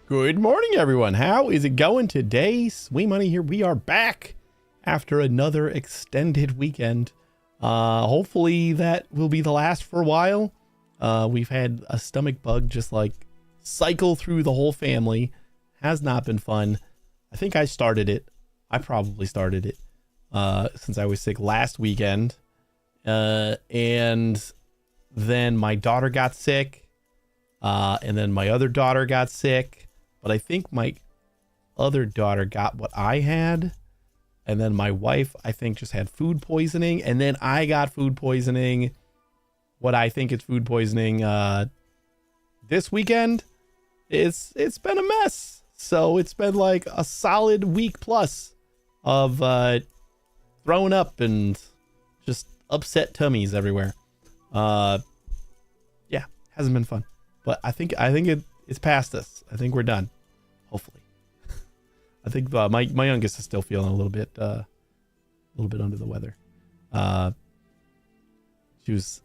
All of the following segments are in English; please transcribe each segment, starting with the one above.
Good morning, everyone. How is it going today? Sweet Money here. We are back after another extended weekend. Hopefully that will be the last for a while. We've had a stomach bug just like cycle through the whole family. Has not been fun. I think I started it. I probably started it since I was sick last weekend. And then my daughter got sick. And then my other daughter got sick. But I think my other daughter got what I had. And then my wife, I think, just had food poisoning. And then I got food poisoning. What I think is food poisoning this weekend. It's been a mess. So it's been like a solid week plus of throwing up and just upset tummies everywhere. Yeah, hasn't been fun. But I think it's past us. I think we're done. Hopefully. I think my youngest is still feeling a little bit under the weather. She was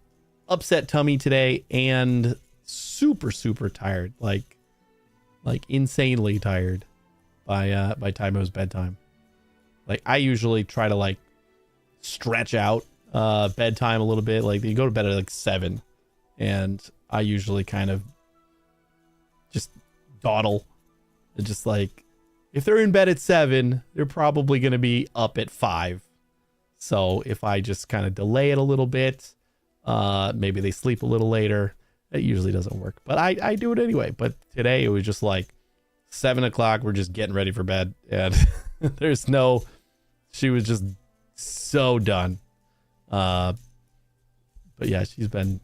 upset tummy today and super tired, like insanely tired by time it was bedtime. Like I usually try to like stretch out bedtime a little bit. Like you go to bed at like 7, and I usually kind of just dawdle. And just like, if they're in bed at 7, they're probably going to be up at 5. So if I just kind of delay it a little bit, maybe they sleep a little later. It usually doesn't work, but I do it anyway. But today it was just like 7 o'clock. We're just getting ready for bed. And she was just so done. But yeah, she's been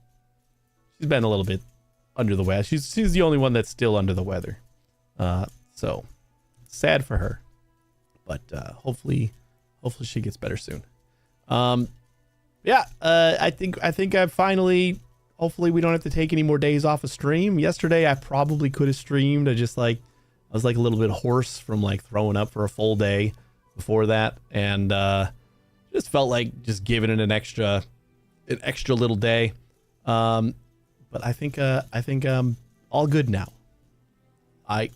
a little bit under the weather. She's the only one that's still under the weather. So sad for her, but hopefully she gets better soon. Yeah, I think I finally, hopefully we don't have to take any more days off of stream. Yesterday I probably could have streamed. I was like a little bit hoarse from like throwing up for a full day before that, and just felt like just giving it an extra little day. But I think all good now. I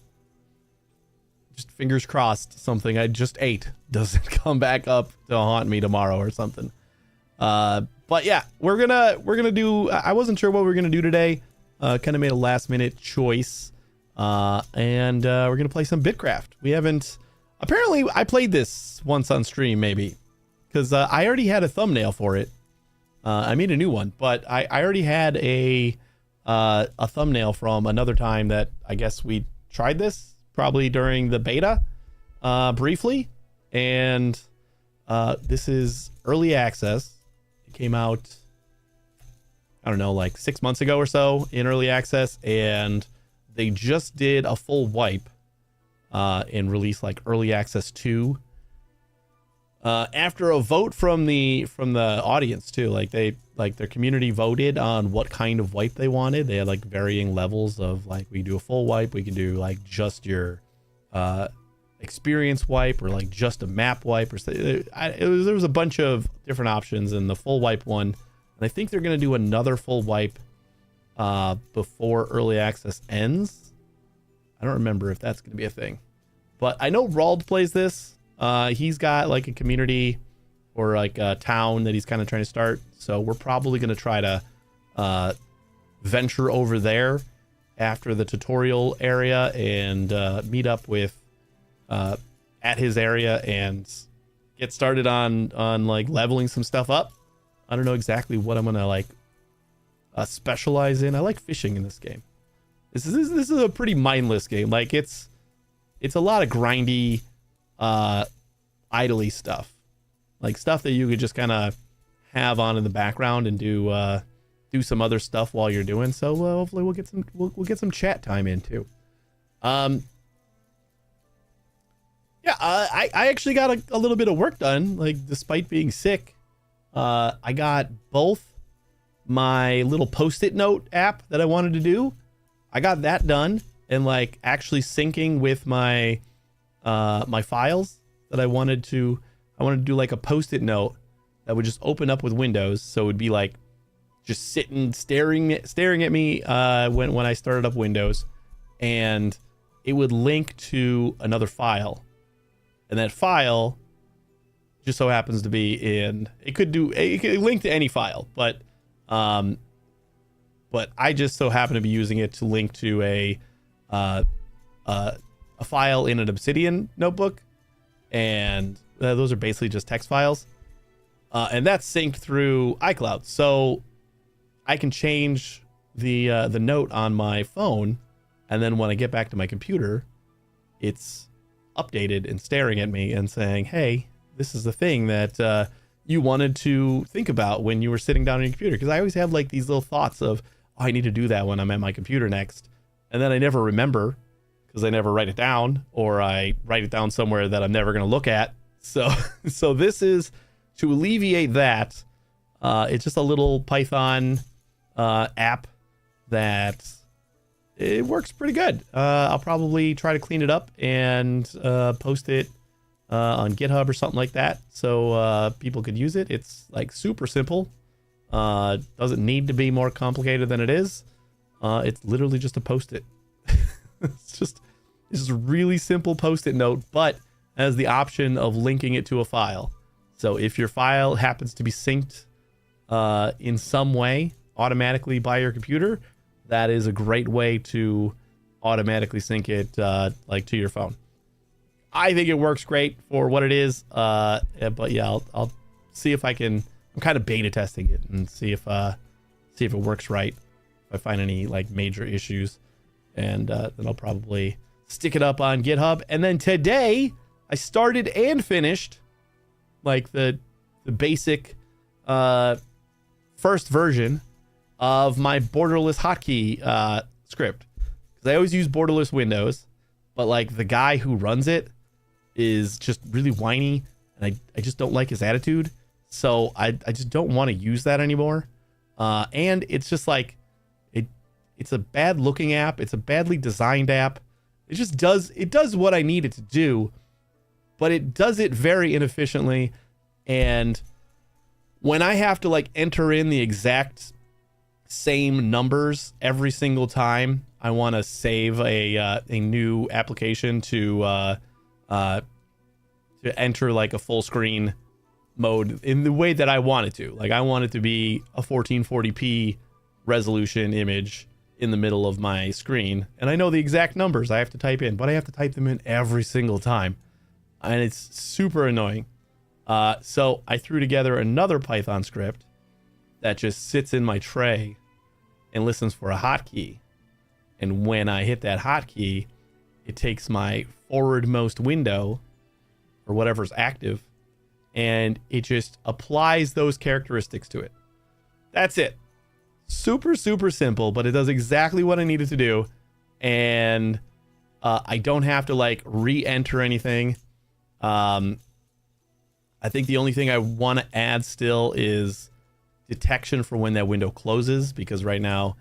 just fingers crossed something I just ate doesn't come back up to haunt me tomorrow or something. But yeah, we're gonna do. I wasn't sure what we were gonna do today. Kind of made a last minute choice, and we're gonna play some BitCraft. We haven't. Apparently, I played this once on stream, maybe, because I already had a thumbnail for it. I made a new one, but I already had a thumbnail from another time that I guess we tried this probably during the beta briefly, and this is early access. It came out, I don't know, like 6 months ago or so in early access, and they just did a full wipe and released like early access 2 after a vote from the audience too. Like their community voted on what kind of wipe they wanted. They had like varying levels of like, we do a full wipe, we can do like just your experience wipe, or like just a map wipe, or there was a bunch of different options in the full wipe one. And I think they're going to do another full wipe before early access ends. I don't remember if that's going to be a thing, but I know Rald plays this. He's got like a community or like a town that he's kind of trying to start. So we're probably going to try to venture over there after the tutorial area and meet up with at his area and get started on like leveling some stuff up. I don't know exactly what I'm going to like specialize in. I like fishing in this game. This is a pretty mindless game. Like it's a lot of grindy idly stuff, like stuff that you could just kind of have on in the background and do some other stuff while you're doing so. Hopefully we'll get some chat time in too. Yeah, I actually got a little bit of work done, like despite being sick. I got both my little post-it note app that I wanted to do. I got that done, and like actually syncing with my my files that I wanted to do like a post-it note that would just open up with Windows, so it would be like just sitting staring at me when I started up Windows, and it would link to another file. And that file just so happens to be it could link to any file, but I just so happen to be using it to link to a file in an Obsidian notebook, and those are basically just text files, and that's synced through iCloud. So I can change the note on my phone, and then when I get back to my computer, it's updated and staring at me and saying, hey, this is the thing that you wanted to think about when you were sitting down on your computer. Because I always have like these little thoughts of, oh, I need to do that when I'm at my computer next, and then I never remember because I never write it down, or I write it down somewhere that I'm never going to look at. So this is to alleviate that. It's just a little Python app that it works pretty good. I'll probably try to clean it up and post it on GitHub or something like that, so people could use it. It's like super simple. Doesn't need to be more complicated than it is. It's literally just a post-it. It's just a really simple post-it note, but has the option of linking it to a file. So if your file happens to be synced in some way automatically by your computer, that is a great way to automatically sync it like to your phone. I think it works great for what it is, but yeah, I'll see if I can. I'm kind of beta testing it and see if it works right. If I find any like major issues, and then I'll probably stick it up on GitHub. And then today I started and finished like the basic first version of my borderless hotkey script, because I always use borderless Windows, but like the guy who runs it is just really whiny, and I just don't like his attitude. So I just don't want to use that anymore. And it's just like it's a bad looking app. It's a badly designed app. It just does what I need it to do, but it does it very inefficiently. And when I have to like enter in the exact same numbers every single time I want to save a new application to enter like a full screen mode in the way that I want it to. Like I want it to be a 1440p resolution image in the middle of my screen, and I know the exact numbers I have to type in, but I have to type them in every single time, and it's super annoying. So I threw together another Python script that just sits in my tray and listens for a hotkey. And when I hit that hotkey, it takes my forwardmost window or whatever's active, and it just applies those characteristics to it. That's it. Super, super simple, but it does exactly what I need it to do. And I don't have to like re-enter anything. I think the only thing I want to add still is detection for when that window closes, because right now,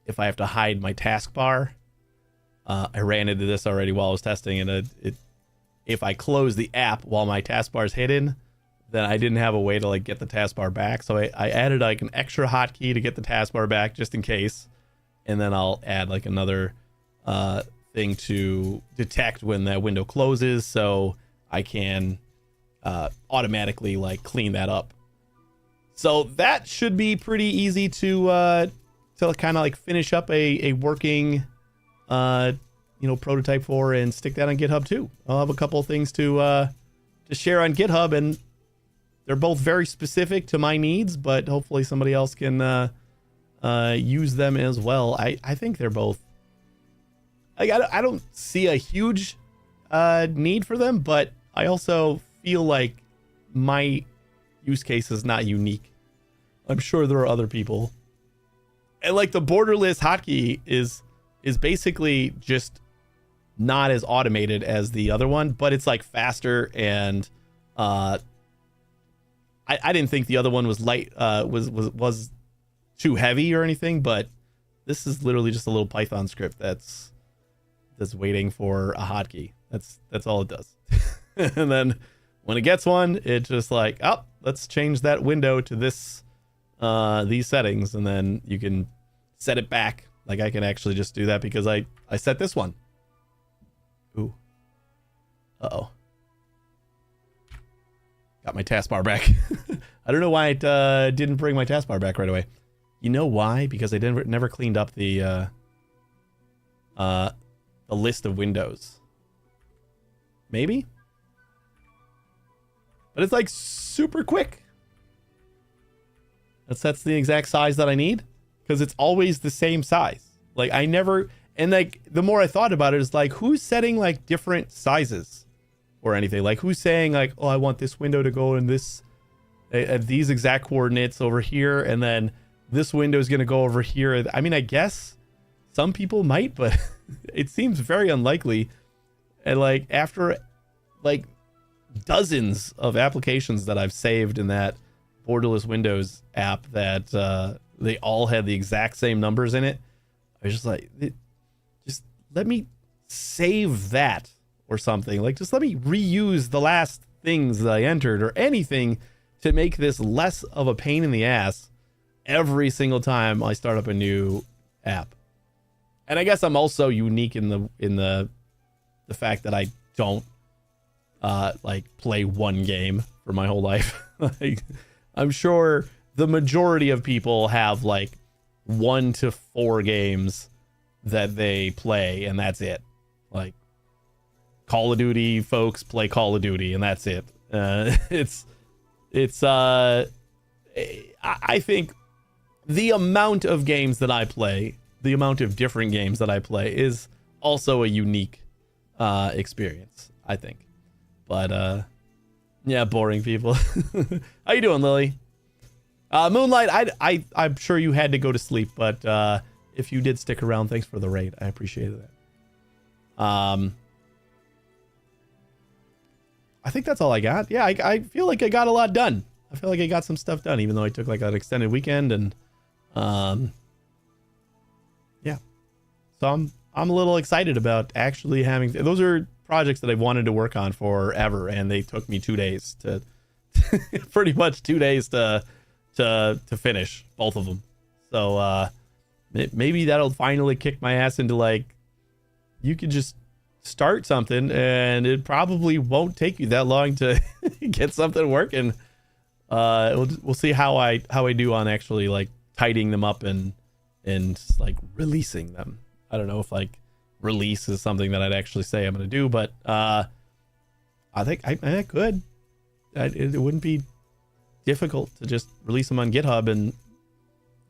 if I have to hide my taskbar, I ran into this already while I was testing, and if I close the app while my taskbar is hidden, then I didn't have a way to like get the taskbar back. So I added like an extra hotkey to get the taskbar back just in case, and then I'll add like another thing to detect when that window closes, so I can automatically like clean that up. So that should be pretty easy to kind of like finish up a working prototype for, and stick that on GitHub too. I'll have a couple of things to share on GitHub, and they're both very specific to my needs, but hopefully somebody else can use them as well. I think they're both like, I don't see a huge need for them, but I also feel like my use case is not unique. I'm sure there are other people. And like the borderless hotkey is basically just not as automated as the other one, but it's like faster, and I didn't think the other one was light, was too heavy or anything, but this is literally just a little Python script that's waiting for a hotkey. That's all it does. And then when it gets one, it's just like, oh, let's change that window to this these settings, and then you can set it back. Like I can actually just do that because I set this one. Uh-oh. Got my taskbar back. I don't know why it didn't bring my taskbar back right away. You know why? Because I never cleaned up the list of windows. Maybe? But it's like super quick. That's the exact size that I need. Because it's always the same size. Like I never... And like the more I thought about it, it's like who's setting like different sizes or anything? Like who's saying like, oh, I want this window to go in this at these exact coordinates over here, and then this window is going to go over here. I mean, I guess some people might, but it seems very unlikely. And like after like dozens of applications that I've saved in that Borderless Windows app that they all had the exact same numbers in it, I was just like, just let me save that or something. Like, just let me reuse the last things that I entered or anything to make this less of a pain in the ass every single time I start up a new app. And I guess I'm also unique in the fact that I don't like play one game for my whole life. Like, I'm sure the majority of people have like 1 to 4 games that they play, and that's it. Like Call of Duty folks play Call of Duty, and that's it. I think the amount of games that I play, the amount of different games that I play is also a unique experience, I think. But yeah, boring people. How you doing, Lily? Moonlight, I'm sure you had to go to sleep, but if you did stick around, thanks for the raid. I appreciated that. I think that's all I got. Yeah, I feel like I got a lot done. I feel like I got some stuff done, even though I took like an extended weekend, and yeah. So I'm a little excited about actually having. Those are projects that I've wanted to work on forever, and they took me 2 days to, pretty much 2 days to finish both of them. So maybe that'll finally kick my ass into like, you could just start something and it probably won't take you that long to get something working. We'll see how I do on actually like tidying them up and like releasing them. I don't know if like release is something that I'd actually say I'm going to do, but I think I could. It wouldn't be difficult to just release them on GitHub and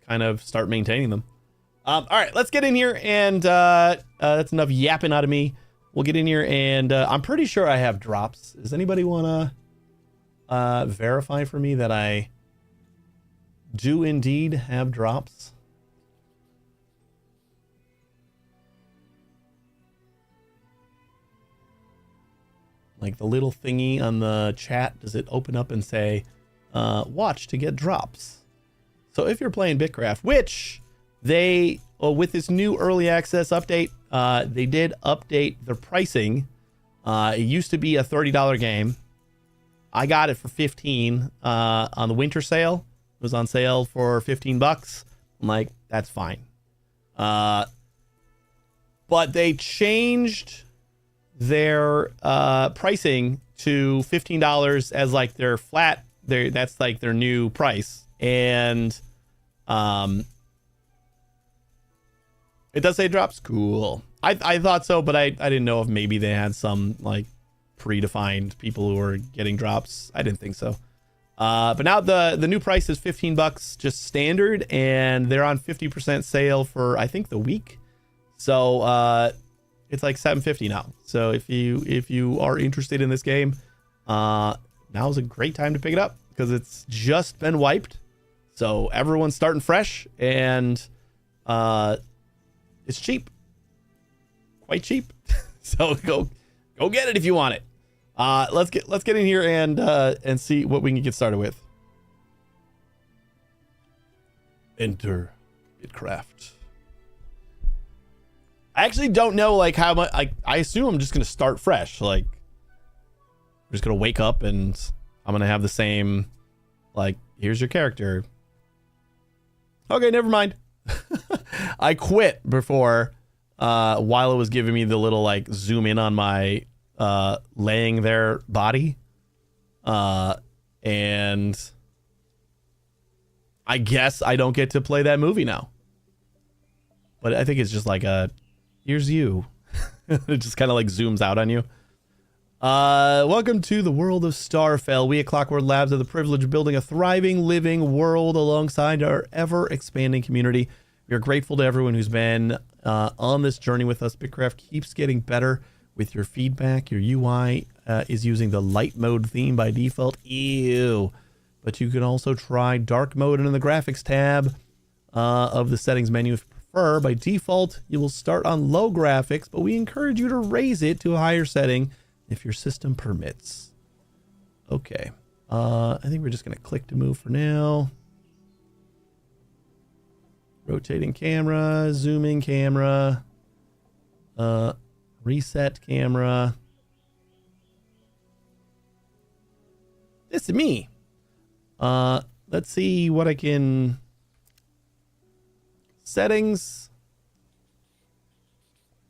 kind of start maintaining them. All right, let's get in here, and that's enough yapping out of me. We'll get in here, and I'm pretty sure I have drops. Does anybody want to verify for me that I do indeed have drops? Like the little thingy on the chat, does it open up and say, watch to get drops? So if you're playing BitCraft, which they, with this new early access update, they did update the pricing. It used to be a $30 game. I got it for 15 on the winter sale. It was on sale for 15 bucks. I'm like, that's fine. But they changed their pricing to $15 as like their flat. That's like their new price. And it does say drops. Cool. I thought so, but I didn't know if maybe they had some like predefined people who were getting drops. I didn't think so. But now the new price is 15 bucks, just standard, and they're on 50% sale for I think the week. So it's like $7.50 now. So if you are interested in this game, now's a great time to pick it up because it's just been wiped. So everyone's starting fresh, and it's cheap, quite cheap. So go get it if you want it. Let's get in here and see what we can get started with. Enter BitCraft. I actually don't know like how much. I assume I'm just gonna start fresh. Like I'm just gonna wake up and I'm gonna have the same. Like here's your character. Okay, never mind. I quit before while it was giving me the little like zoom in on my laying their body. And I guess I don't get to play that movie now. But I think it's just like here's you. It just kind of like zooms out on you. Welcome to the world of Starfell. We at Clockwork Labs have the privilege of building a thriving, living world alongside our ever-expanding community. We are grateful to everyone who's been on this journey with us. BitCraft keeps getting better with your feedback. Your UI is using the light mode theme by default. Ew. But you can also try dark mode in the graphics tab of the settings menu if you prefer. By default, you will start on low graphics, but we encourage you to raise it to a higher setting if your system permits. Okay. I think we're just going to click to move for now. Rotating camera, zooming camera, reset camera. This is me. Let's see what I can... Settings.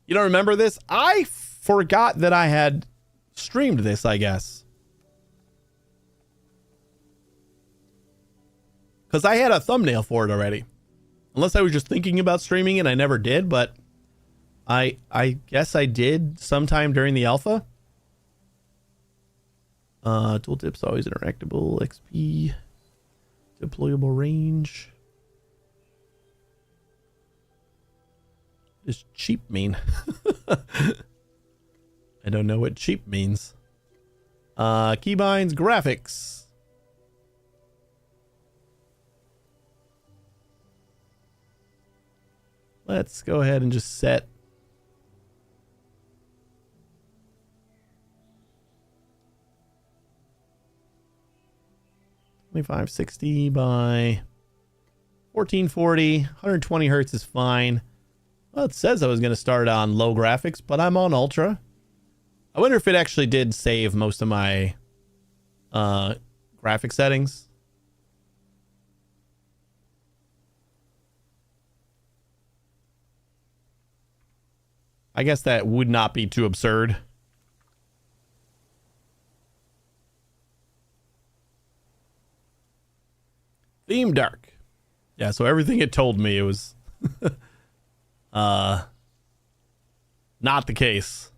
You don't remember this? I forgot that I had streamed this, I guess. Because I had a thumbnail for it already. Unless I was just thinking about streaming it, I never did, but I guess I did sometime during the alpha. Tooltips always interactable. XP. Deployable range. What does cheap mean? I don't know what cheap means. Keybinds, graphics. Let's go ahead and just set 2560 by 1440. 120 hertz is fine. Well, it says I was going to start on low graphics, but I'm on ultra. I wonder if it actually did save most of my graphic settings. I guess that would not be too absurd. Theme dark. Yeah, so everything it told me, it was not the case.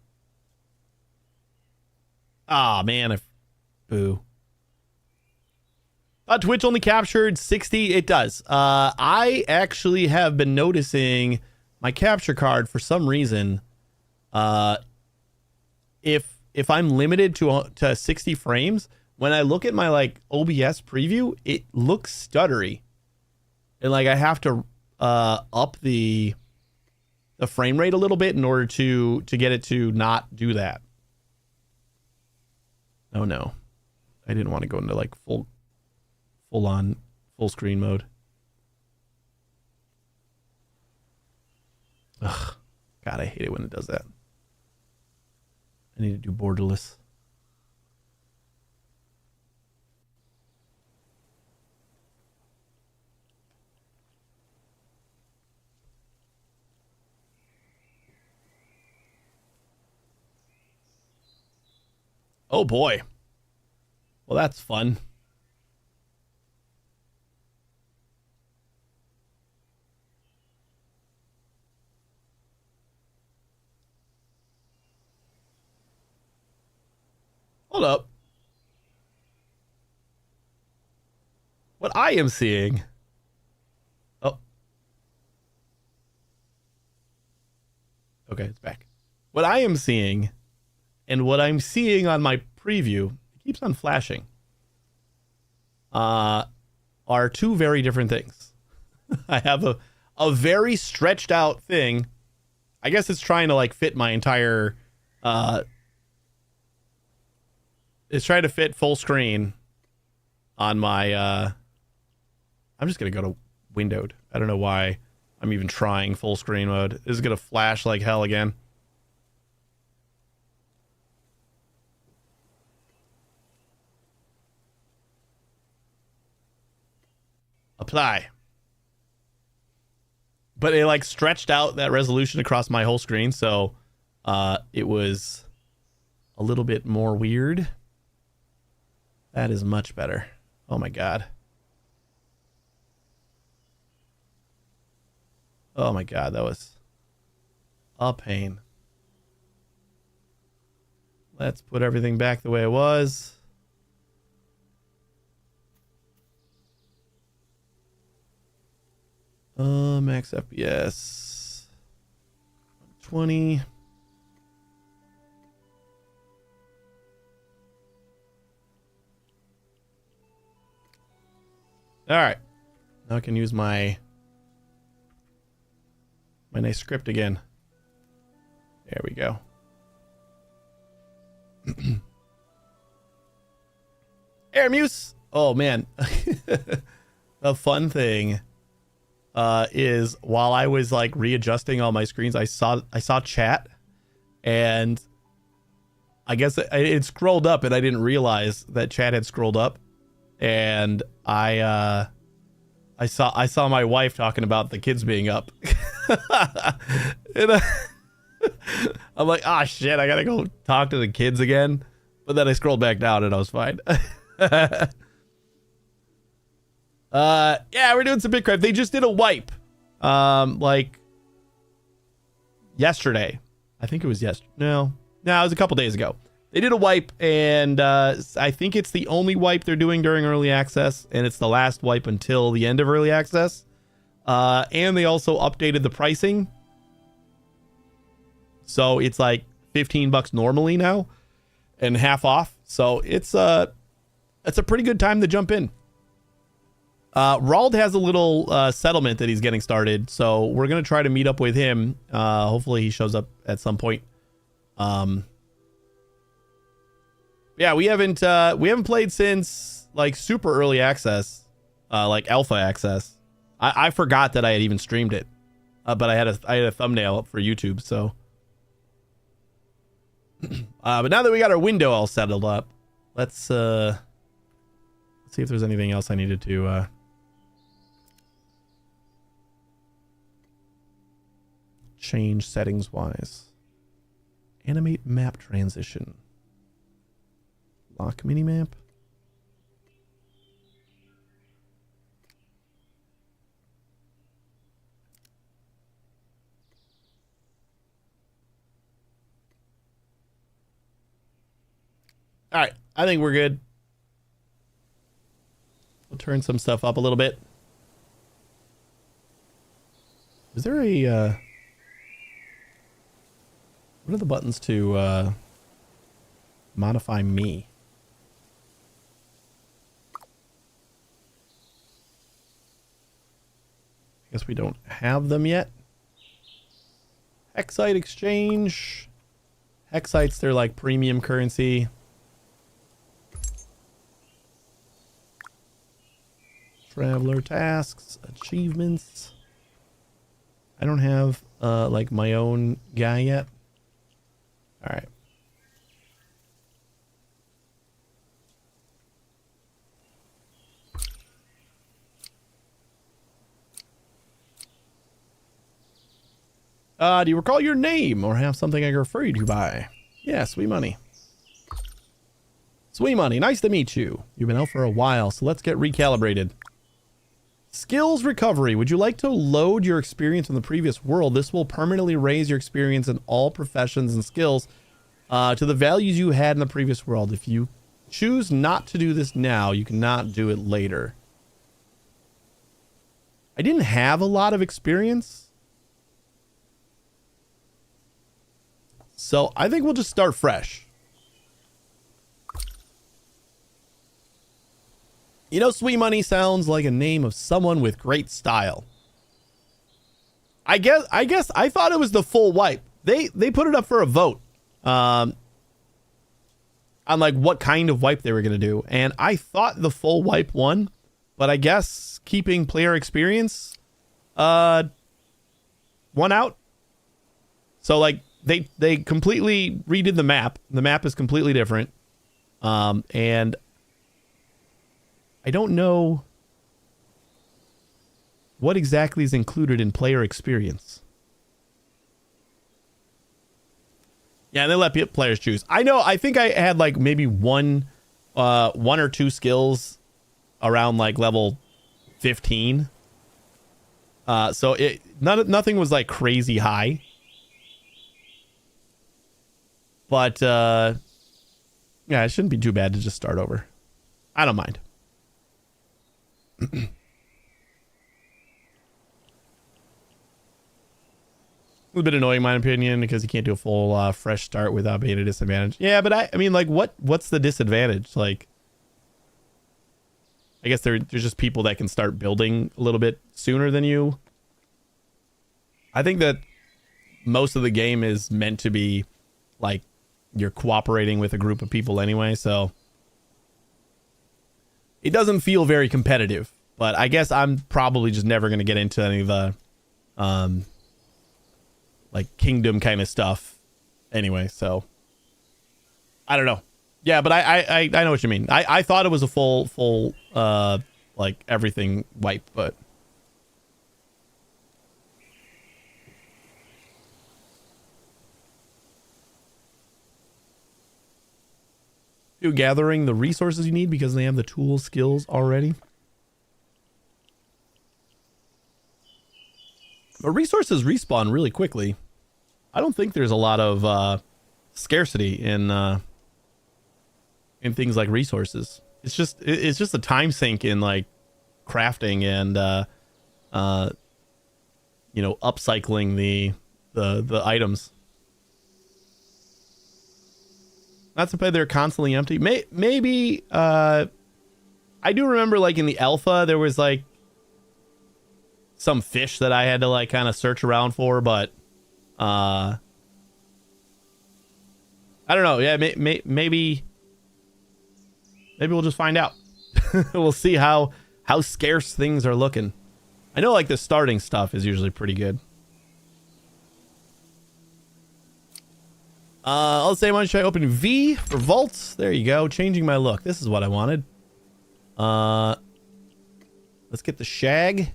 Ah, man. Boo. Twitch only captured 60. It does. I actually have been noticing my capture card for some reason. If I'm limited to 60 frames, when I look at my like OBS preview, it looks stuttery, and like I have to up the frame rate a little bit in order to get it to not do that. Oh no, I didn't want to go into like full on full screen mode. Ugh, God, I hate it when it does that. I need to do borderless. Oh boy. Well, that's fun. Hold up. What I am seeing... Oh. Okay, it's back. What I am seeing and what I'm seeing on my preview, it keeps on flashing, are two very different things. I have a very stretched out thing. I guess it's trying to like fit my entire... It's trying to fit full screen on my... I'm just going to go to windowed. I don't know why I'm even trying full screen mode. This is going to flash like hell again. Apply. But it like stretched out that resolution across my whole screen, so it was a little bit more weird. That is much better. Oh my God. Oh my God, that was a pain. Let's put everything back the way it was. Max FPS 20. All right, now I can use my nice script again. There we go. Air Muse. Oh man, the fun thing is while I was like readjusting all my screens, I saw chat, and I guess it scrolled up, and I didn't realize that chat had scrolled up, and I saw my wife talking about the kids being up. And I'm like, ah, shit, I gotta go talk to the kids again. But then I scrolled back down and I was fine. Yeah, we're doing some BitCraft. They just did a wipe. Like yesterday. I think it was yesterday. No, it was a couple days ago. They did a wipe, and I think it's the only wipe they're doing during early access, and it's the last wipe until the end of early access. And they also updated the pricing. So it's like $15 normally now and half off. So it's a pretty good time to jump in. Rald has a little settlement that he's getting started, so we're going to try to meet up with him. Hopefully he shows up at some point. Yeah, we haven't played since like super early access, like alpha access. I forgot that I had even streamed it, but I had a thumbnail up for YouTube. So, but now that we got our window all settled up, let's see if there's anything else I needed to change settings wise. Animate map transition. Lock minimap. All right, I think we're good. We'll turn some stuff up a little bit. Is there a what are the buttons to modify me? I guess we don't have them yet. Hexite exchange. Hexites, they're like premium currency. Traveler tasks, achievements. I don't have like my own guy yet. All right. Do you recall your name or have something I can refer you to by? Yeah, Sweet Money. Sweet Money, nice to meet you. You've been out for a while, so let's get recalibrated. Skills recovery. Would you like to load your experience from the previous world? This will permanently raise your experience in all professions and skills to the values you had in the previous world. If you choose not to do this now, you cannot do it later. I didn't have a lot of experience, so I think we'll just start fresh. You know, Sweet Money sounds like a name of someone with great style. I guess I thought it was the full wipe. They put it up for a vote on like what kind of wipe they were going to do. And I thought the full wipe won, but I guess keeping player experience won out. So like they completely redid the map. The map is completely different. And I don't know what exactly is included in player experience. Yeah, they let players choose. I know. I think I had like maybe one or two skills around like level 15. So nothing was like crazy high. But yeah, it shouldn't be too bad to just start over. I don't mind. A little bit annoying, in my opinion, because you can't do a full fresh start without being at a disadvantage. Yeah, but I mean, like, what's the disadvantage? Like, I guess there's just people that can start building a little bit sooner than you. I think that most of the game is meant to be like you're cooperating with a group of people anyway, so it doesn't feel very competitive. But I guess I'm probably just never going to get into any of the like kingdom kind of stuff anyway, so I don't know. Yeah, but I know what you mean. I thought it was a full like everything wipe, but you gathering the resources you need because they have the tool skills already. But resources respawn really quickly. I don't think there's a lot of scarcity in things like resources. It's just a time sink in like crafting and you know, upcycling the items. Not to play they're constantly empty. Maybe I do remember like in the alpha there was like some fish that I had to like kind of search around for, but I don't know. Yeah, maybe we'll just find out. We'll see how scarce things are looking. I know like the starting stuff is usually pretty good. I'll say, why should I open V for vaults? There you go. Changing my look. This is what I wanted. Let's get the shag.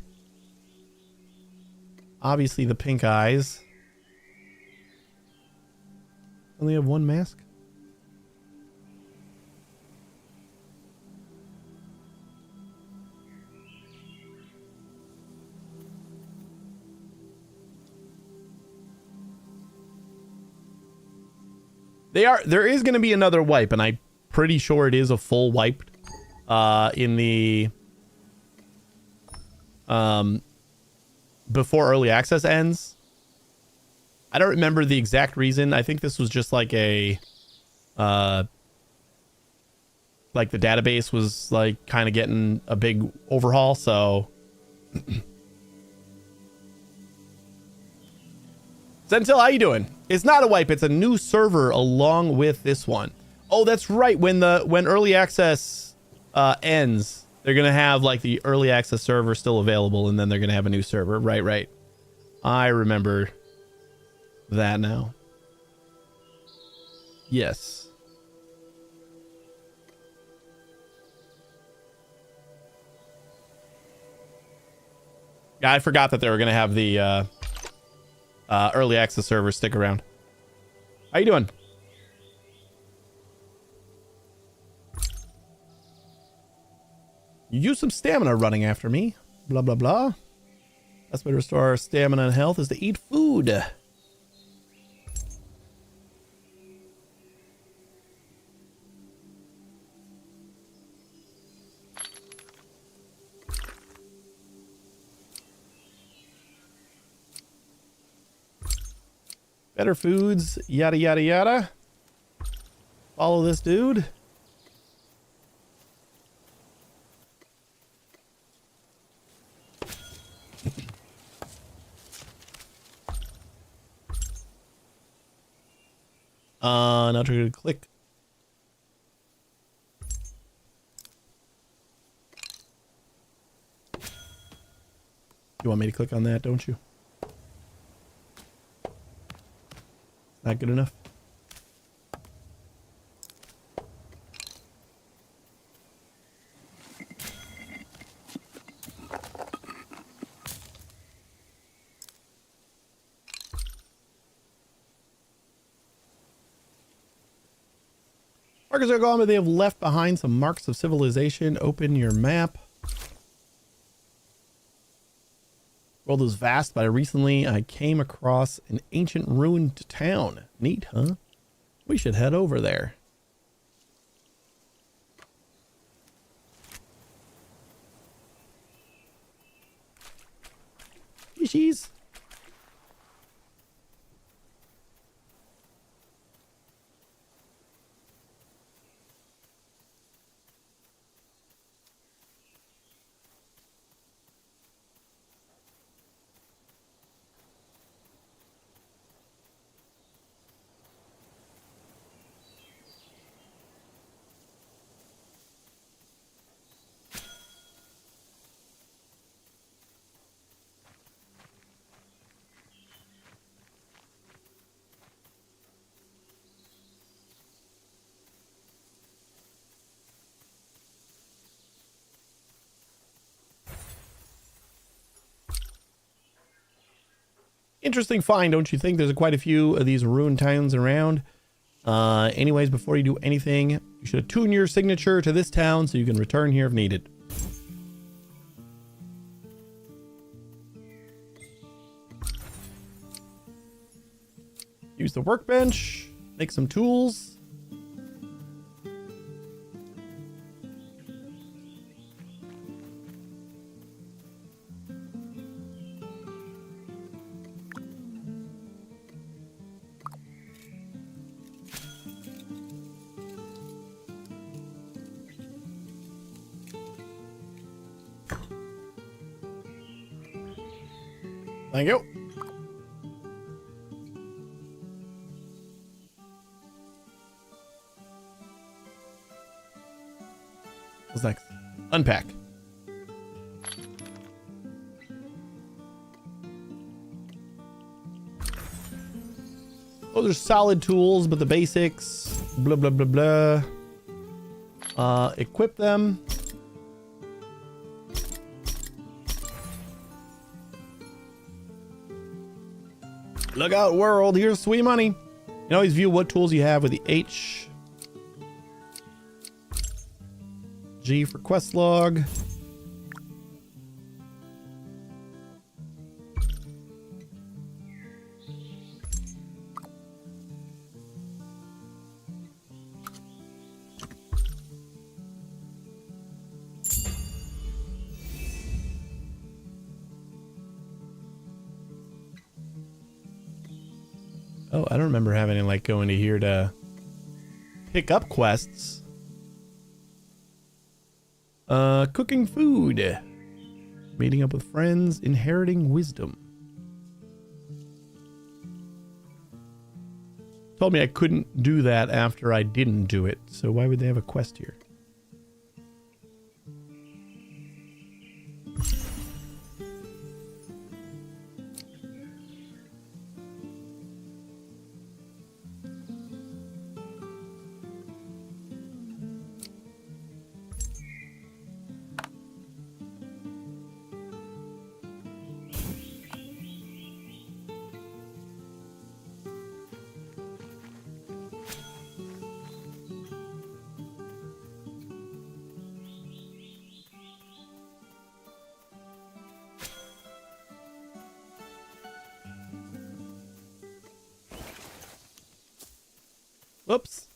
Obviously the pink eyes. Only have one mask. There is going to be another wipe, and I'm pretty sure it is a full wipe in the before early access ends. I don't remember the exact reason. I think this was just like a like the database was like kind of getting a big overhaul, so Sentil, how you doing? It's not a wipe, it's a new server along with this one. Oh, that's right. When early access ends, they're gonna have like the early access server still available, and then they're gonna have a new server. Right. I remember that now. Yes. Yeah, I forgot that they were gonna have the early access server stick around. How you doing? You use some stamina running after me. Blah, blah, blah. Best way to restore our stamina and health is to eat food. Better foods, yada, yada, yada. Follow this dude. Now to click. You want me to click on that, don't you? Not good enough. Markers are gone, but they have left behind some marks of civilization. Open your map. World is vast, but recently I came across an ancient ruined town. Neat, huh? We should head over there. Fishies. Interesting find, don't you think? There's quite a few of these ruined towns around. Anyways, before you do anything, you should attune your signature to this town so you can return here if needed. Use the workbench, make some tools. Thank you. What's next? Unpack. Oh, there's solid tools, but the basics. Blah, blah, blah, blah. Equip them. Look out, world. Here's sweet money. You can always view what tools you have with the H. G for quest log. Oh, I don't remember having to like go into here to pick up quests. Cooking food. Meeting up with friends. Inheriting wisdom. Told me I couldn't do that after I didn't do it. So why would they have a quest here? Whoops.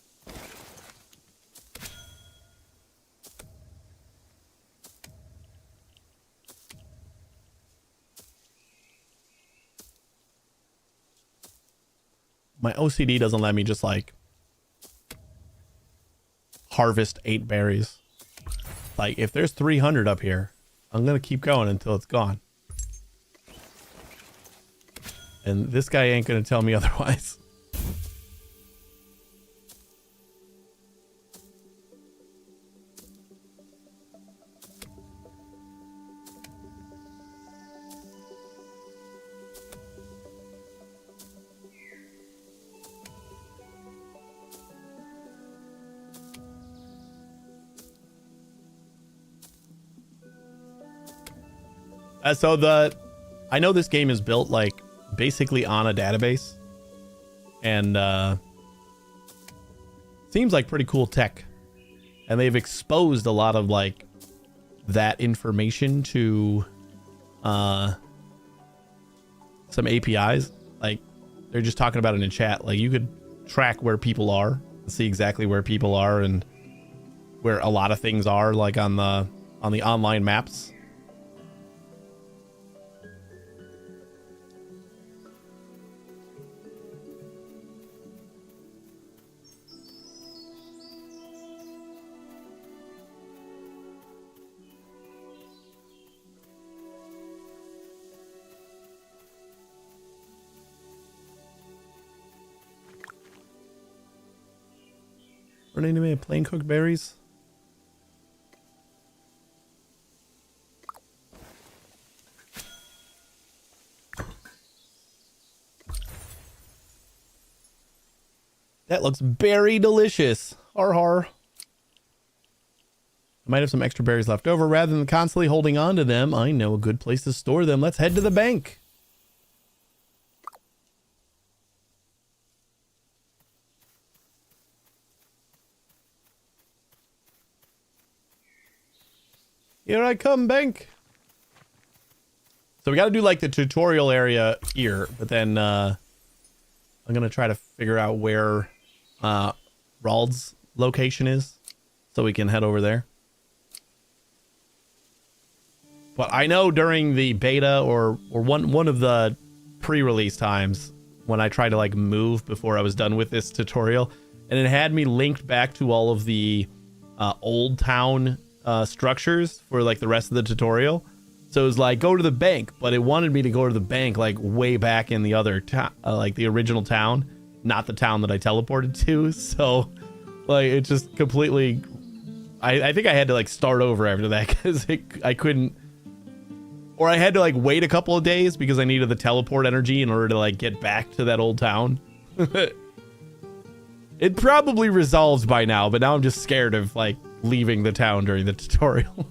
My OCD doesn't let me just like harvest 8 berries. Like if there's 300 up here, I'm gonna keep going until it's gone. And this guy ain't gonna tell me otherwise. I know this game is built like basically on a database, and Seems like pretty cool tech. And they've exposed a lot of like that information to some APIs. Like they're just talking about it in chat. Like you could track where people are, see exactly where people are and where a lot of things are, like on the online maps. Running to me plain cooked berries. That looks very delicious. Har har. I might have some extra berries left over. Rather than constantly holding on to them, I know a good place to store them. Let's head to the bank. Here I come, bank. So we got to do like the tutorial area here, but then I'm going to try to figure out where Rald's location is so we can head over there. But I know during the beta or one of the pre-release times when I tried to like move before I was done with this tutorial, and it had me linked back to all of the old town structures for like the rest of the tutorial. So it was like, go to the bank, but it wanted me to go to the bank like way back in the other town, like the original town, not the town that I teleported to. So like it just completely, I think I had to like start over after that because I couldn't, or I had to like wait a couple of days because I needed the teleport energy in order to like get back to that old town. It probably resolved by now, but now I'm just scared of like leaving the town during the tutorial.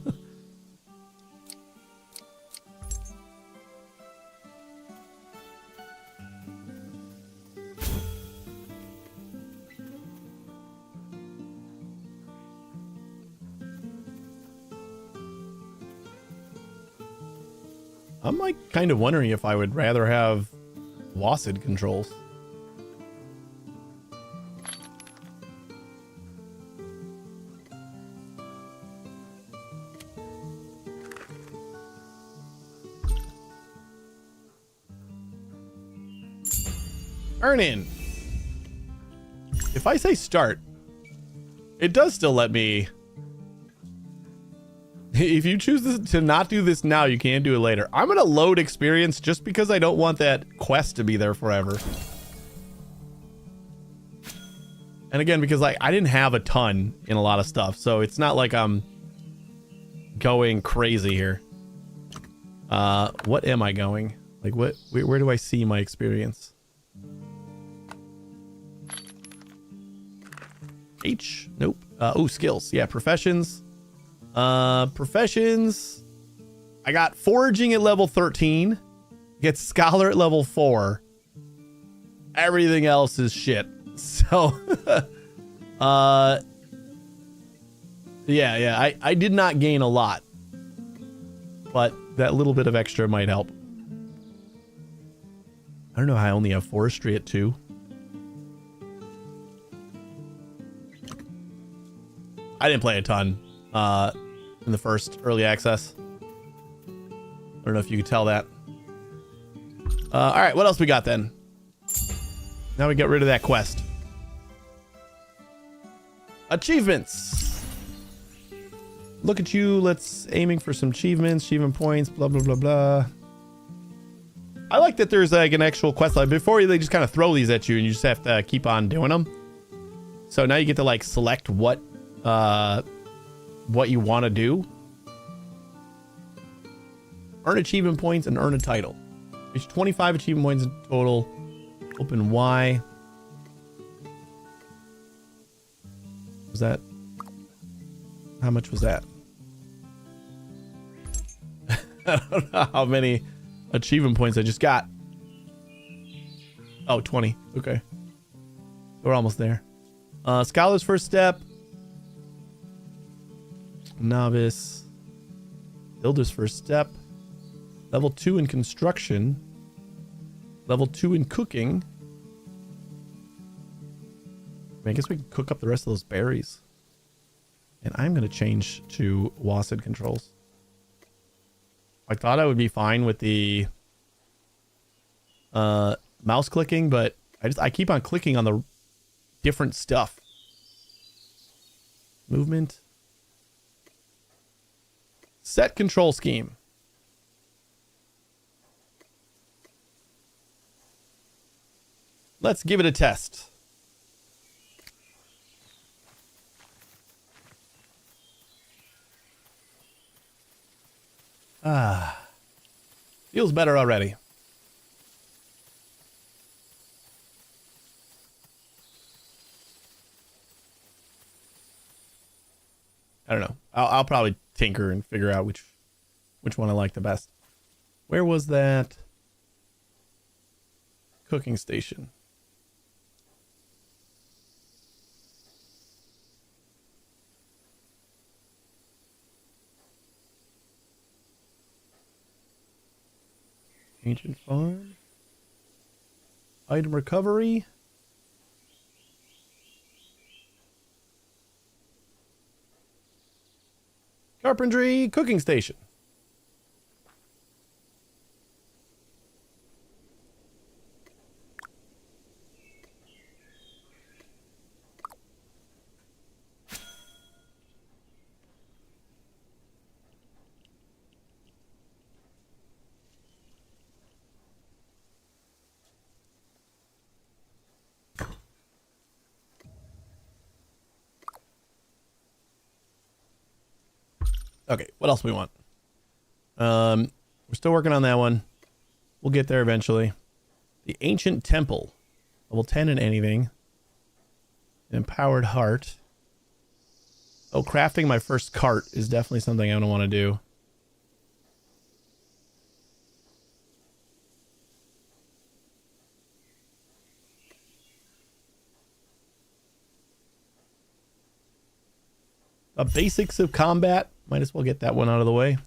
I'm like kind of wondering if I would rather have WASD controls. Earn in. If I say start, it does still let me. If you choose to not do this now, you can't do it later. I'm going to load experience just because I don't want that quest to be there forever. And again, because like I didn't have a ton in a lot of stuff, so it's not like I'm going crazy here. What am I going? Like what? Where do I see my experience? H? Nope. Oh, skills. Yeah, professions. Professions. I got foraging at level 13. Get scholar at level 4. Everything else is shit. So, yeah. I did not gain a lot, but that little bit of extra might help. I don't know how I only have forestry at 2. I didn't play a ton in the first early access. I don't know if you could tell that. All right, what else we got then? Now we get rid of that quest. Achievements. Look at you. Let's aiming for some achievements, achievement points, blah, blah, blah, blah. I like that there's like an actual quest line. Before they just kind of throw these at you and you just have to keep on doing them. So now you get to like select what you want to do. Earn achievement points and earn a title. Reach 25 achievement points in total. Open Y. Was that? How much was that? I don't know how many achievement points I just got. Oh, 20. Okay. We're almost there. Scholar's first step. Novice. Builder's first step. Level 2 in construction. Level 2 in cooking. I guess we can cook up the rest of those berries. And I'm going to change to WASD controls. I thought I would be fine with the mouse clicking, but I keep on clicking on the different stuff. Movement. Set control scheme. Let's give it a test. Feels better already. I don't know. I'll probably tinker and figure out which one I like the best. Where was that cooking station? Ancient farm. Item recovery. Carpentry cooking station. Okay, what else do we want? We're still working on that one. We'll get there eventually. The Ancient Temple. Level 10 in anything. An Empowered Heart. Oh, crafting my first cart is definitely something I don't want to do. Basics of combat. Might as well get that one out of the way.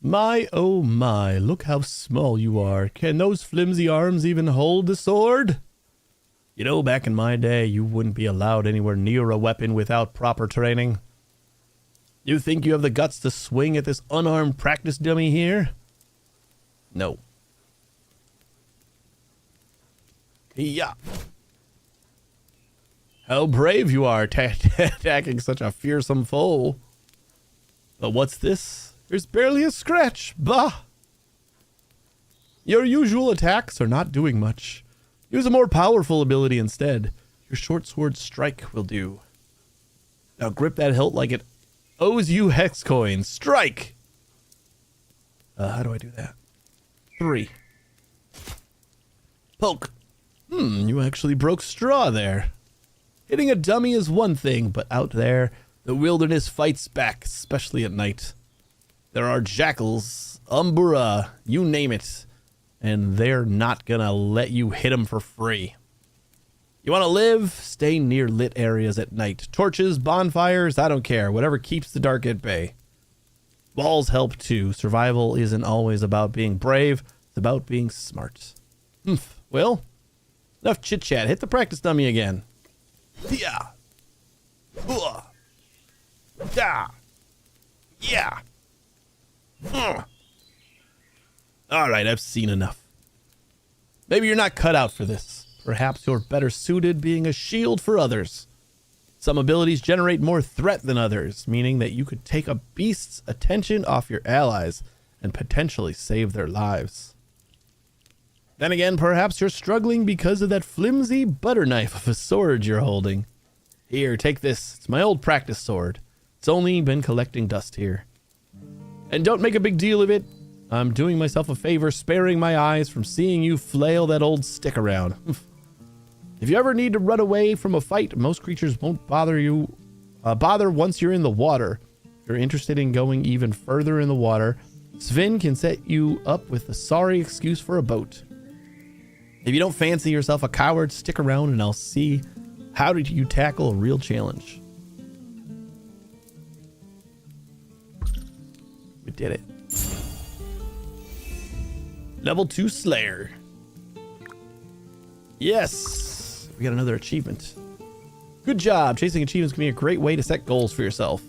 My, oh my, look how small you are. Can those flimsy arms even hold the sword? You know, back in my day, you wouldn't be allowed anywhere near a weapon without proper training. You think you have the guts to swing at this unarmed practice dummy here? No. Yeah. How brave you are attacking such a fearsome foe. But what's this? There's barely a scratch. Bah! Your usual attacks are not doing much. Use a more powerful ability instead. Your short sword strike will do. Now grip that hilt like it owes you hex coins. Strike! How do I do that? 3. Poke. You actually broke straw there. Hitting a dummy is one thing, but out there, the wilderness fights back, especially at night. There are jackals, umbura, you name it. And they're not gonna let you hit them for free. You want to live? Stay near lit areas at night. Torches, bonfires, I don't care. Whatever keeps the dark at bay. Walls help too. Survival isn't always about being brave. It's about being smart. Well, enough chit-chat. Hit the practice dummy again. Yeah. Da. Yeah. Alright, I've seen enough. Maybe you're not cut out for this. Perhaps you're better suited being a shield for others. Some abilities generate more threat than others, meaning that you could take a beast's attention off your allies and potentially save their lives. Then again, perhaps you're struggling because of that flimsy butter knife of a sword you're holding. Here, take this. It's my old practice sword. It's only been collecting dust here. And don't make a big deal of it. I'm doing myself a favor, sparing my eyes from seeing you flail that old stick around. If you ever need to run away from a fight, most creatures won't bother once you're in the water. If you're interested in going even further in the water, Sven can set you up with a sorry excuse for a boat. If you don't fancy yourself a coward, stick around and I'll see how did you tackle a real challenge. We did it. Level 2 Slayer. Yes, we got another achievement. Good job. Chasing achievements can be a great way to set goals for yourself.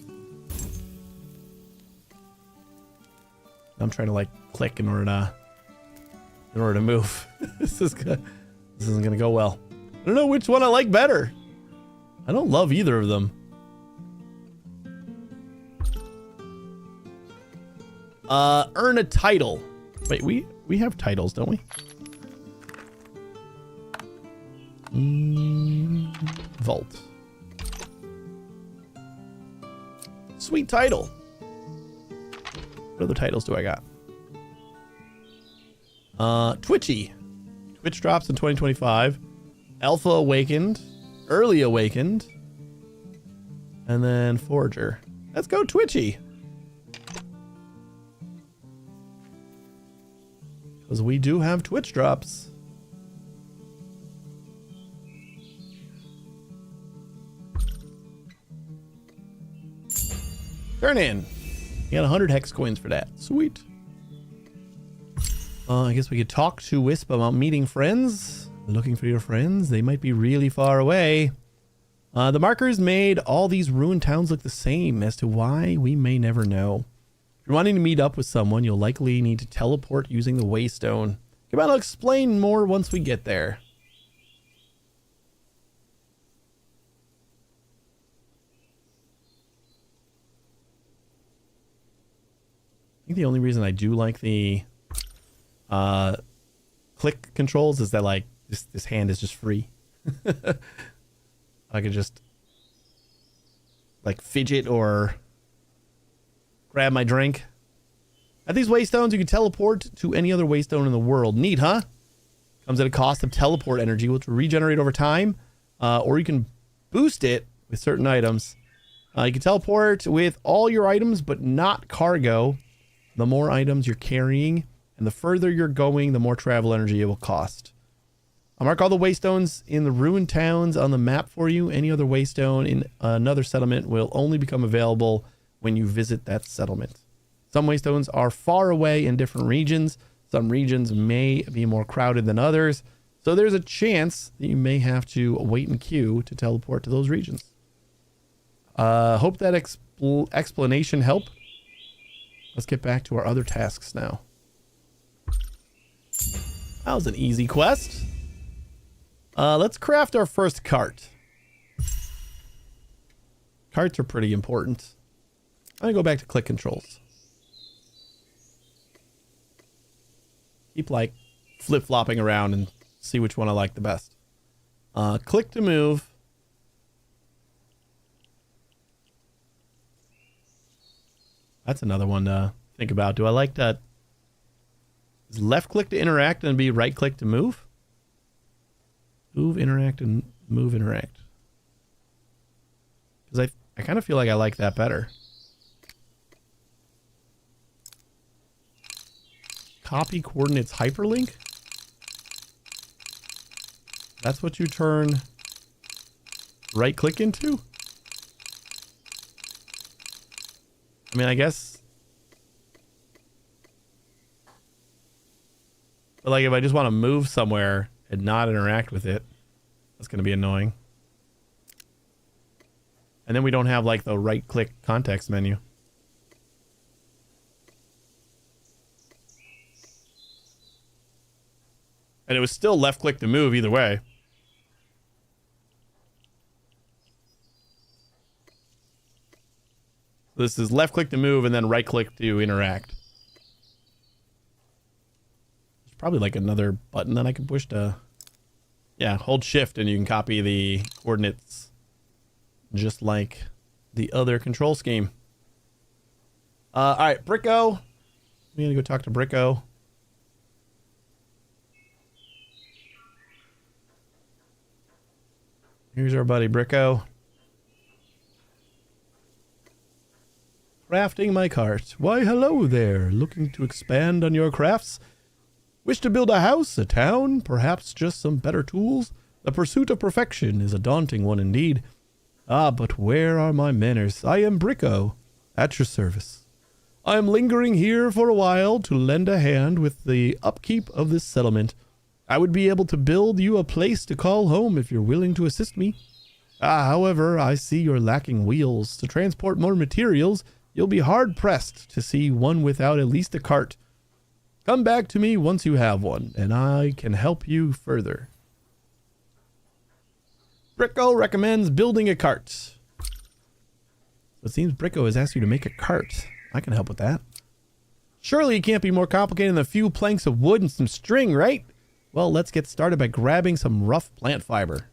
I'm trying to like click in order to move. This isn't gonna go well. I don't know which one I like better. I don't love either of them. Earn a title. Wait, we have titles, don't we? Vault. Sweet title. What other titles do I got? Twitchy. Twitch drops in 2025. Alpha Awakened. Early Awakened. And then Forager. Let's go Twitchy. Because we do have Twitch drops. Turn in. You got 100 hex coins for that. Sweet. I guess we could talk to Wisp about meeting friends. Looking for your friends. They might be really far away. The markers made all these ruined towns look the same. As to why, we may never know. If you're wanting to meet up with someone, you'll likely need to teleport using the Waystone. Come on, I'll explain more once we get there. I think the only reason I do like the click controls is that like this hand is just free. I could just like fidget or grab my drink. At these waystones, you can teleport to any other waystone in the world. Neat, huh? Comes at a cost of teleport energy, which will regenerate over time, or you can boost it with certain items. You can teleport with all your items, but not cargo. The more items you're carrying and the further you're going, the more travel energy it will cost. I'll mark all the waystones in the ruined towns on the map for you. Any other waystone in another settlement will only become available when you visit that settlement. Some waystones are far away in different regions. Some regions may be more crowded than others. So there's a chance that you may have to wait in queue to teleport to those regions. Hope that explanation helped. Let's get back to our other tasks now. That was an easy quest. Let's craft our first cart. Carts are pretty important. I'm gonna go back to click controls. Keep like flip-flopping around and see which one I like the best. Click to move. That's another one to think about. Do I like that? Is left click to interact and be right click to move? Move, interact, and move, interact. Because I kind of feel like I like that better. Copy coordinates hyperlink? That's what you turn right click into? I mean, I guess. But like if I just want to move somewhere and not interact with it, that's going to be annoying. And then we don't have like the right click context menu. And it was still left click to move either way. This is left click to move and then right click to interact. There's probably like another button that I can push to... Yeah, hold shift and you can copy the coordinates just like the other control scheme. Alright, Bricko. I'm gonna go talk to Bricko. Here's our buddy Bricko. Crafting my cart. Why, hello there. Looking to expand on your crafts? Wish to build a house, a town, perhaps just some better tools? The pursuit of perfection is a daunting one indeed. Ah, but where are my manners? I am Bricko, at your service. I am lingering here for a while to lend a hand with the upkeep of this settlement. I would be able to build you a place to call home if you're willing to assist me. However, I see you're lacking wheels. To transport more materials, you'll be hard-pressed to see one without at least a cart. Come back to me once you have one, and I can help you further. Bricko recommends building a cart. So it seems Bricko has asked you to make a cart. I can help with that. Surely it can't be more complicated than a few planks of wood and some string, right? Well, let's get started by grabbing some rough plant fiber.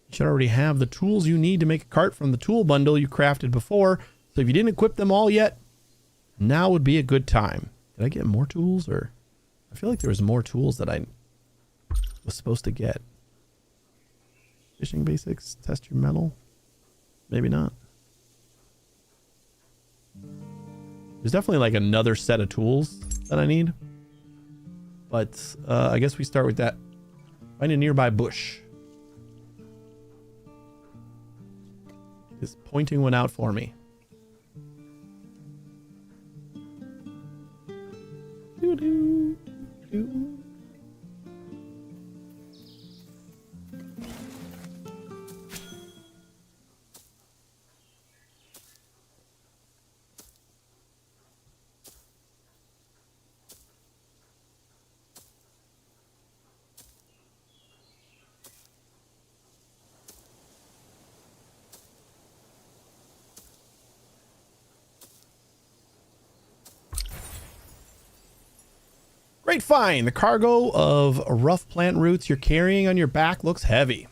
You should already have the tools you need to make a cart from the tool bundle you crafted before. So if you didn't equip them all yet, now would be a good time. Did I get more tools, or I feel like there was more tools that I was supposed to get. Fishing basics, test your metal. Maybe not. There's definitely like another set of tools that I need. But I guess we start with that. Find a nearby bush. Is pointing one out for me. Doo -doo, doo. Great find. The cargo of rough plant roots you're carrying on your back looks heavy.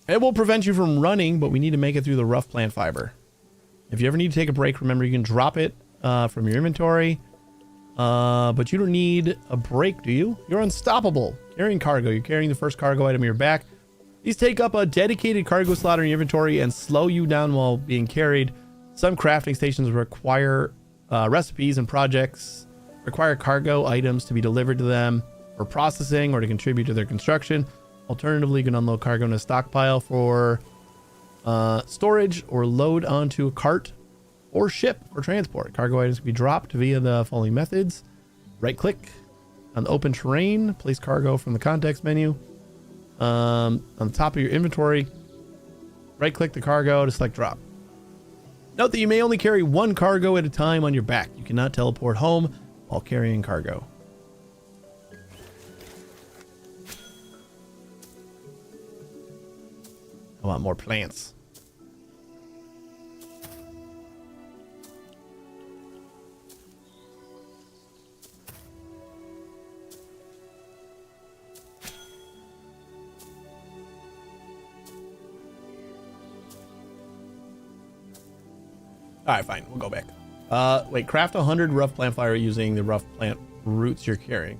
It will prevent you from running, but we need to make it through the rough plant fiber. If you ever need to take a break, remember you can drop it from your inventory. But you don't need a break, do you? You're unstoppable. Carrying cargo. You're carrying the first cargo item on your back. These take up a dedicated cargo slot in your inventory and slow you down while being carried. Some crafting stations require recipes, and projects require cargo items to be delivered to them for processing or to contribute to their construction. Alternatively, you can unload cargo in a stockpile for storage or load onto a cart or ship for transport. Cargo items can be dropped via the following methods. Right click on the open terrain, place cargo from the context menu. On the top of your inventory, right click the cargo to select drop. Note that you may only carry one cargo at a time on your back. You cannot teleport home while carrying cargo. I want more plants. All right, fine. We'll go back. Wait, craft 100 rough plant fiber using the rough plant roots you're carrying.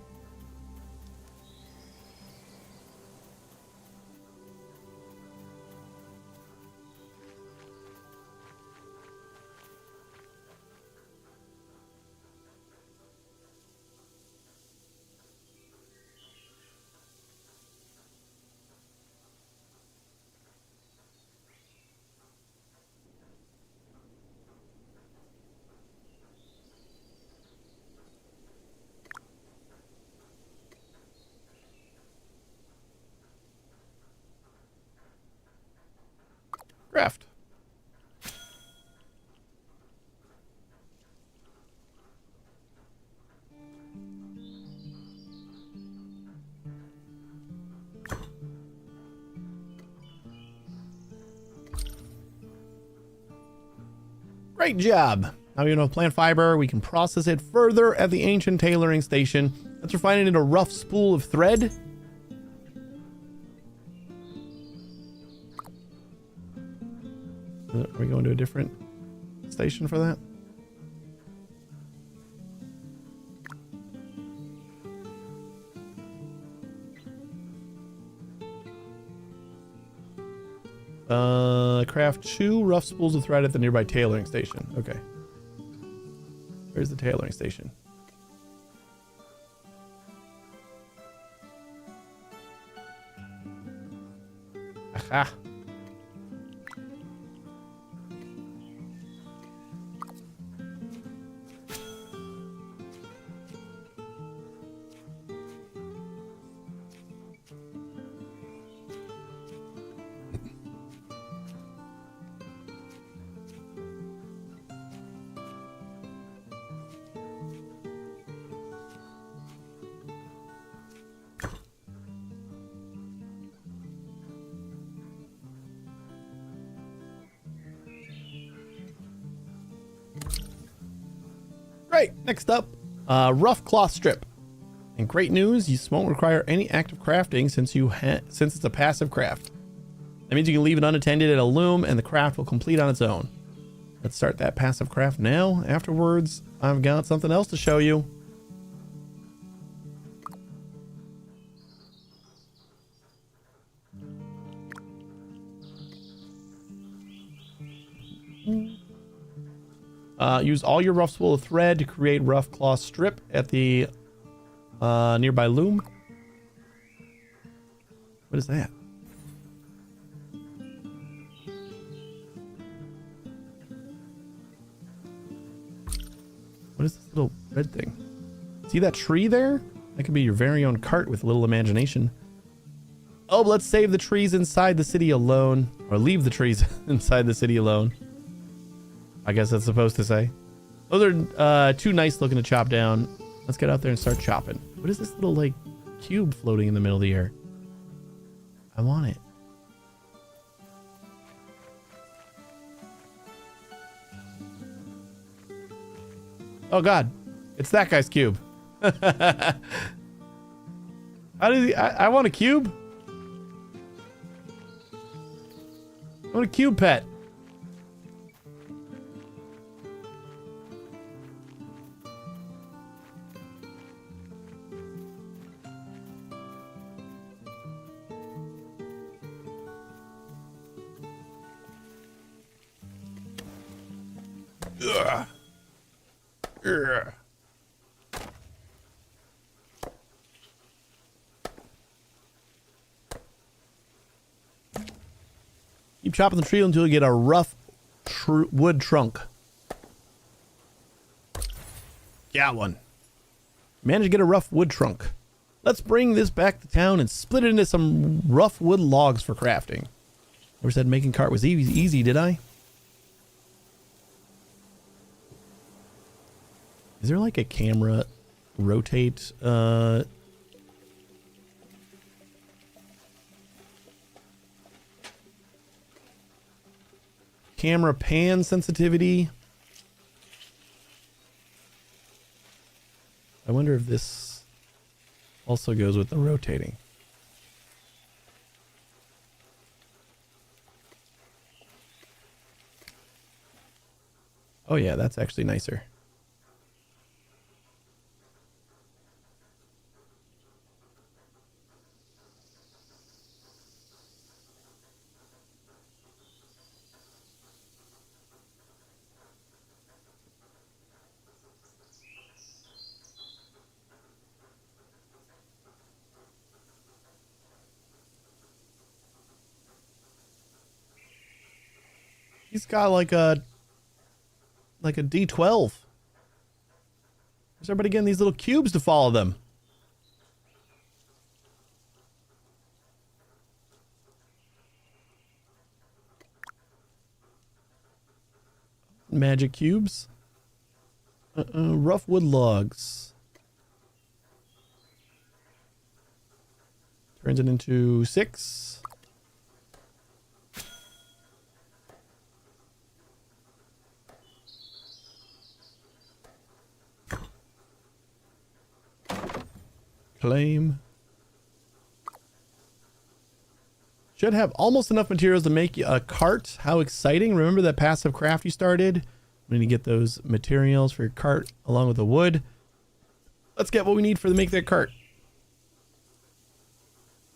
Craft. Great job. Now we have plant fiber. We can process it further at the ancient tailoring station. Let's refine it into a rough spool of thread. Are we going to a different station for that? Craft 2 rough spools of thread at the nearby tailoring station. Okay. Where's the tailoring station? Aha. Great. Next up, rough cloth strip. And great news, you won't require any active crafting since it's a passive craft. That means you can leave it unattended at a loom and the craft will complete on its own. Let's start that passive craft now. Afterwards, I've got something else to show you. Use all your rough spool of thread to create rough cloth strip at the nearby loom. What is that? What is this little red thing? See that tree there? That could be your very own cart with a little imagination. Oh, let's save the trees inside the city alone. Or leave the trees inside the city alone. I guess that's supposed to say. Those are too nice looking to chop down. Let's get out there and start chopping. What is this little like cube floating in the middle of the air? I want it. Oh God, it's that guy's cube. How does he? I want a cube. I want a cube pet. Ugh. Ugh. Keep chopping the tree until you get a rough wood trunk. Got one. Managed to get a rough wood trunk. Let's bring this back to town and split it into some rough wood logs for crafting. Never said making cart was easy, did I? Is there like a camera rotate? Camera pan sensitivity? I wonder if this also goes with the rotating. Oh yeah, that's actually nicer. He's got like a D12. Where's everybody getting these little cubes to follow them? Magic cubes. Rough wood logs. Turns it into 6. Claim. Should have almost enough materials to make a cart. How exciting. Remember that passive craft you started? We need to get those materials for your cart along with the wood. Let's get what we need to make that cart.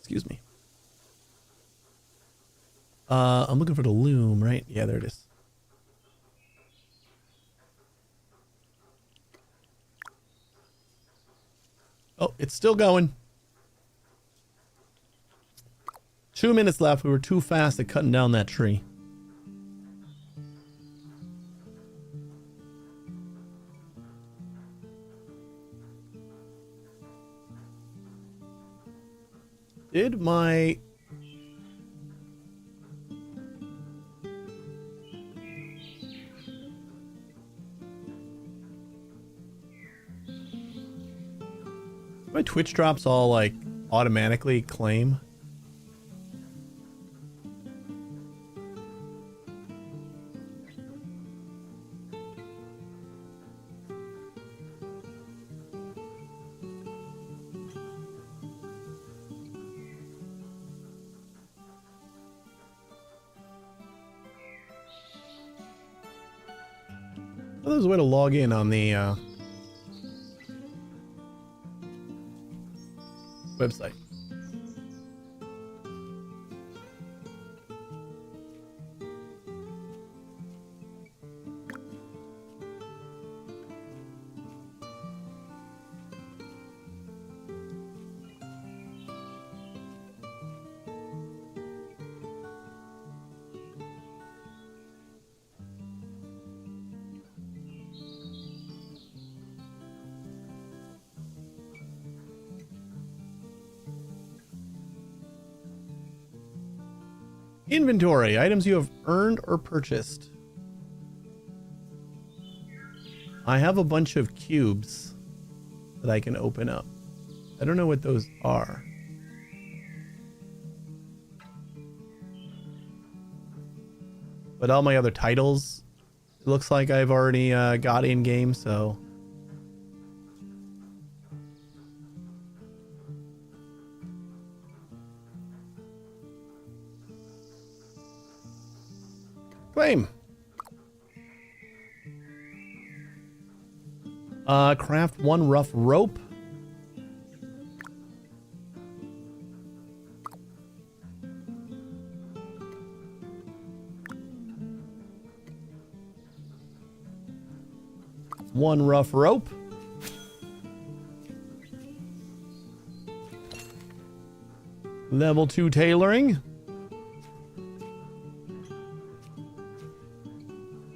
Excuse me. I'm looking for the loom, right? Yeah, there it is. Oh, it's still going. 2 minutes left. We were too fast at cutting down that tree. Did my... My Twitch drops all like automatically claim? Well, there's a way to log in on the website. Inventory, items you have earned or purchased. I have a bunch of cubes that I can open up. I don't know what those are. But all my other titles, it looks like I've already got in game, so... Claim. Craft one rough rope. One rough rope. Level 2 tailoring.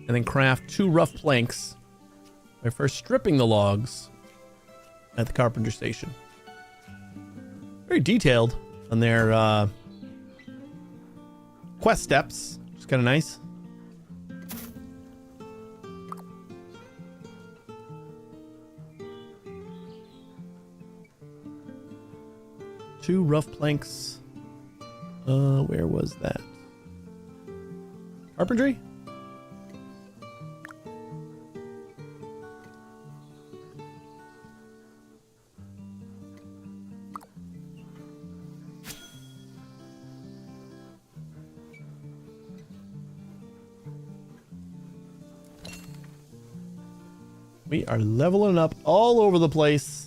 And then craft 2 rough planks by first stripping the logs at the carpenter station. Very detailed on their quest steps, which is kind of nice. Two rough planks. Where was that? Carpentry? We are leveling up all over the place.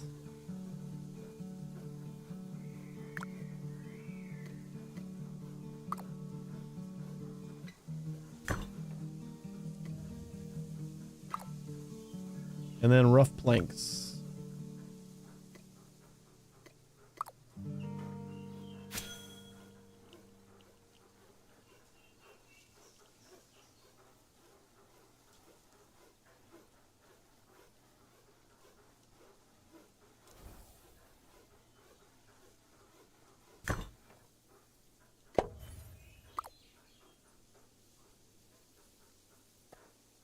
And then rough planks.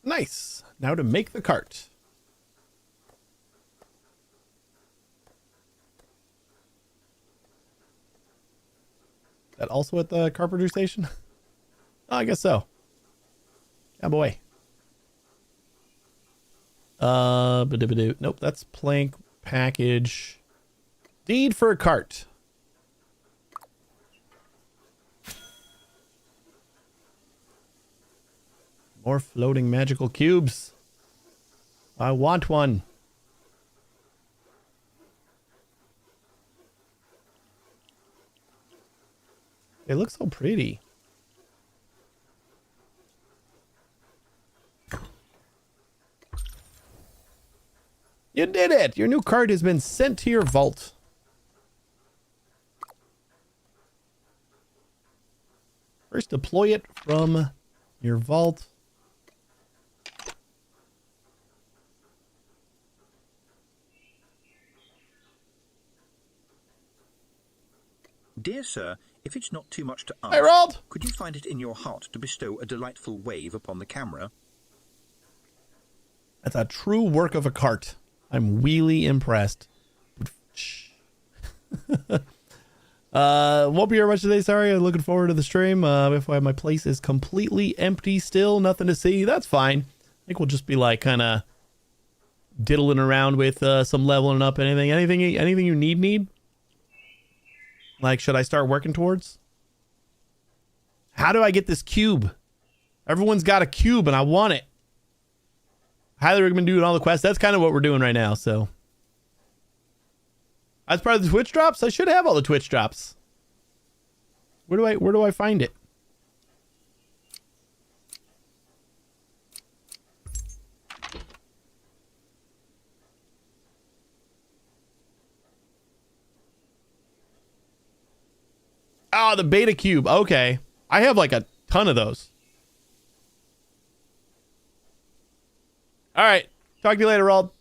Nice. Now to make the cart. That also at the carpenter station? Oh, I guess so. Yeah, boy. Nope, that's plank package. Deed for a cart. More floating magical cubes. I want one. They look so pretty. You did it! Your new cart has been sent to your vault. First, deploy it from your vault. Dear sir, if it's not too much to ask, Hey, Rold! could you find it in your heart to bestow a delightful wave upon the camera? That's a true work of a cart. I'm really impressed. Won't be here much today, sorry. I'm looking forward to the stream. If my place is completely empty still, nothing to see, that's fine. I think we'll just be like kind of diddling around with some leveling up. Anything you need? Like, should I start working towards? How do I get this cube? Everyone's got a cube and I want it. Highly recommend doing all the quests. That's kind of what we're doing right now, so. As part of the Twitch drops, I should have all the Twitch drops. Where do I find it? Oh, the beta cube. Okay. I have like a ton of those. All right. Talk to you later, Rold.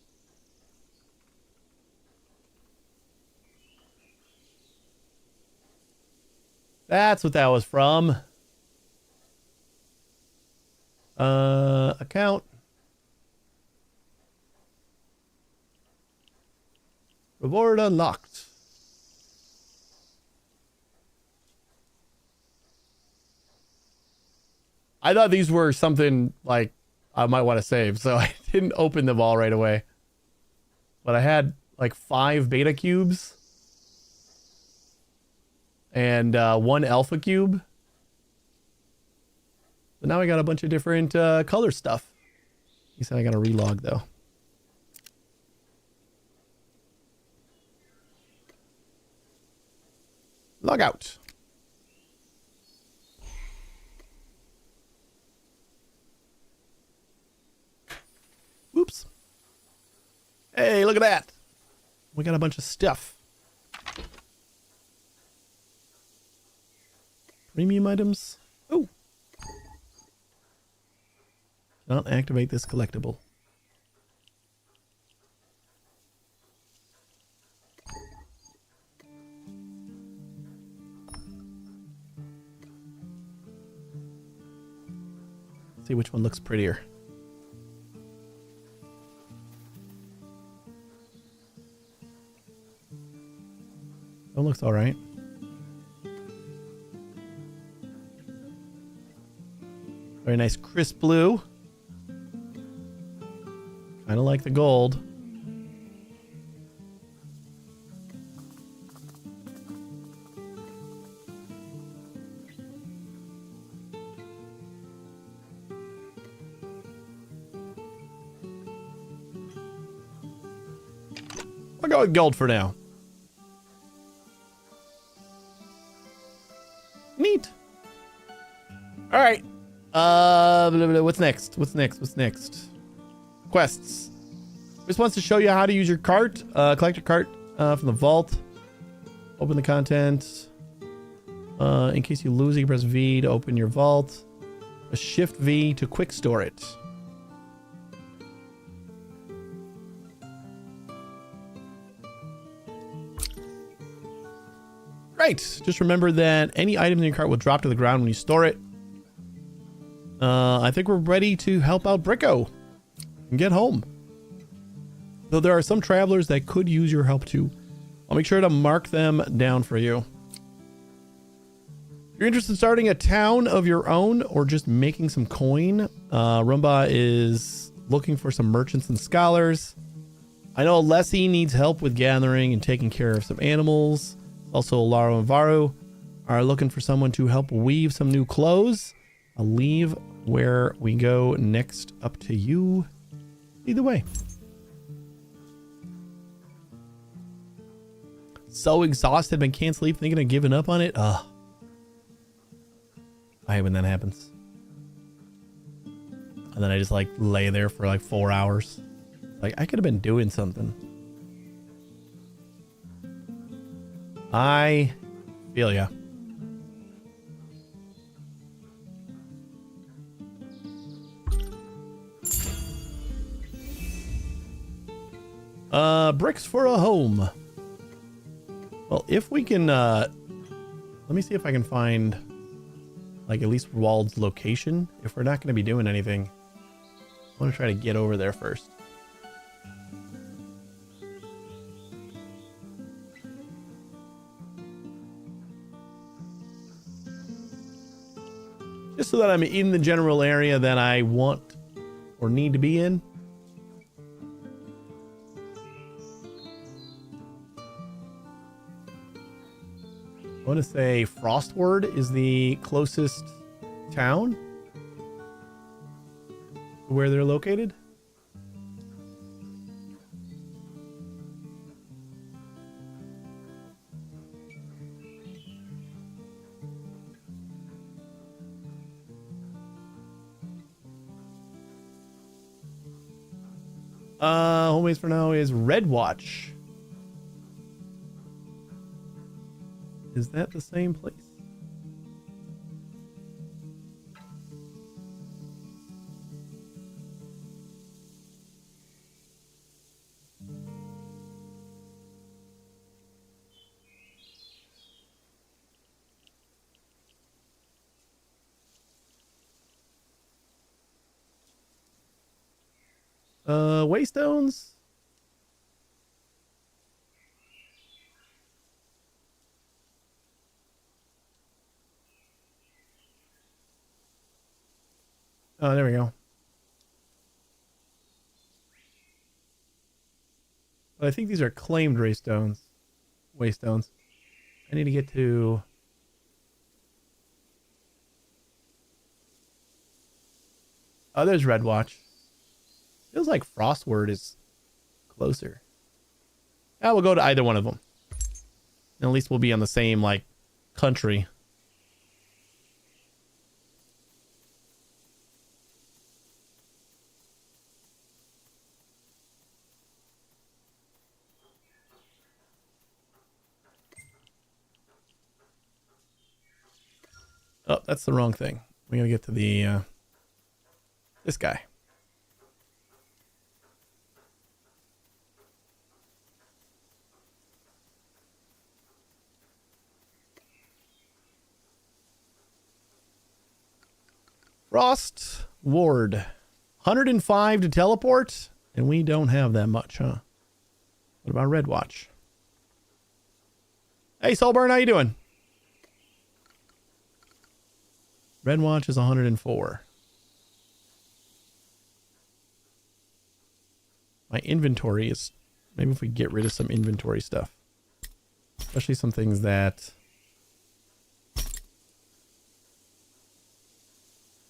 That's what that was from. Account. Reward unlocked. I thought these were something like I might want to save, so I didn't open them all right away. But I had like 5 beta cubes and 1 alpha cube. But now I got a bunch of different color stuff. He said I got to relog though. Log out. Oops. Hey, look at that. We got a bunch of stuff. Premium items. Oh. Cannot activate this collectible. Let's see which one looks prettier. That looks all right. Very nice crisp blue. Kind of like the gold. I'll go with gold for now. Neat. All right. What's next? What's next? Quests. This wants to show you how to use your cart. Collect your cart from the vault. Open the content. In case you lose it, you press V to open your vault. A shift V to quick store it. Right. Just remember that any items in your cart will drop to the ground when you store it. I think we're ready to help out Bricko and get home. Though there are some travelers that could use your help too. I'll make sure to mark them down for you. If you're interested in starting a town of your own or just making some coin, Rumba is looking for some merchants and scholars. I know Alessi needs help with gathering and taking care of some animals. Also, Laro and Varu are looking for someone to help weave some new clothes. I'll leave where we go next up to you. Either way. So exhausted, but can't sleep, thinking of giving up on it. Ugh. I hate when that happens. And then I just like lay there for like 4 hours. Like, I could have been doing something. I feel ya. Bricks for a home. Well, if we can, let me see if I can find, like, at least Wald's location. If we're not going to be doing anything, I want to try to get over there first. Just so that I'm in the general area that I want or need to be in. I want to say Frostward is the closest town to where they're located. Home base for now is Redwatch. Is that the same place? Waystones? Oh, there we go. But I think these are claimed waystones. I need to get to... Oh, there's Redwatch. Feels like Frostward is closer. Yeah, we'll go to either one of them. And at least we'll be on the same, like, country. Oh, that's the wrong thing. We gotta get to the, this guy. Frost Ward. 105 to teleport, and we don't have that much, huh? What about Redwatch? Hey, Soulburn, how you doing? Redwatch is 104. My inventory is... Maybe if we get rid of some inventory stuff. Especially some things that...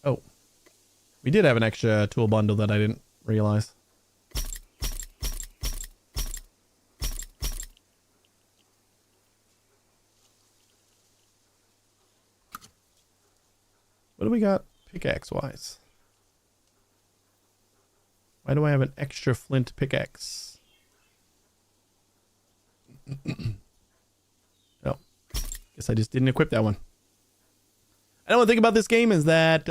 Oh. We did have an extra tool bundle that I didn't realize. What do we got pickaxe-wise? Why do I have an extra flint pickaxe? Oh. Guess I just didn't equip that one. I know one thing about this game is that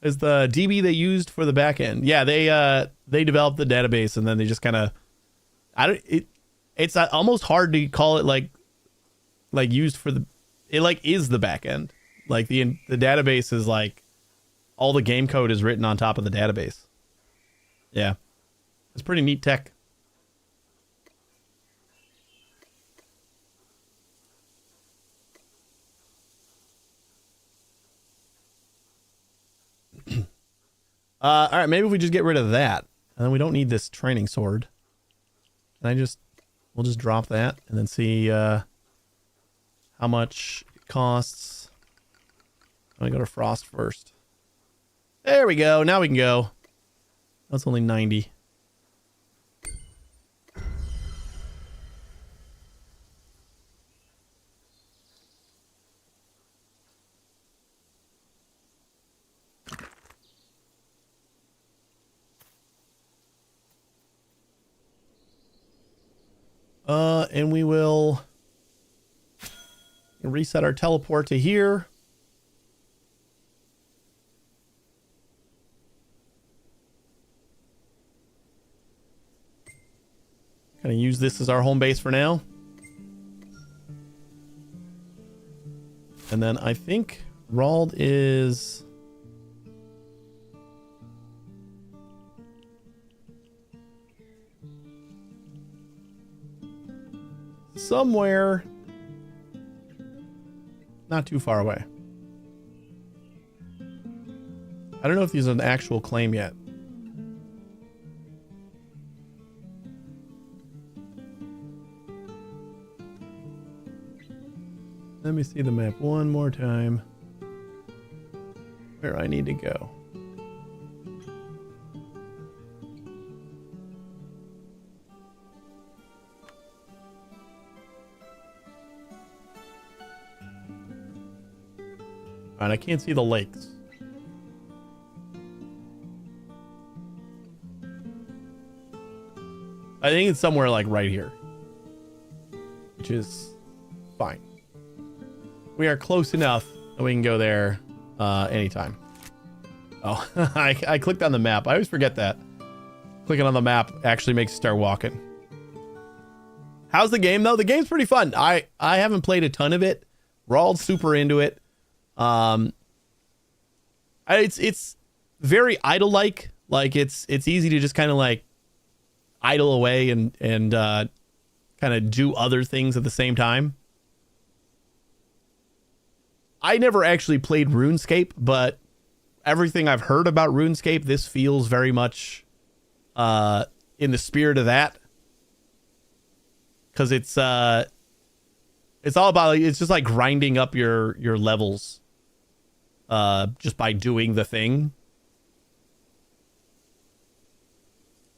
is the DB they used for the back end. Yeah, they developed the database and then they just kind of it's almost hard to call it like used for the is the back end. Like the database is like all the game code is written on top of the database. Yeah. It's pretty neat tech. All right, maybe if we just get rid of that, and then we don't need this training sword. We'll just drop that and then see how much it costs. I'm gonna go to Frost first. There we go. Now we can go. That's only 90. And we will reset our teleport to here. Gonna use this as our home base for now. And then I think Rald is... somewhere not too far away. I don't know if these are an actual claim yet. Let me see the map one more time. Where I need to go. Alright, I can't see the lakes. I think it's somewhere like right here. Which is fine. We are close enough that we can go there anytime. Oh, I clicked on the map. I always forget that. Clicking on the map actually makes you start walking. How's the game though? The game's pretty fun. I haven't played a ton of it. We're all super into it. It's very idle-like. Like it's easy to just kind of like idle away and kind of do other things at the same time. I never actually played RuneScape, but everything I've heard about RuneScape, this feels very much in the spirit of that. Because it's all about, it's just like grinding up your levels just by doing the thing.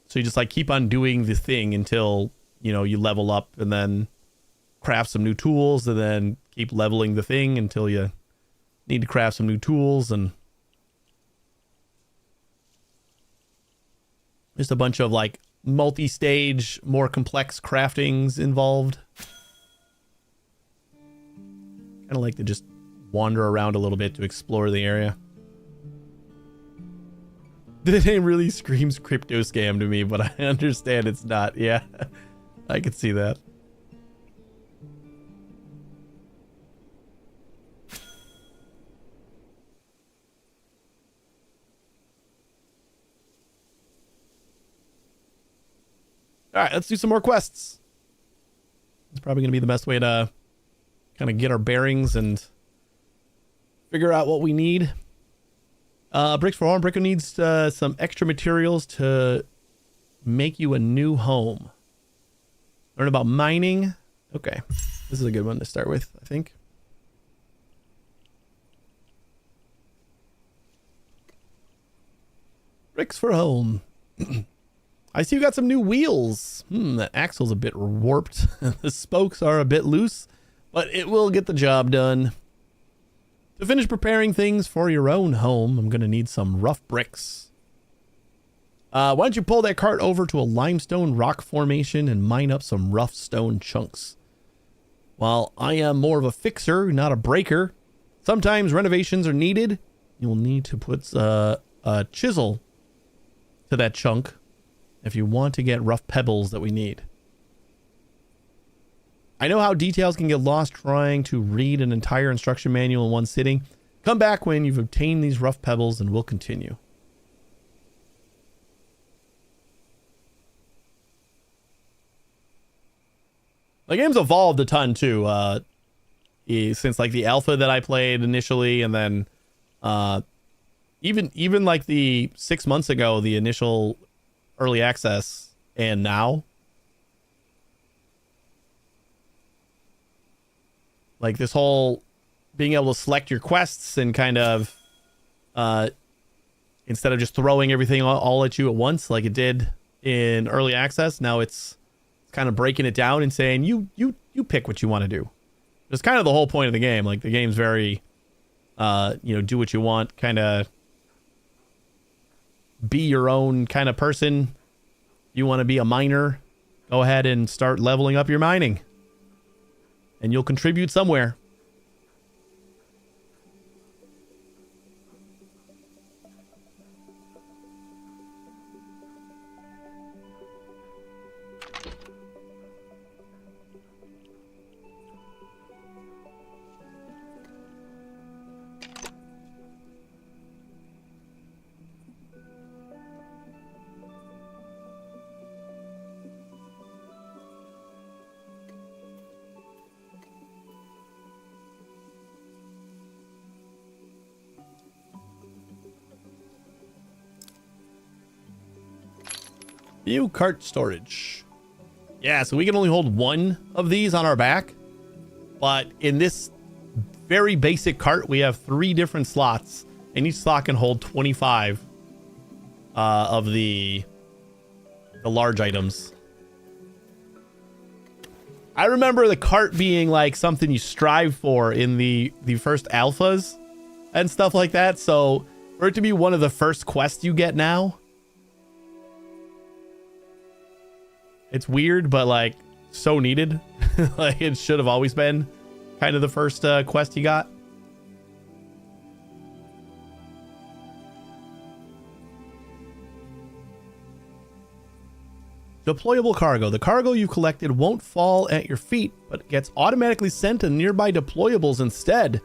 So you just like keep on doing the thing until, you know, you level up and then craft some new tools and then keep leveling the thing until you need to craft some new tools, and just a bunch of like multi-stage, more complex craftings involved. Kind of like to just wander around a little bit to explore the area. The name really screams crypto scam to me, but I understand it's not. Yeah, I could see that. All right, let's do some more quests. It's probably going to be the best way to kind of get our bearings and figure out what we need. Bricks for Home. Bricko needs some extra materials to make you a new home. Learn about mining. Okay, this is a good one to start with, I think. Bricks for Home. I see you got some new wheels. That axle's a bit warped. The spokes are a bit loose, but it will get the job done. To finish preparing things for your own home, I'm going to need some rough bricks. Why don't you pull that cart over to a limestone rock formation and mine up some rough stone chunks? While I am more of a fixer, not a breaker, sometimes renovations are needed. You'll need to put a chisel to that chunk if you want to get rough pebbles that we need. I know how details can get lost trying to read an entire instruction manual in one sitting. Come back when you've obtained these rough pebbles and we'll continue. The game's evolved a ton too, since like the alpha that I played initially, and then even like the 6 months ago, the initial early access, and now. Like this whole being able to select your quests and kind of instead of just throwing everything all at you at once like it did in early access, now it's kind of breaking it down and saying you pick what you want to do. It's kind of the whole point of the game. Like the game's very do what you want, kind of be your own kind of person. You want to be a miner, go ahead and start leveling up your mining. And you'll contribute somewhere. View cart storage. Yeah, so we can only hold one of these on our back. But in this very basic cart, we have 3 different slots. And each slot can hold 25 of the large items. I remember the cart being like something you strive for in the first alphas and stuff like that. So for it to be one of the first quests you get now, it's weird, but like so needed. Like it should have always been kind of the first quest you got. Deployable cargo. The cargo you collected won't fall at your feet, but gets automatically sent to nearby deployables instead.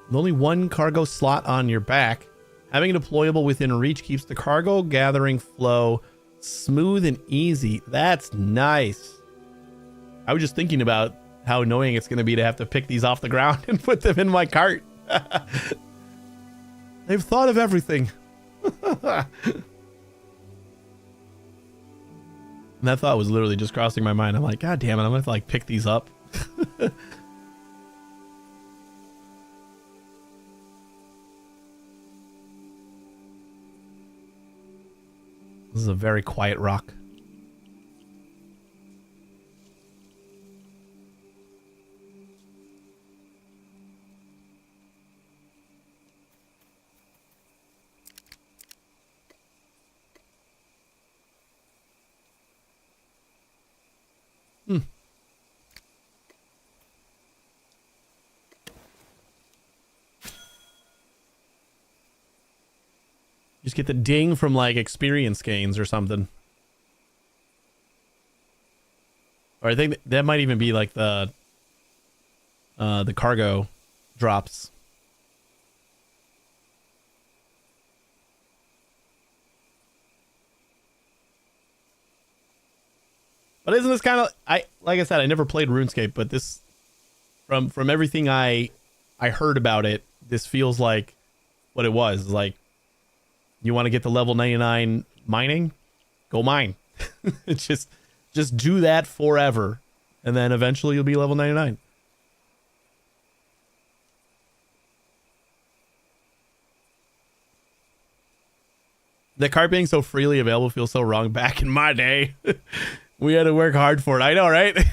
With only one cargo slot on your back, having a deployable within reach keeps the cargo gathering flow smooth and easy. That's nice. I was just thinking about how annoying it's going to be to have to pick these off the ground and put them in my cart. They've thought of everything. And that thought was literally just crossing my mind. I'm like, God damn it, I'm going to have to like pick these up. This is a very quiet rock. Just get the ding from like experience gains or something. Or I think that might even be like the cargo drops. But isn't this kind of, like I said, I never played RuneScape, but this from everything I heard about it, this feels like what it was. Like, you want to get to level 99 mining? Go mine. just do that forever, and then eventually you'll be level 99. The cart being so freely available feels so wrong. Back in my day, we had to work hard for it. I know, right?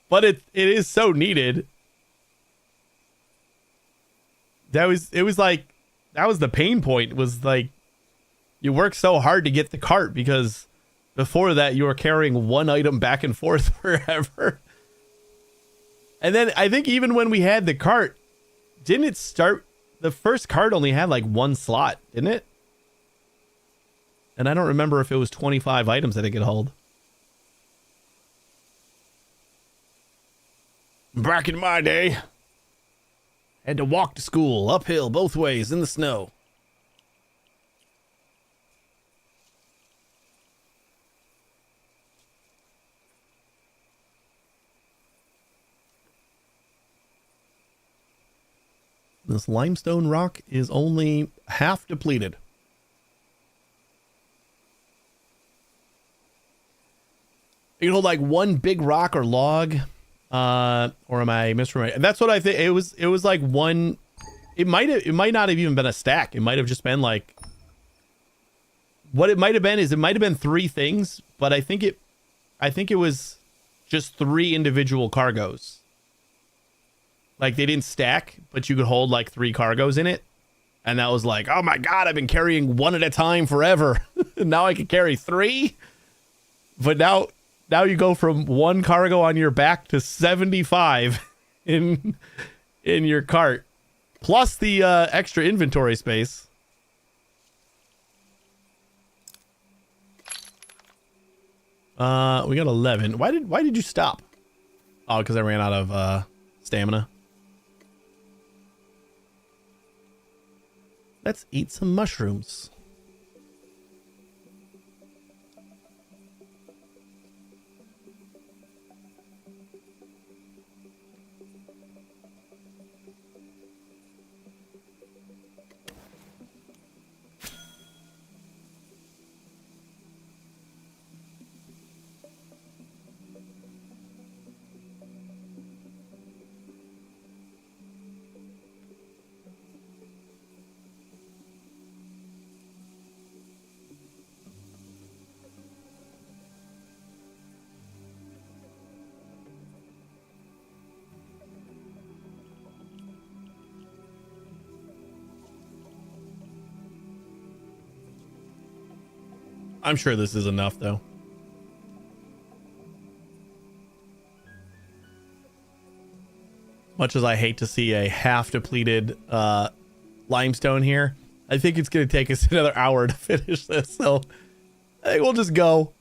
But it is so needed. It was like, that was the pain point, was like, you work so hard to get the cart because before that you were carrying one item back and forth forever. And then I think even when we had the cart, didn't it start, the first cart only had like one slot, didn't it? And I don't remember if it was 25 items that it could hold. Back in my day, had to walk to school uphill both ways in the snow. This limestone rock is only half depleted. You can hold like one big rock or log. Or am I misremembering? That's what I think. It was like one. It might not have even been a stack. It might have just been like, what it might have been is it might have been 3 things, but I think it was just 3 individual cargos. Like they didn't stack, but you could hold like 3 cargos in it. And that was like, oh my God, I've been carrying one at a time forever. Now I can carry 3. But now now you go from 1 cargo on your back to 75 in your cart, plus the extra inventory space. We got 11. Why did you stop? Oh, because I ran out of stamina. Let's eat some mushrooms. I'm sure this is enough, though. Much as I hate to see a half-depleted limestone here, I think it's going to take us another hour to finish this, so I think we'll just go.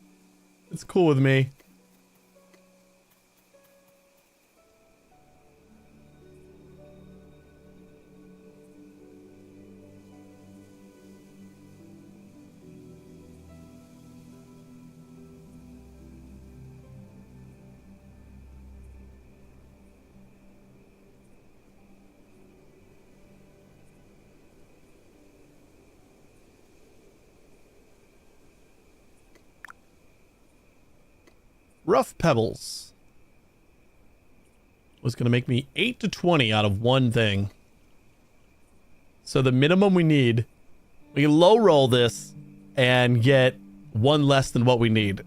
It's cool with me. Rough pebbles was going to make me 8 to 20 out of one thing. So the minimum we need, we can low roll this and get one less than what we need.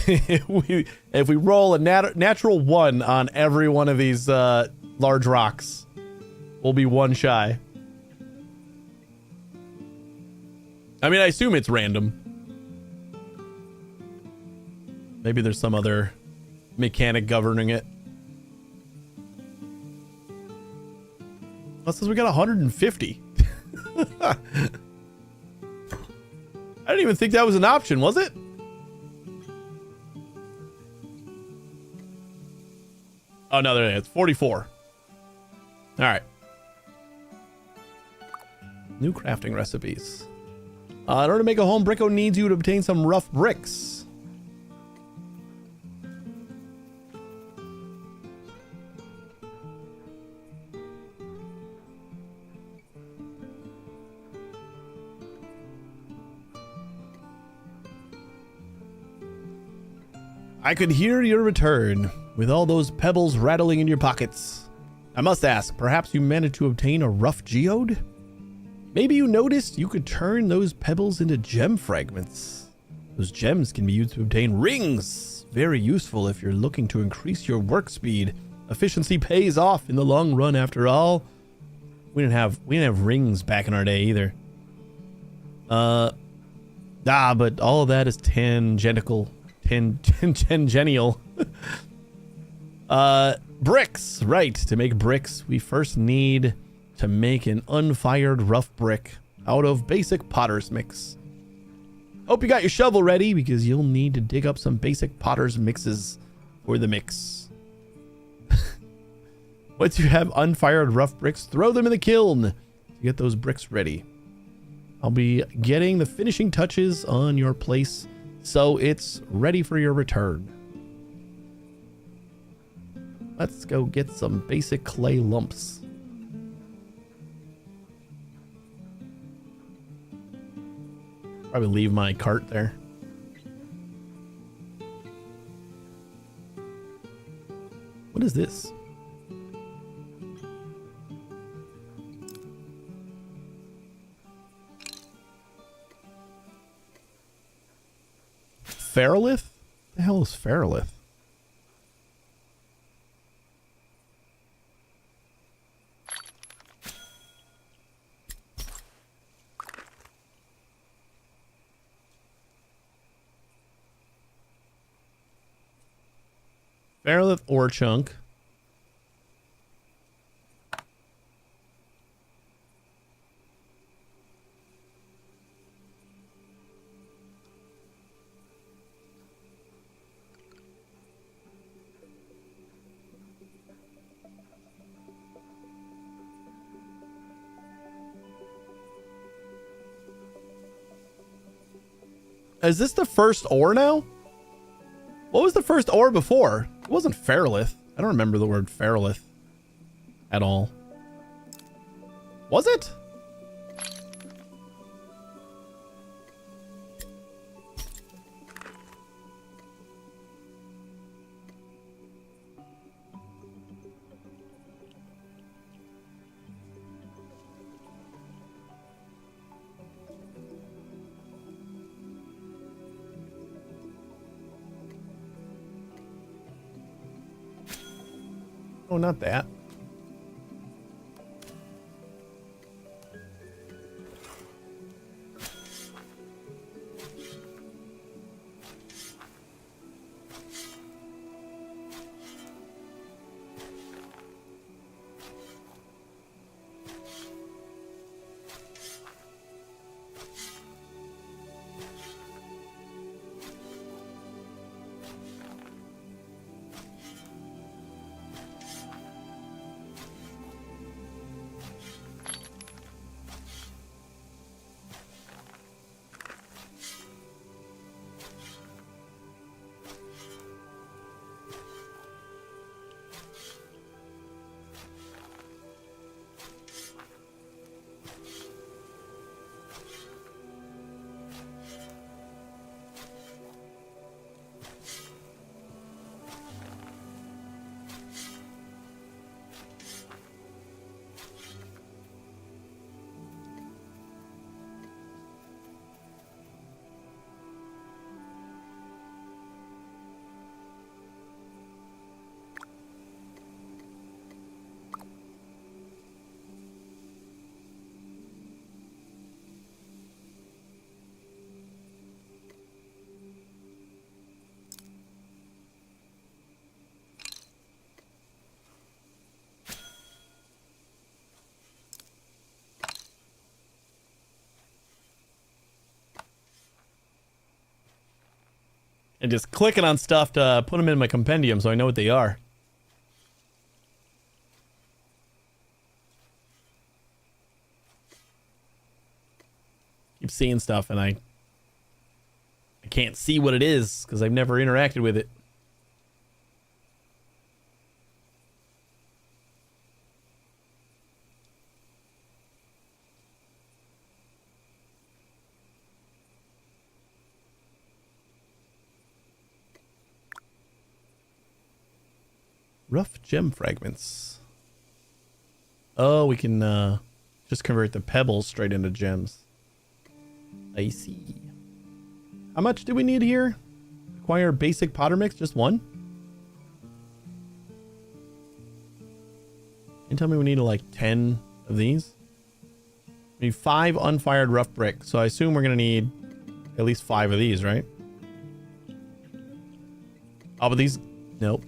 if we roll a natural 1 on every one of these large rocks, we'll be 1 shy. I mean, I assume it's random. Maybe there's some other mechanic governing it. That says we got 150. I didn't even think that was an option, was it? Oh, no, there it is. 44. All right. New crafting recipes. In order to make a home, Bricko needs you to obtain some rough bricks. I could hear your return, with all those pebbles rattling in your pockets. I must ask, perhaps you managed to obtain a rough geode? Maybe you noticed you could turn those pebbles into gem fragments. Those gems can be used to obtain rings. Very useful if you're looking to increase your work speed. Efficiency pays off in the long run, after all. We didn't have rings back in our day either. But all of that is tangential. Bricks, right. To make bricks, we first need to make an unfired rough brick out of basic potter's mix. Hope you got your shovel ready, because you'll need to dig up some basic potter's mixes for the mix. Once you have unfired rough bricks, throw them in the kiln to get those bricks ready. I'll be getting the finishing touches on your place so it's ready for your return. Let's go get some basic clay lumps. Probably leave my cart there. What is this? Feralith? The hell is Feralith? Ferrolith ore chunk. Is this the first ore now? What was the first ore before? It wasn't ferrolith. I don't remember the word ferrolith at all. Was it? Oh, not that. And just clicking on stuff to put them in my compendium so I know what they are. Keep seeing stuff and I can't see what it is because I've never interacted with it. Rough gem fragments. Oh, we can just convert the pebbles straight into gems. I see. How much do we need here? Acquire basic potter mix, just one? And tell me we need like 10 of these. We need 5 unfired rough brick, so I assume we're gonna need at least 5 of these, right? Oh, but these, nope.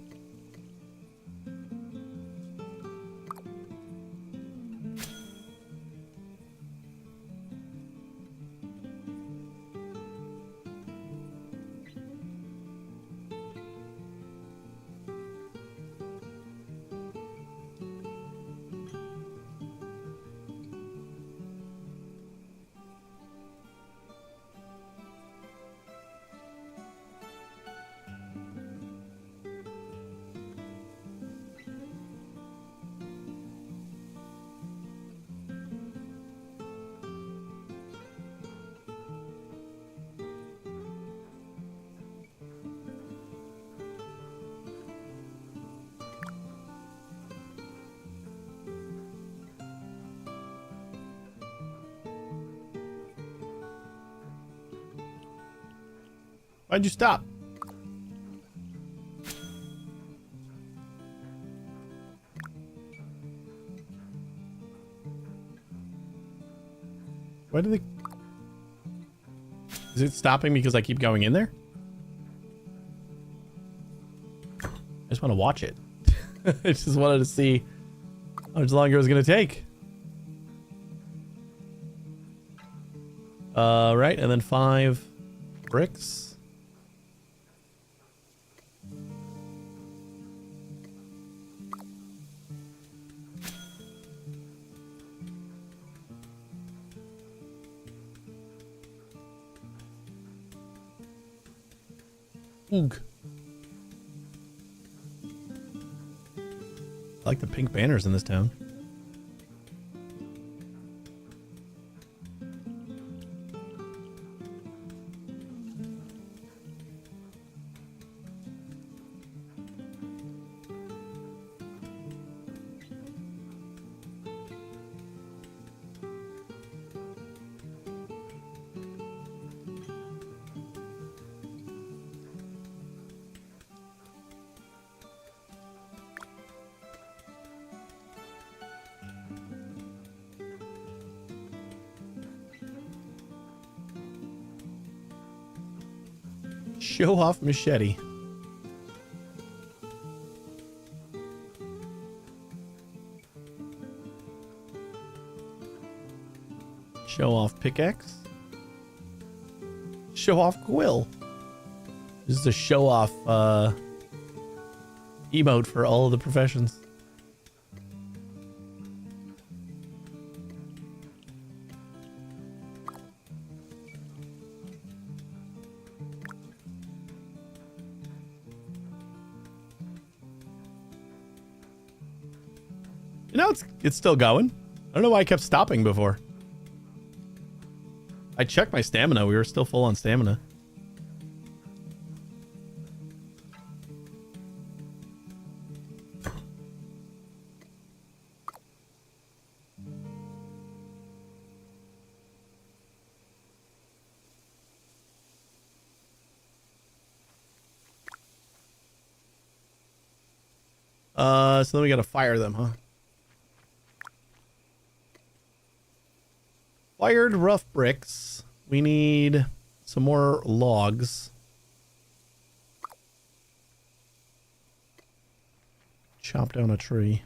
Why'd you stop? Why do they... Is it stopping because I keep going in there? I just want to watch it. I just wanted to see how much longer it was going to take. Right, and then 5 bricks. Oog. I like the pink banners in this town. Show off machete. Show off pickaxe. Show off quill. This is a show off emote for all of the professions. You know, it's still going. I don't know why I kept stopping before. I checked my stamina. We were still full on stamina. So then we gotta fire them, huh? Fired rough bricks. We need some more logs. Chop down a tree.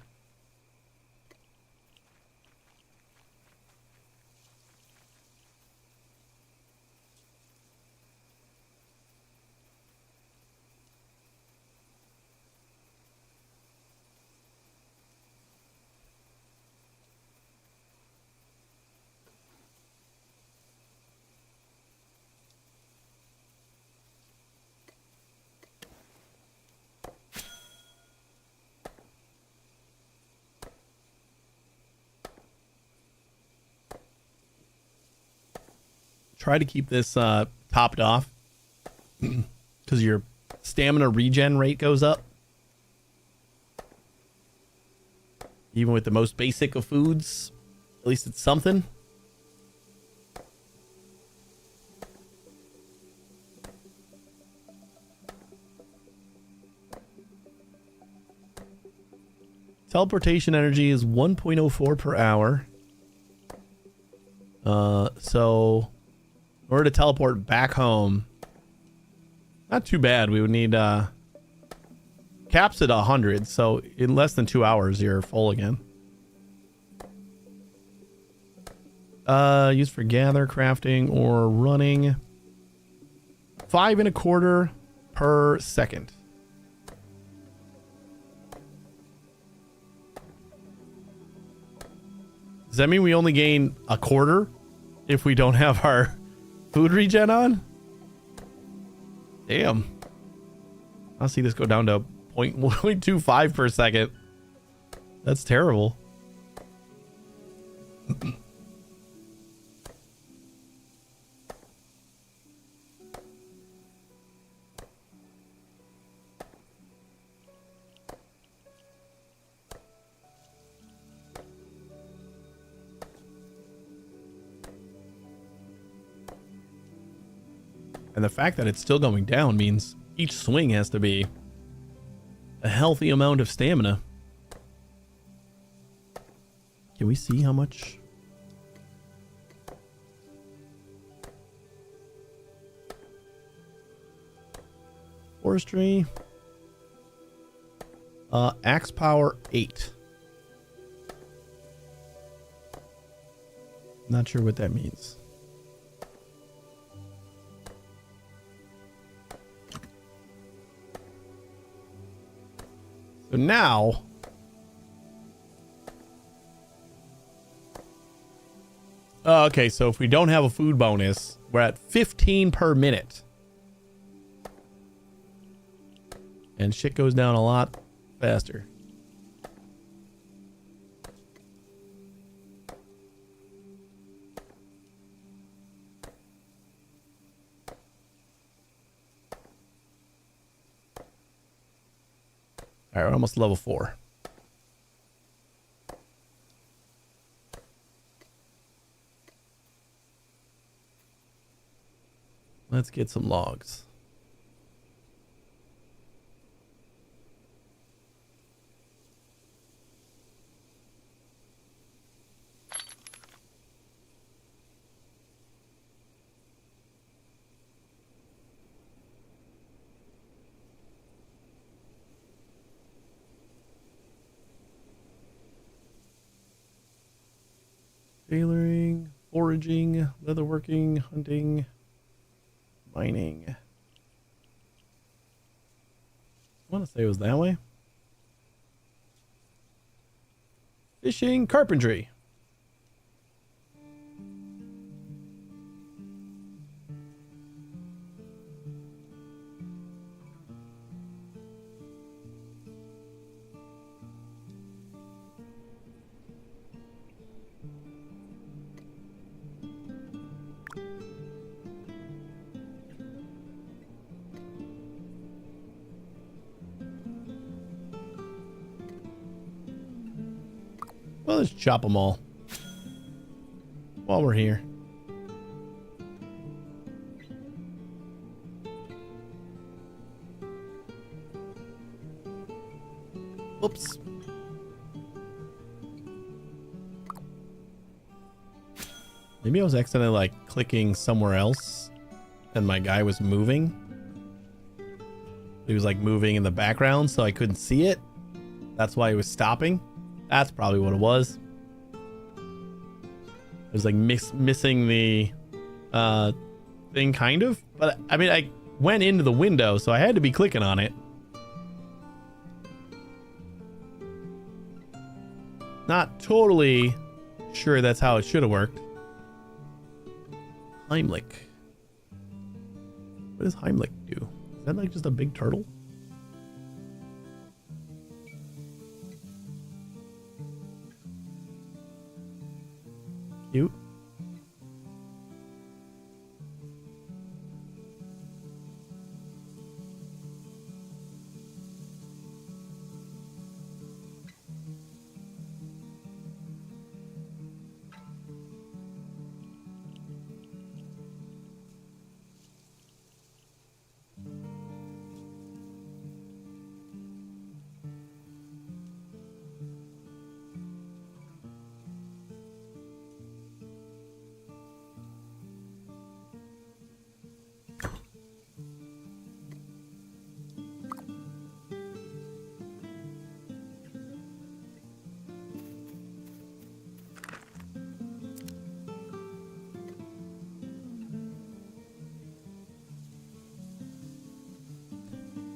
Try to keep this topped off because your stamina regen rate goes up. Even with the most basic of foods, at least it's something. Teleportation energy is 1.04 per hour. So in order to teleport back home, not too bad. We would need caps at 100, so in less than 2 hours you're full again. Used for gather, crafting, or running. 5.25 per second. Does that mean we only gain a quarter if we don't have our food regen on? Damn. I'll see this go down to 0.25 per second. That's terrible. And the fact that it's still going down means each swing has to be a healthy amount of stamina. Can we see how much? Forestry. Axe power 8. Not sure what that means. So now, okay, so if we don't have a food bonus, we're at 15 per minute. And shit goes down a lot faster. All right, we're almost level 4. Let's get some logs. Tailoring, foraging, leatherworking, hunting, mining. I want to say it was that way. Fishing, carpentry. Well, let's chop them all while we're here. Oops. Maybe I was accidentally like clicking somewhere else and my guy was moving. He was like moving in the background so I couldn't see it. That's why he was stopping. That's probably what it was. It was like missing the thing kind of. But I mean, I went into the window, so I had to be clicking on it. Not totally sure that's how it should have worked. Heimlich. What does Heimlich do? Is that like just a big turtle? Cute.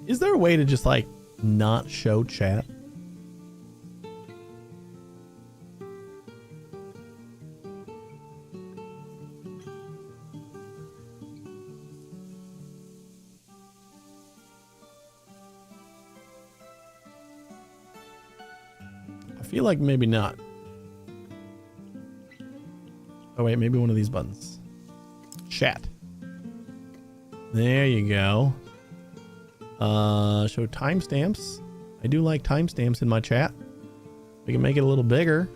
Is there a way to just like not show chat? I feel like maybe not. Oh wait, maybe one of these buttons. Chat. There you go. Show timestamps. I do like timestamps in my chat. We can make it a little bigger.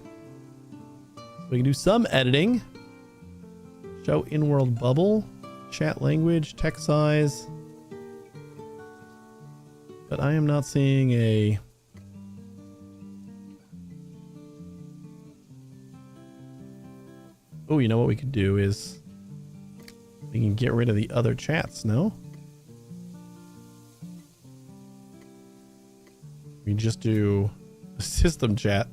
We can do some editing. Show in-world bubble. Chat language, text size. But I am not seeing a... Oh, you know what we could do is we can get rid of the other chats, no? We just do system chat.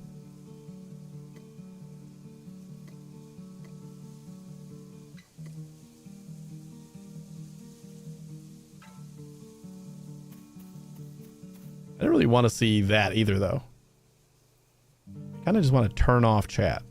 I don't really want to see that either, though. Kind of just want to turn off chat.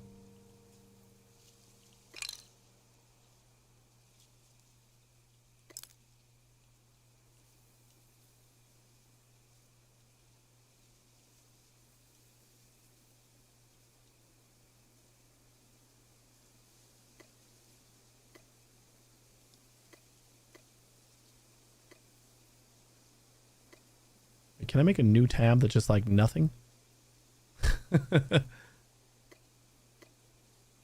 Can I make a new tab that's just like nothing? Can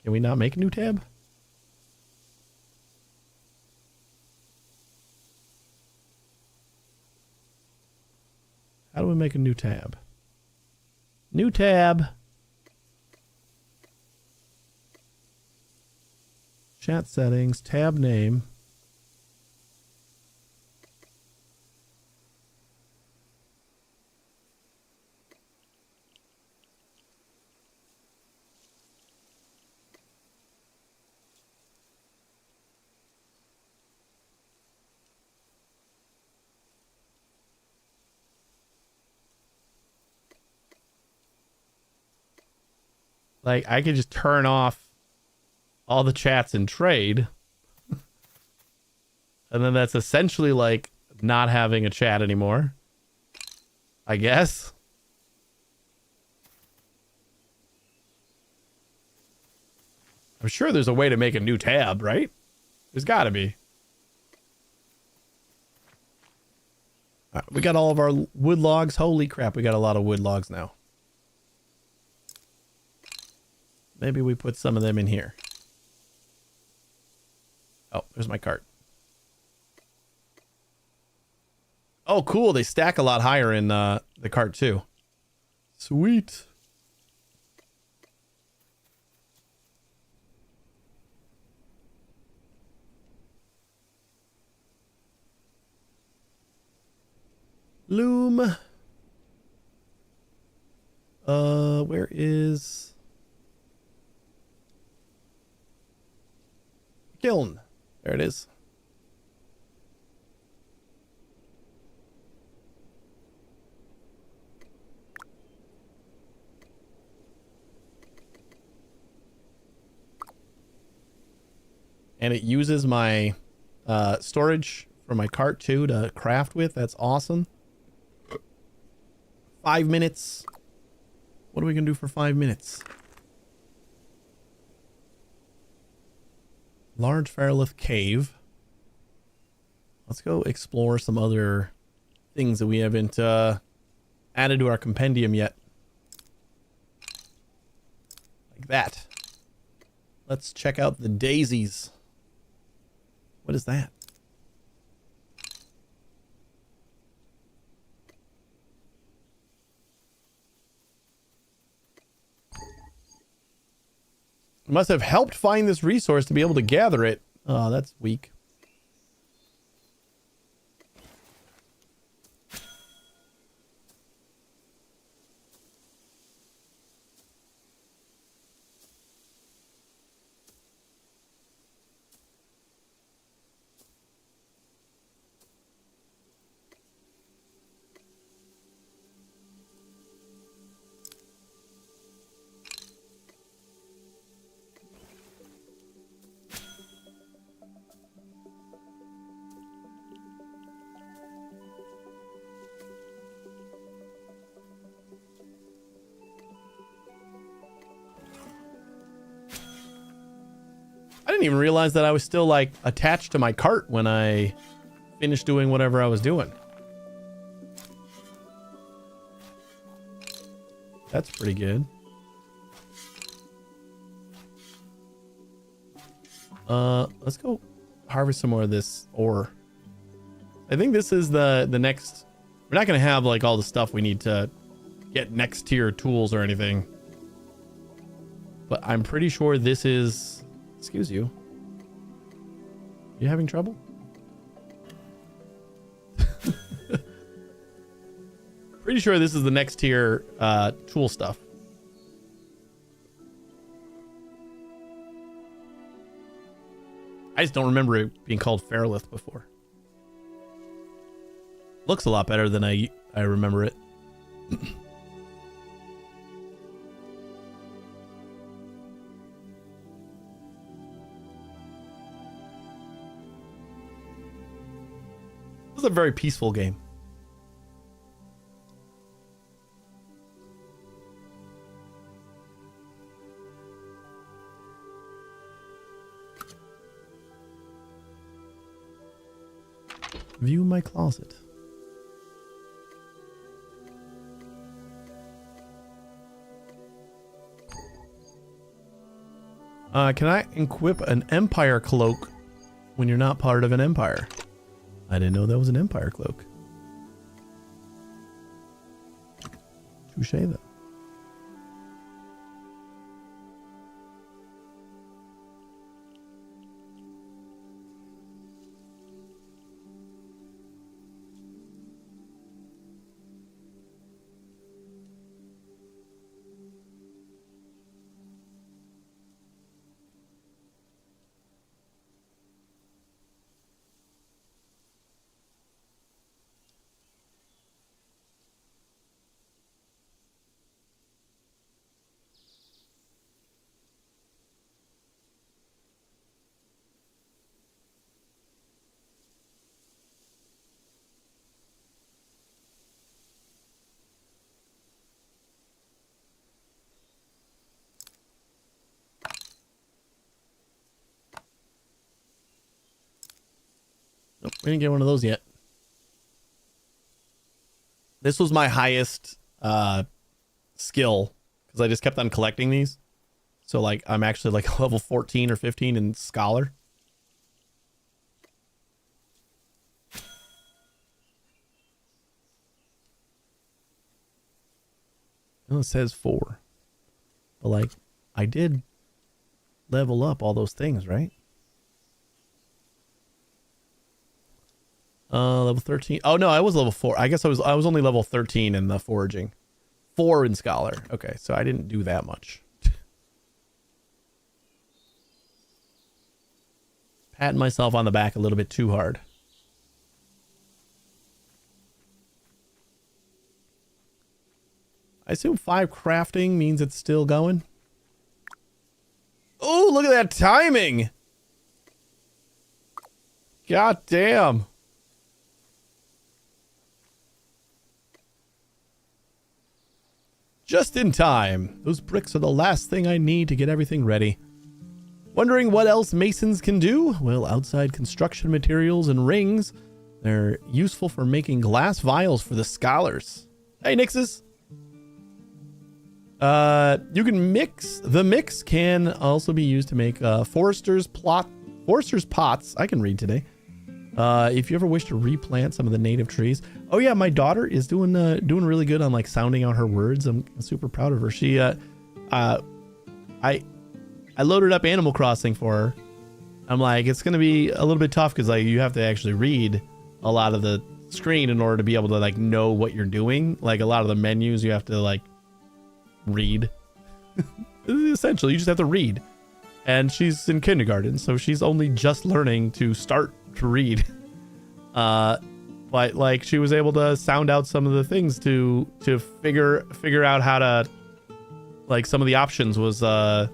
we not make a new tab? How do we make a new tab? New tab. Chat settings, tab name. Like, I could just turn off all the chats in trade. And then that's essentially like not having a chat anymore, I guess. I'm sure there's a way to make a new tab, right? There's got to be. All right, we got all of our wood logs. Holy crap, we got a lot of wood logs now. Maybe we put some of them in here. Oh, there's my cart. Oh, cool. They stack a lot higher in the cart, too. Sweet. Loom. Where is... Kiln. There it is. And it uses my storage for my cart too to craft with. That's awesome. 5 minutes. What are we gonna do for 5 minutes? Large Fairlift Cave. Let's go explore some other things that we haven't added to our compendium yet. Like that. Let's check out the daisies. What is that? Must have helped find this resource to be able to gather it. Oh, that's weak. I didn't even realize that I was still like attached to my cart when I finished doing whatever I was doing. That's pretty good. Let's go harvest some more of this ore. I think this is the next. We're not gonna have like all the stuff we need to get next tier tools or anything, but I'm pretty sure this is. Excuse you. You having trouble? Pretty sure this is the next tier tool stuff. I just don't remember it being called Fairlith before. Looks a lot better than I remember it. This is a very peaceful game. View my closet. Can I equip an Empire cloak when you're not part of an Empire? I didn't know that was an Empire cloak. Touche though. Nope, we didn't get one of those yet. This was my highest skill because I just kept on collecting these. So like I'm actually like level 14 or 15 in Scholar. Well, it says 4. But like I did level up all those things, right? Level 13. Oh no, I was level 4. I guess I was only level 13 in the foraging. 4 in Scholar. Okay, so I didn't do that much. Patting myself on the back a little bit too hard. I assume 5 crafting means it's still going. Oh, look at that timing. God damn. Just in time. Those bricks are the last thing I need to get everything ready. Wondering what else masons can do? Well, outside construction materials and rings. They're useful for making glass vials for the scholars. Hey, Nixes. You can mix. The mix can also be used to make forester's pots. I can read today. If you ever wish to replant some of the native trees. Oh yeah, my daughter is doing really good on like sounding out her words. I'm super proud of her. She I loaded up Animal Crossing for her. I'm like, it's gonna be a little bit tough because like you have to actually read a lot of the screen in order to be able to like know what you're doing. Like a lot of the menus you have to like read. Essentially, you just have to read. And she's in kindergarten, so she's only just learning to start to read. But like she was able to sound out some of the things to figure out how to, like some of the options was I'm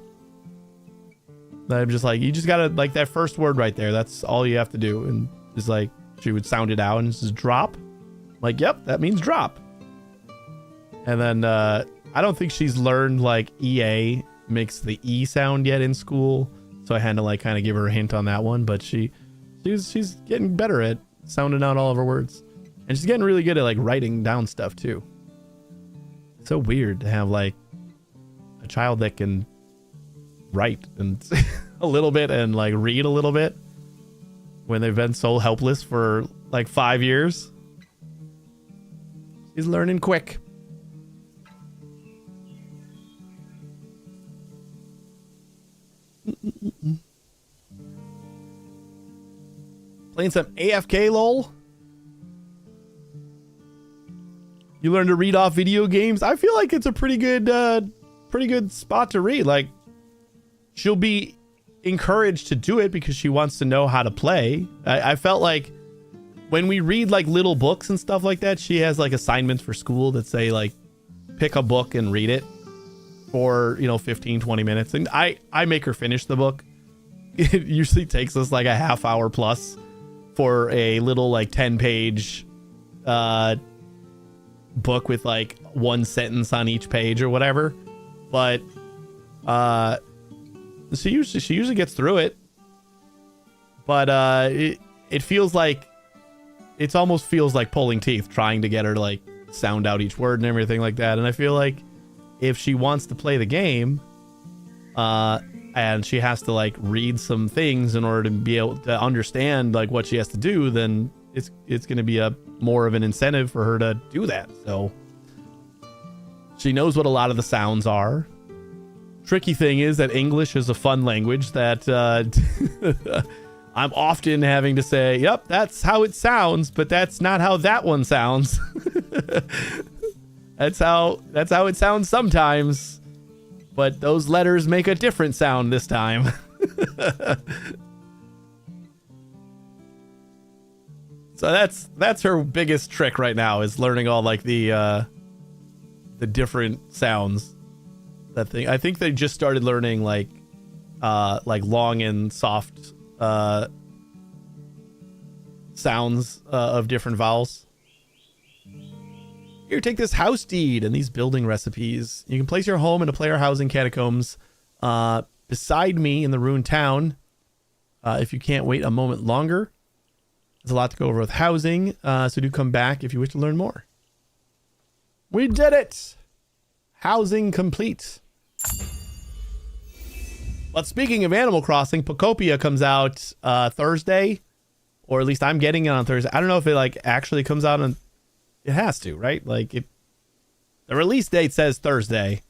just like, you just gotta like that first word right there, that's all you have to do. And it's like she would sound it out and it's just drop. I'm like, yep, that means drop. And then I don't think she's learned like EA makes the E sound yet in school, so I had to like kind of give her a hint on that one. But she's getting better at sounding out all of her words, and she's getting really good at like writing down stuff too. It's so weird to have like a child that can write and a little bit and like read a little bit when they've been so helpless for like 5 years. She's learning quick. Playing some AFK lol. You learn to read off video games. I feel like it's a pretty good spot to read. Like, she'll be encouraged to do it because she wants to know how to play. I felt like when we read like little books and stuff like that, she has like assignments for school that say like, pick a book and read it for, 15, 20 minutes. And I make her finish the book. It usually takes us like a half hour plus for a little like 10-page book with like one sentence on each page or whatever. But she usually gets through it. But it feels like it almost feels like pulling teeth trying to get her to like sound out each word and everything like that. And I feel like if she wants to play the game, and she has to like read some things in order to be able to understand like what she has to do, then it's going to be a more of an incentive for her to do that. So she knows what a lot of the sounds are. Tricky thing is that English is a fun language that I'm often having to say, yep, that's how it sounds, but that's not how that one sounds. That's how it sounds sometimes, but those letters make a different sound this time. So that's her biggest trick right now, is learning all like the different sounds. That thing. I think they just started learning like long and soft sounds of different vowels. Here, take this house deed and these building recipes. You can place your home in a player housing catacombs beside me in the ruined town if you can't wait a moment longer. There's a lot to go over with housing, so do come back if you wish to learn more. We did it! Housing complete. But speaking of Animal Crossing, Pocopia comes out Thursday, or at least I'm getting it on Thursday. I don't know if it like actually comes out on. It has to, right? Like it. The release date says Thursday,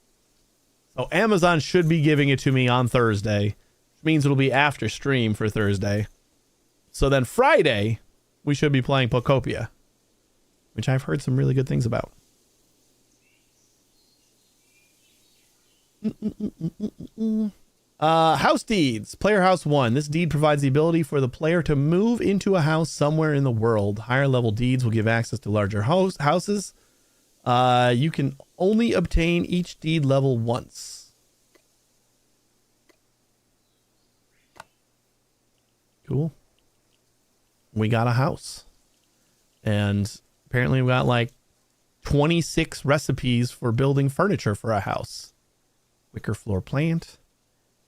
so Amazon should be giving it to me on Thursday, which means it'll be after stream for Thursday. So then Friday, we should be playing Pocopia, which I've heard some really good things about. House deeds. Player house 1. This deed provides the ability for the player to move into a house somewhere in the world. Higher level deeds will give access to larger houses. You can only obtain each deed level once. Cool. We got a house. And apparently we got like 26 recipes for building furniture for a house. Wicker floor plant.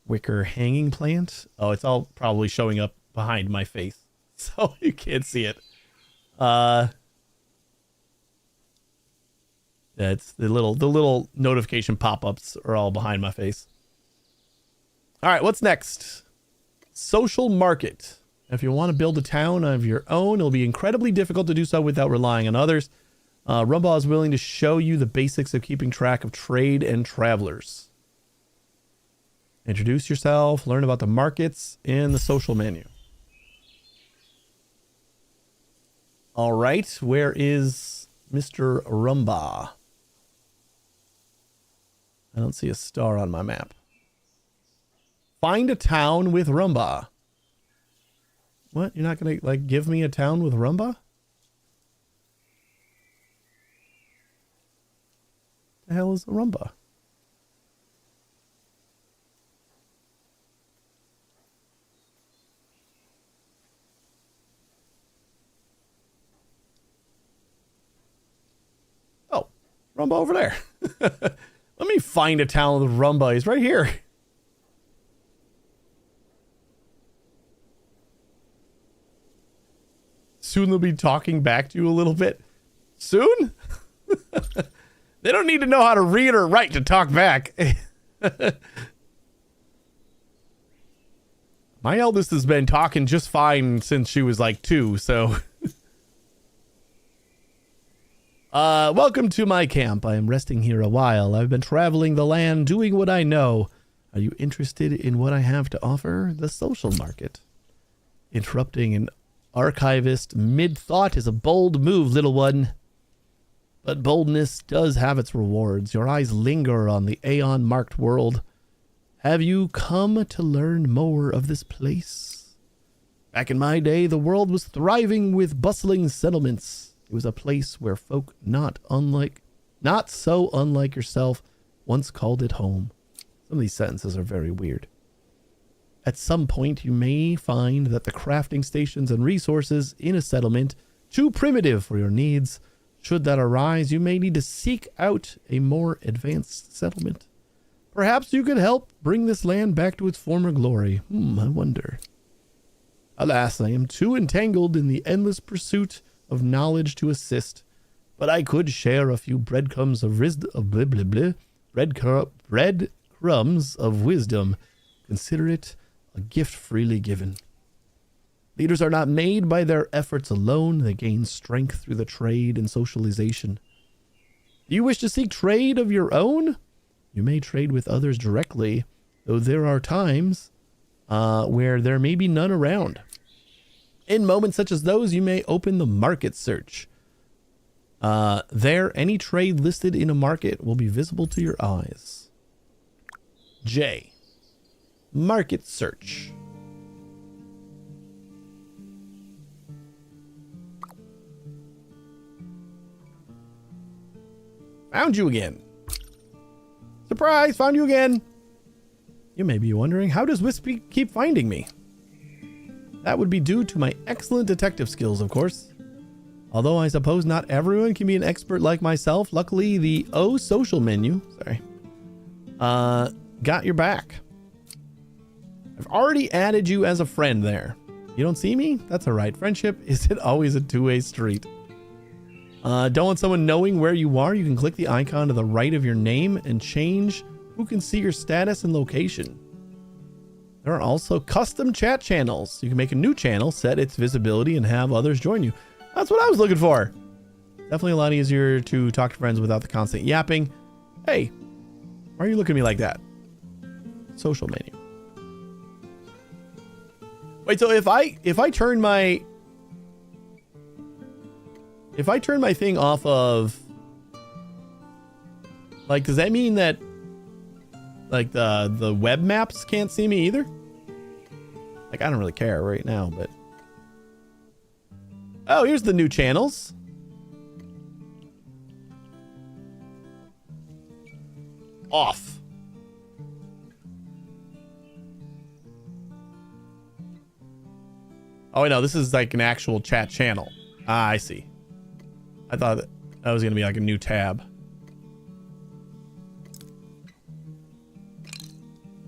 Wicker hanging plant. Oh, it's all probably showing up behind my face, so you can't see it. It's the little notification pop-ups are all behind my face. All right, what's next? Social market. If you want to build a town of your own, it'll be incredibly difficult to do so without relying on others. Rumba is willing to show you the basics of keeping track of trade and travelers. Introduce yourself, learn about the markets in the social menu. All right, where is Mr. Rumba? I don't see a star on my map. Find a town with Rumba. What? You're not going to like give me a town with Rumba? The hell is a Rumba? Rumba over there. Let me find a town with Rumba. He's right here. Soon they'll be talking back to you a little bit. Soon? They don't need to know how to read or write to talk back. My eldest has been talking just fine since she was like 2, so... welcome to my camp. I am resting here a while. I've been traveling the land, doing what I know. Are you interested in what I have to offer? The social market. Interrupting an archivist mid-thought is a bold move, little one. But boldness does have its rewards. Your eyes linger on the Aeon-marked world. Have you come to learn more of this place? Back in my day, the world was thriving with bustling settlements. It was a place where folk not so unlike yourself once called it home. Some of these sentences are very weird. At some point, you may find that the crafting stations and resources in a settlement too primitive for your needs. Should that arise, you may need to seek out a more advanced settlement. Perhaps you could help bring this land back to its former glory. I wonder. Alas, I am too entangled in the endless pursuit of knowledge to assist, but I could share a few breadcrumbs of breadcrumbs of wisdom. Consider it a gift freely given. Leaders are not made by their efforts alone. They gain strength through the trade and socialization. Do you wish to seek trade of your own? You may trade with others directly, though there are times where there may be none around. In moments such as those, you may open the market search. There, any trade listed in a market will be visible to your eyes. J. Market search. Found you again. Surprise, found you again. You may be wondering, how does Wispy keep finding me? That would be due to my excellent detective skills, of course. Although I suppose not everyone can be an expert like myself, luckily the O social menu, got your back. I've already added you as a friend there. You don't see me? That's all right. Friendship isn't always a two-way street. Don't want someone knowing where you are? You can click the icon to the right of your name and change who can see your status and location. There are also custom chat channels. You can make a new channel, set its visibility, and have others join you. That's what I was looking for. Definitely a lot easier to talk to friends without the constant yapping. Hey, why are you looking at me like that? Social menu. Wait, so if I turn my thing off of, like, does that mean that like the web maps can't see me either? Like, I don't really care right now, but oh, here's the new channels. Off. Oh, wait, no, this is like an actual chat channel. Ah, I see. I thought that was going to be like a new tab.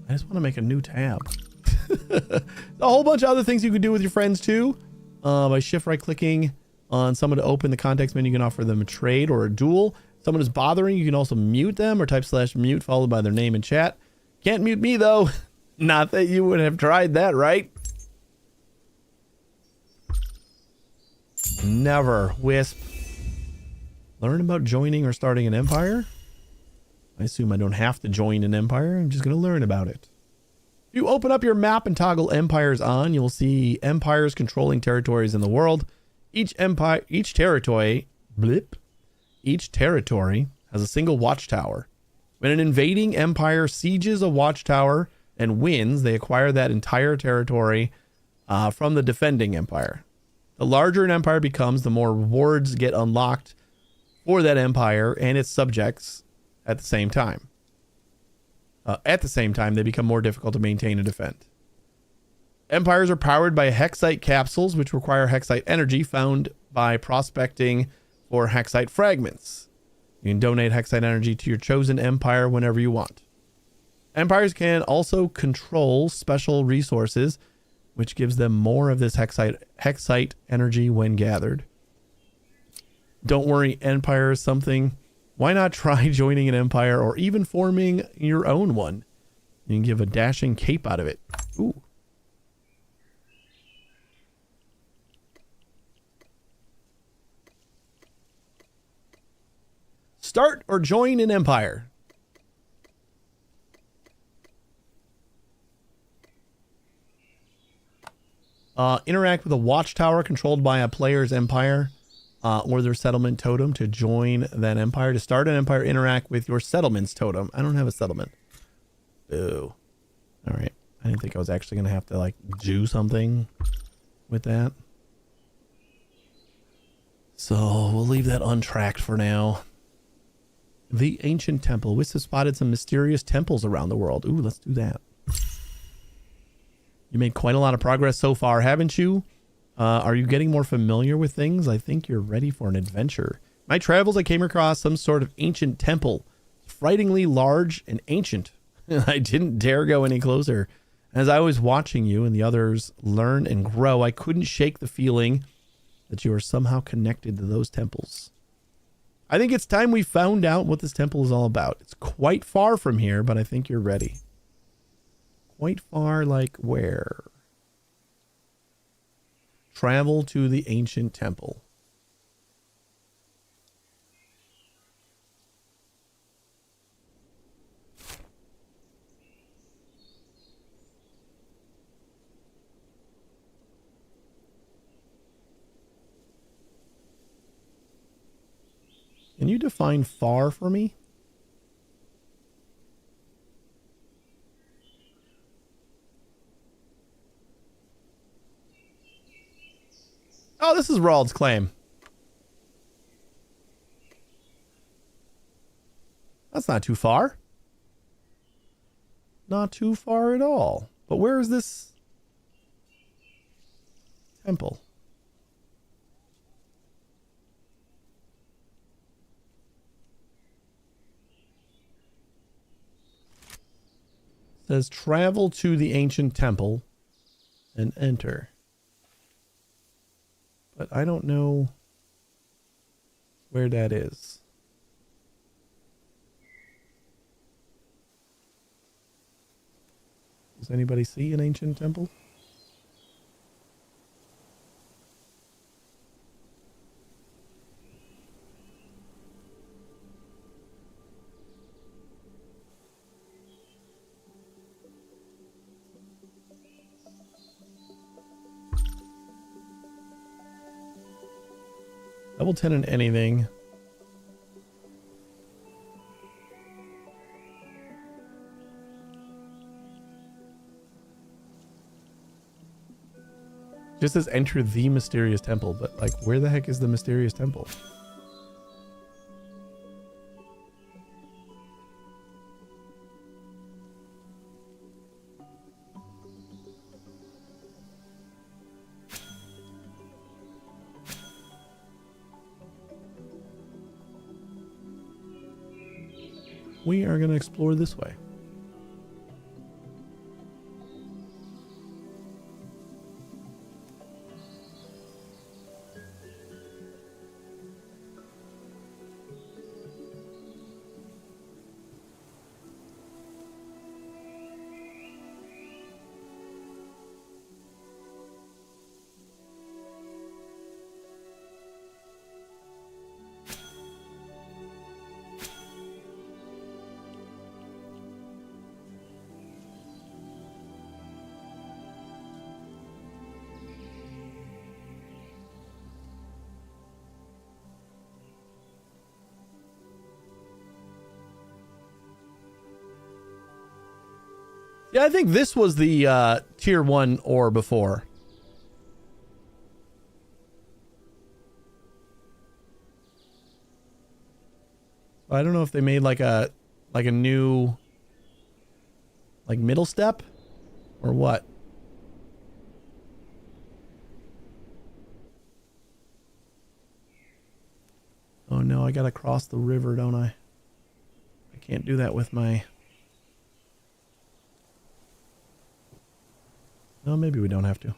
I just want to make a new tab. A whole bunch of other things you could do with your friends too. By shift right clicking on someone to open the context menu, you can offer them a trade or a duel. Someone is bothering, you can also mute them or type /mute followed by their name in chat. Can't mute me though. Not that you would have tried that, right? Never. Wisp. Learn about joining or starting an empire. I assume I don't have to join an empire. I'm just going to learn about it. If you open up your map and toggle empires on, you'll see empires controlling territories in the world. Each territory has a single watchtower. When an invading empire sieges a watchtower and wins, they acquire that entire territory from the defending empire. The larger an empire becomes, the more rewards get unlocked for that empire and its subjects at the same time. They become more difficult to maintain and defend. Empires are powered by hexite capsules, which require hexite energy found by prospecting for hexite fragments. You can donate hexite energy to your chosen empire whenever you want. Empires can also control special resources, which gives them more of this hexite energy when gathered. Don't worry, empire is something. Why not try joining an empire or even forming your own one? You can give a dashing cape out of it. Ooh. Start or join an empire. Interact with a watchtower controlled by a player's empire. or their settlement totem to join that empire. To start an empire, interact with your settlement's totem. I don't have a settlement. Boo. All right. I didn't think I was actually going to have to like do something with that. So we'll leave that untracked for now. The ancient temple. Wisp has spotted some mysterious temples around the world. Ooh, let's do that. You made quite a lot of progress so far, haven't you? Are you getting more familiar with things? I think you're ready for an adventure. My travels, I came across some sort of ancient temple. Frighteningly large and ancient. I didn't dare go any closer. As I was watching you and the others learn and grow, I couldn't shake the feeling that you are somehow connected to those temples. I think it's time we found out what this temple is all about. It's quite far from here, but I think you're ready. Quite far, like where? Travel to the ancient temple. Can you define far for me? Oh, this is Rald's claim. That's not too far. Not too far at all. But where is this temple? It says travel to the ancient temple and enter. But I don't know where that is. Does anybody see an ancient temple? Double tenant anything. Just says enter the mysterious temple, but like where the heck is the mysterious temple? We are going to explore this way. Yeah, I think this was the tier 1 ore before. I don't know if they made like a new like middle step or what. Oh no, I gotta cross the river, don't I? I can't do that with my... No, maybe we don't have to.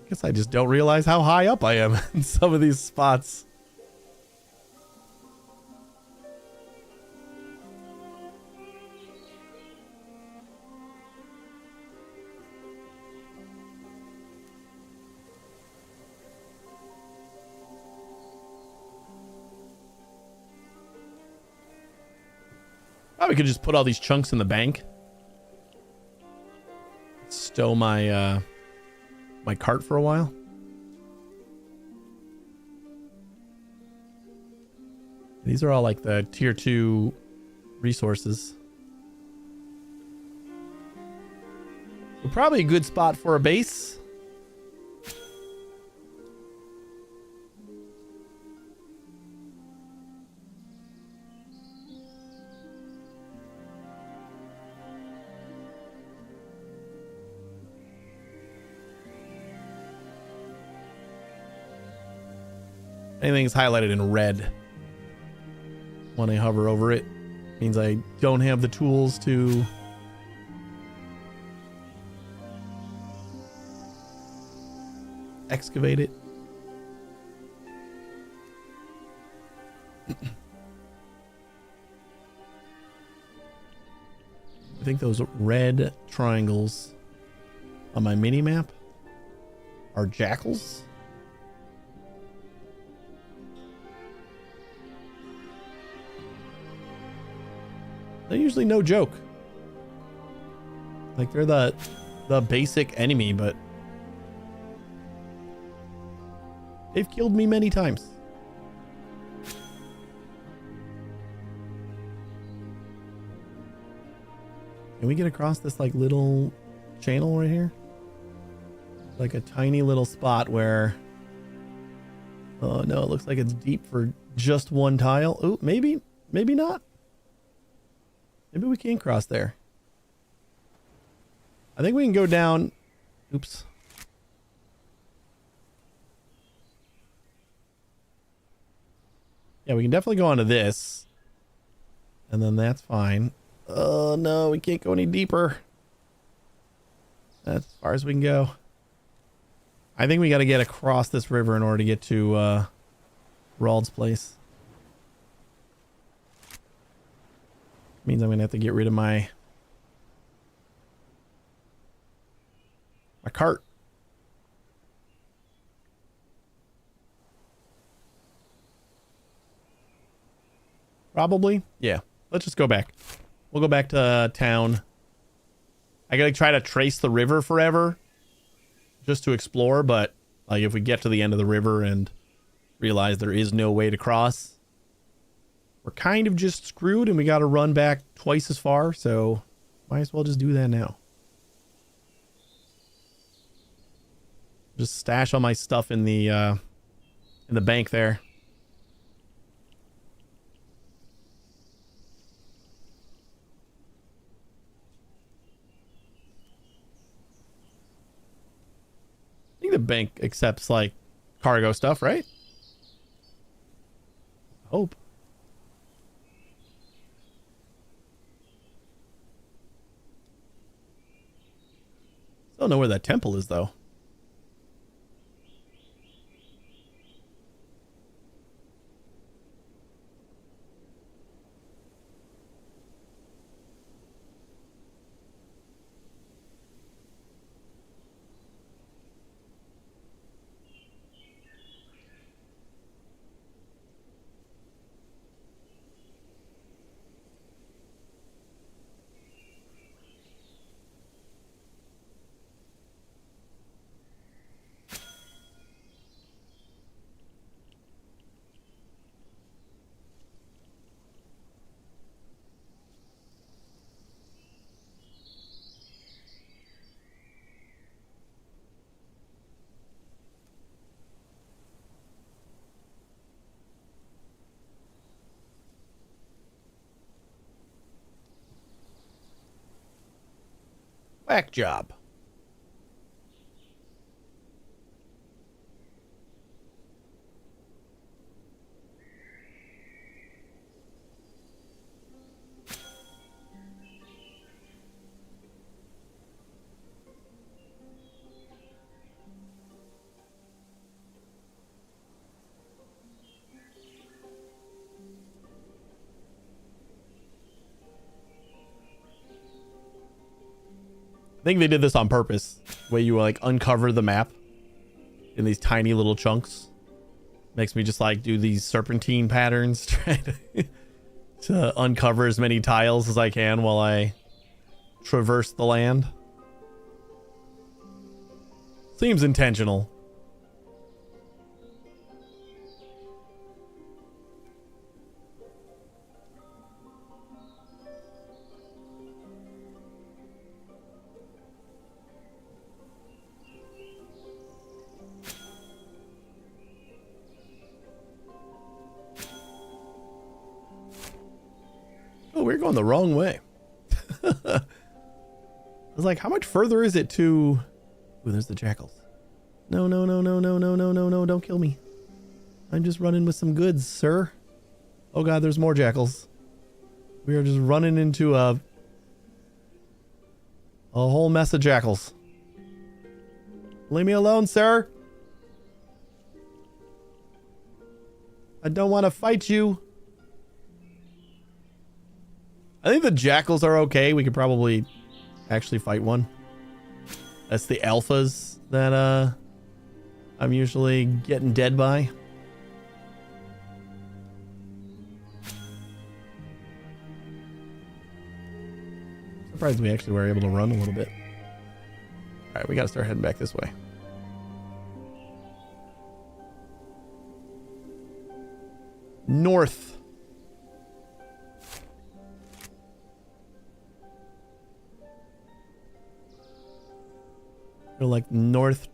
Guess I just don't realize how high up I am in some of these spots. Oh, we could just put all these chunks in the bank. Stow my my cart for a while. These are all like the tier 2 resources. So probably a good spot for a base. Anything's highlighted in red when I hover over it means I don't have the tools to excavate it. I think those red triangles on my mini map are jackals. They're usually no joke. Like they're the basic enemy, but they've killed me many times. Can we get across this like little channel right here? Like a tiny little spot where, oh no, it looks like it's deep for just one tile. Oh, maybe not. Maybe we can cross there. I think we can go down. Oops. Yeah, we can definitely go onto this. And then that's fine. Oh no, we can't go any deeper. That's as far as we can go. I think we got to get across this river in order to get to Rald's place. Means I'm gonna have to get rid of my cart. Probably. Yeah. Let's just go back. We'll go back to town. I gotta try to trace the river forever just to explore, but like if we get to the end of the river and realize there is no way to cross, we're kind of just screwed and we got to run back twice as far. So might as well just do that now. Just stash all my stuff in the bank there. I think the bank accepts like cargo stuff, right? Hope. Don't know where that temple is though. Whack job. think they did this on purpose. Where you like uncover the map in these tiny little chunks. Makes me just like do these serpentine patterns, trying to uncover as many tiles as I can while I traverse the land. Seems intentional. Oh, we're going the wrong way. I was like, how much further is it to... Ooh, there's the jackals. No, no, no, no, no, no, no, no, no, don't kill me. I'm just running with some goods, sir. Oh god, there's more jackals. We are just running into a whole mess of jackals. Leave me alone, sir. I don't want to fight you. I think the jackals are okay. We could probably actually fight one. That's the alphas that I'm usually getting dead by. Surprised we actually were able to run a little bit. Alright, we gotta start heading back this way. North. Or like north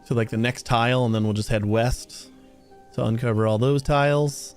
to like the next tile, and then we'll just head west to uncover all those tiles.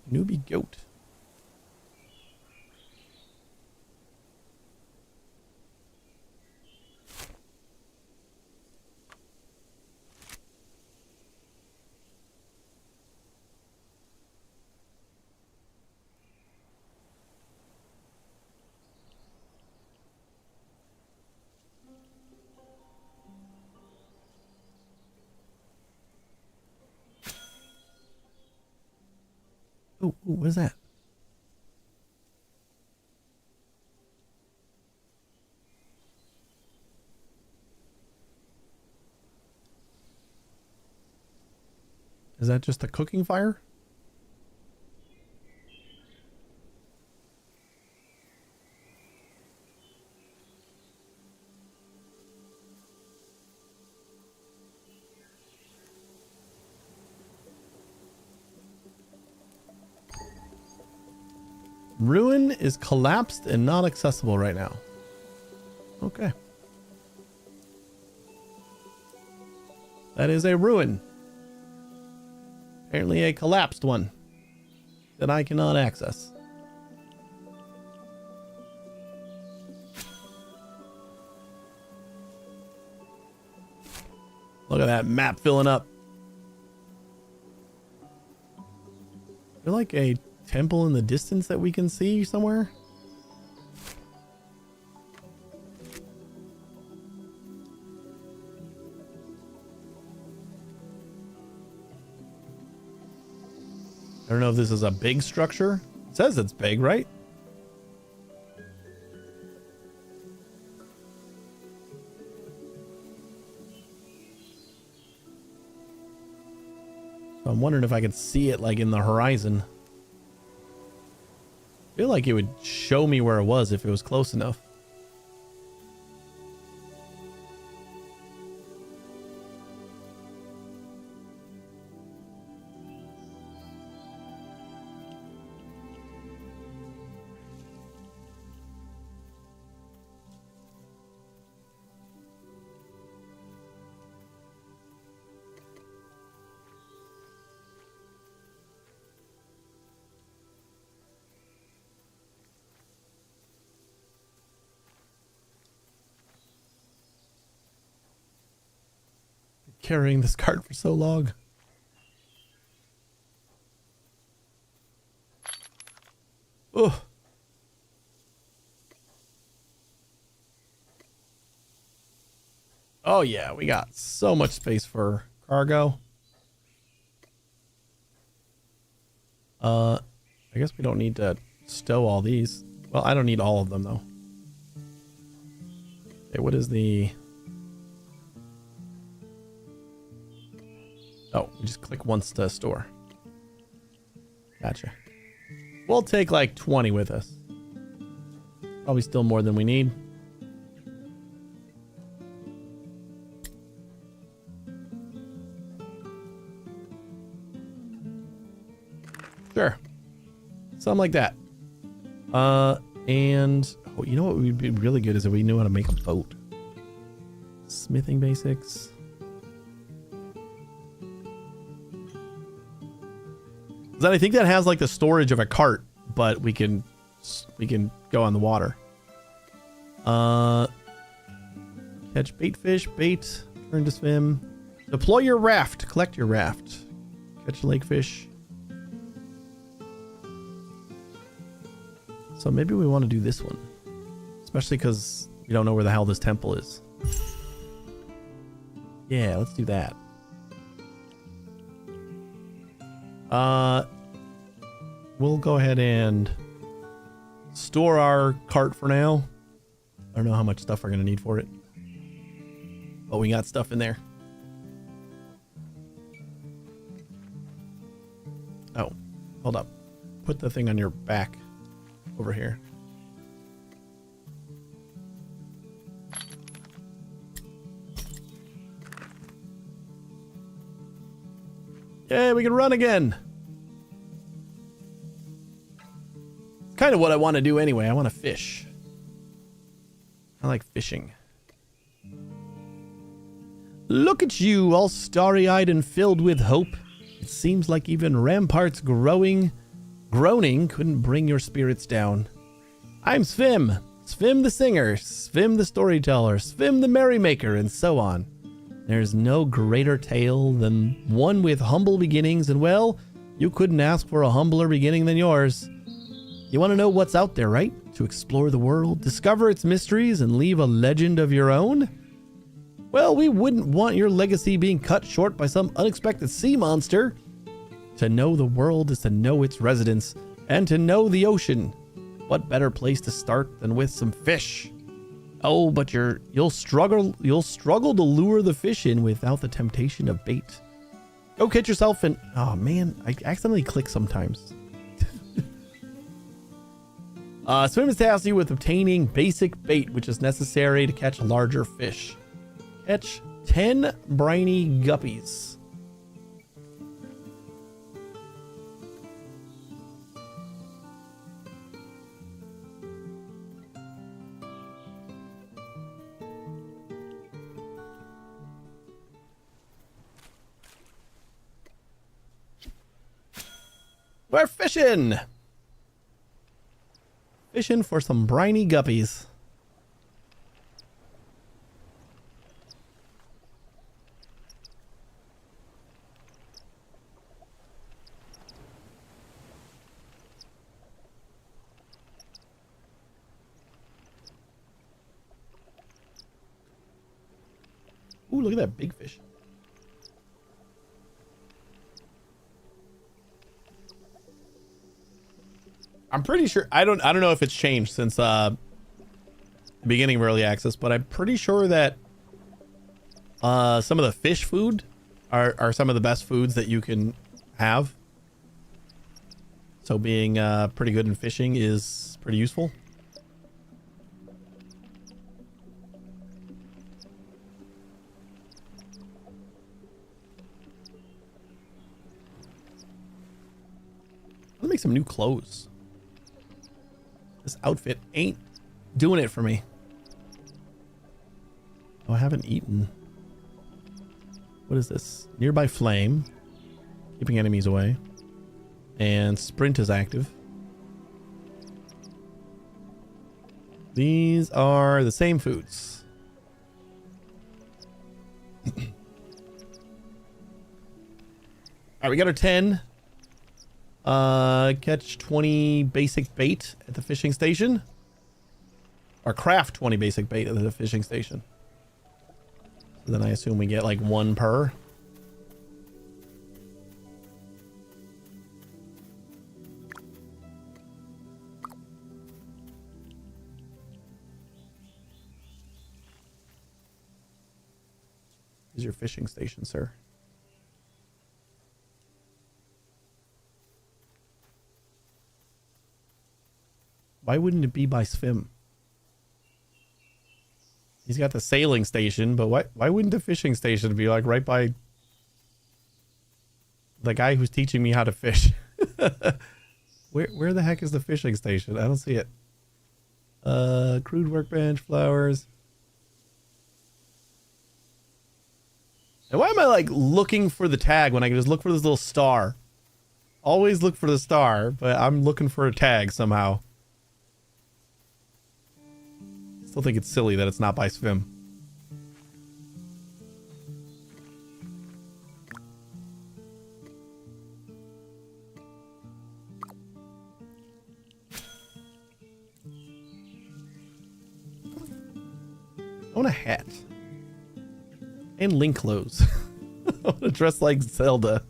Newbie goat. Oh, what is that? Is that just a cooking fire? Ruin is collapsed and not accessible right now. Okay. That is a ruin. Apparently a collapsed one that I cannot access. Look at that map filling up. Is there like a temple in the distance that we can see somewhere? I don't know if this is a big structure. It says it's big, right? So I'm wondering if I could see it like in the horizon. I feel like it would show me where it was if it was close enough. carrying this cart for so long. Oh. Oh yeah, we got so much space for cargo. I guess we don't need to stow all these. Well, I don't need all of them though. Okay, what is the... Oh, we just click once to store. Gotcha. We'll take like 20 with us. Probably still more than we need. Sure. Something like that. And oh, you know what would be really good is if we knew how to make a boat. Smithing basics. Then I think that has like the storage of a cart, but we can go on the water. Catch bait fish, bait, turn to swim. Deploy your raft, collect your raft. Catch lake fish. So maybe we want to do this one. Especially because we don't know where the hell this temple is. Yeah, let's do that. We'll go ahead and store our cart for now. I don't know how much stuff we're going to need for it. But we got stuff in there. Oh, hold up. Put the thing on your back over here. Yay, we can run again. It's kind of what I want to do anyway. I want to fish. I like fishing. Look at you, all starry-eyed and filled with hope. It seems like even ramparts groaning couldn't bring your spirits down. I'm Svim. Svim the singer, Svim the storyteller, Svim the merrymaker, and so on. There's no greater tale than one with humble beginnings, and well, you couldn't ask for a humbler beginning than yours. You want to know what's out there, right? To explore the world, discover its mysteries, and leave a legend of your own? Well, we wouldn't want your legacy being cut short by some unexpected sea monster. To know the world is to know its residents, and to know the ocean. What better place to start than with some fish? Oh, but you'll struggle to lure the fish in without the temptation of bait. Go catch yourself and oh man, I accidentally click sometimes. Swim is tasked you with obtaining basic bait, which is necessary to catch larger fish. Catch 10 briny guppies. We're fishing! Fishing for some briny guppies. Ooh, look at that big fish. I'm pretty sure I don't know if it's changed since the beginning of early access, but I'm pretty sure that some of the fish food are some of the best foods that you can have. So being pretty good in fishing is pretty useful. Let's make some new clothes. This outfit ain't doing it for me. Oh, I haven't eaten. What is this? Nearby flame. Keeping enemies away. And sprint is active. These are the same foods. All right, we got our 10. Catch 20 basic bait at the fishing station. Or craft 20 basic bait at the fishing station. So then I assume we get like 1 per. Here's your fishing station, sir. Why wouldn't it be by Svim? He's got the sailing station, but why wouldn't the fishing station be like right by the guy who's teaching me how to fish? Where the heck is the fishing station? I don't see it. Crude workbench, flowers. And why am I like looking for the tag when I can just look for this little star? Always look for the star, but I'm looking for a tag somehow. Still think it's silly that it's not by Svim. I want a hat. And link clothes. I want to dress like Zelda.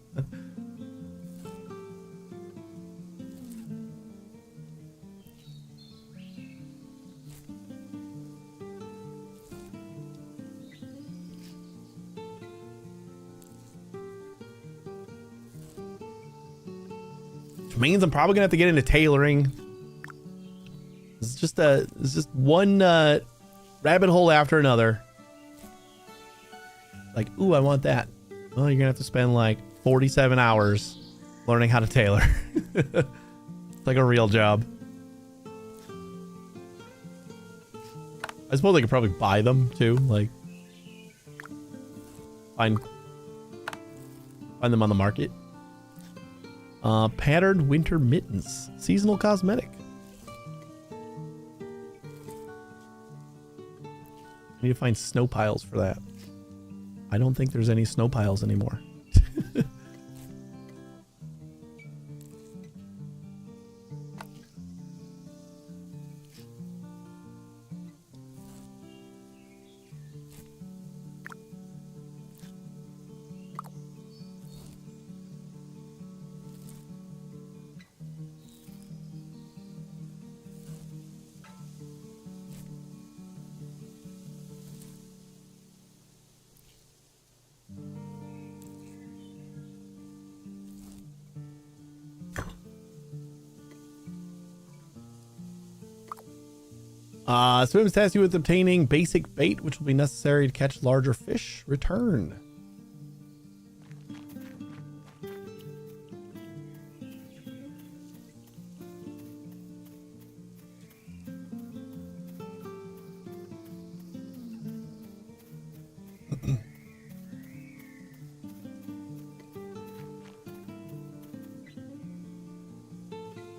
Which means I'm probably gonna have to get into tailoring. It's just one rabbit hole after another. Like, ooh, I want that. Well, you're gonna have to spend like 47 hours learning how to tailor. It's like a real job. I suppose I could probably buy them too. Like, find them on the market. Patterned winter mittens, seasonal cosmetic. I need to find snow piles for that. I don't think there's any snow piles anymore. Swims task you with obtaining basic bait, which will be necessary to catch larger fish. Return.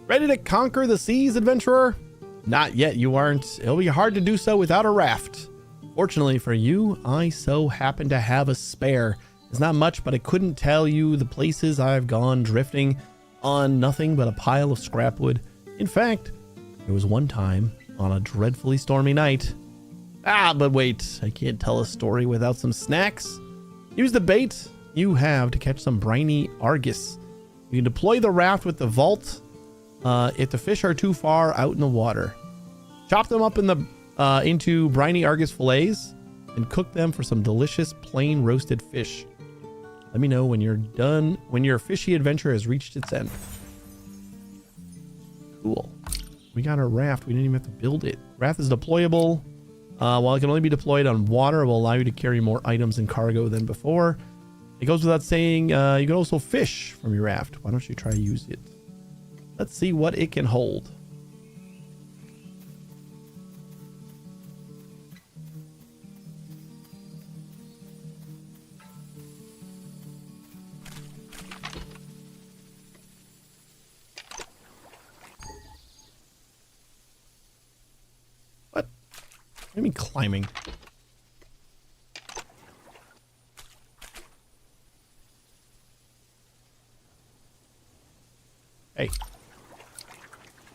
Ready to conquer the seas, adventurer? Not yet, you aren't. It'll be hard to do so without a raft. Fortunately for you, I so happen to have a spare. It's not much, but I couldn't tell you the places I've gone drifting on nothing but a pile of scrap wood. In fact, there was one time on a dreadfully stormy night. But wait, I can't tell a story without some snacks. Use the bait you have to catch some briny Argus. You can deploy the raft with the vault if the fish are too far out in the water. Chop them up into briny Argus fillets and cook them for some delicious plain roasted fish. Let me know when you're done, when your fishy adventure has reached its end. Cool. We got our raft. We didn't even have to build it. Raft is deployable. While it can only be deployed on water, it will allow you to carry more items and cargo than before. It goes without saying, you can also fish from your raft. Why don't you try to use it? Let's see what it can hold. What? What do you mean climbing? Hey.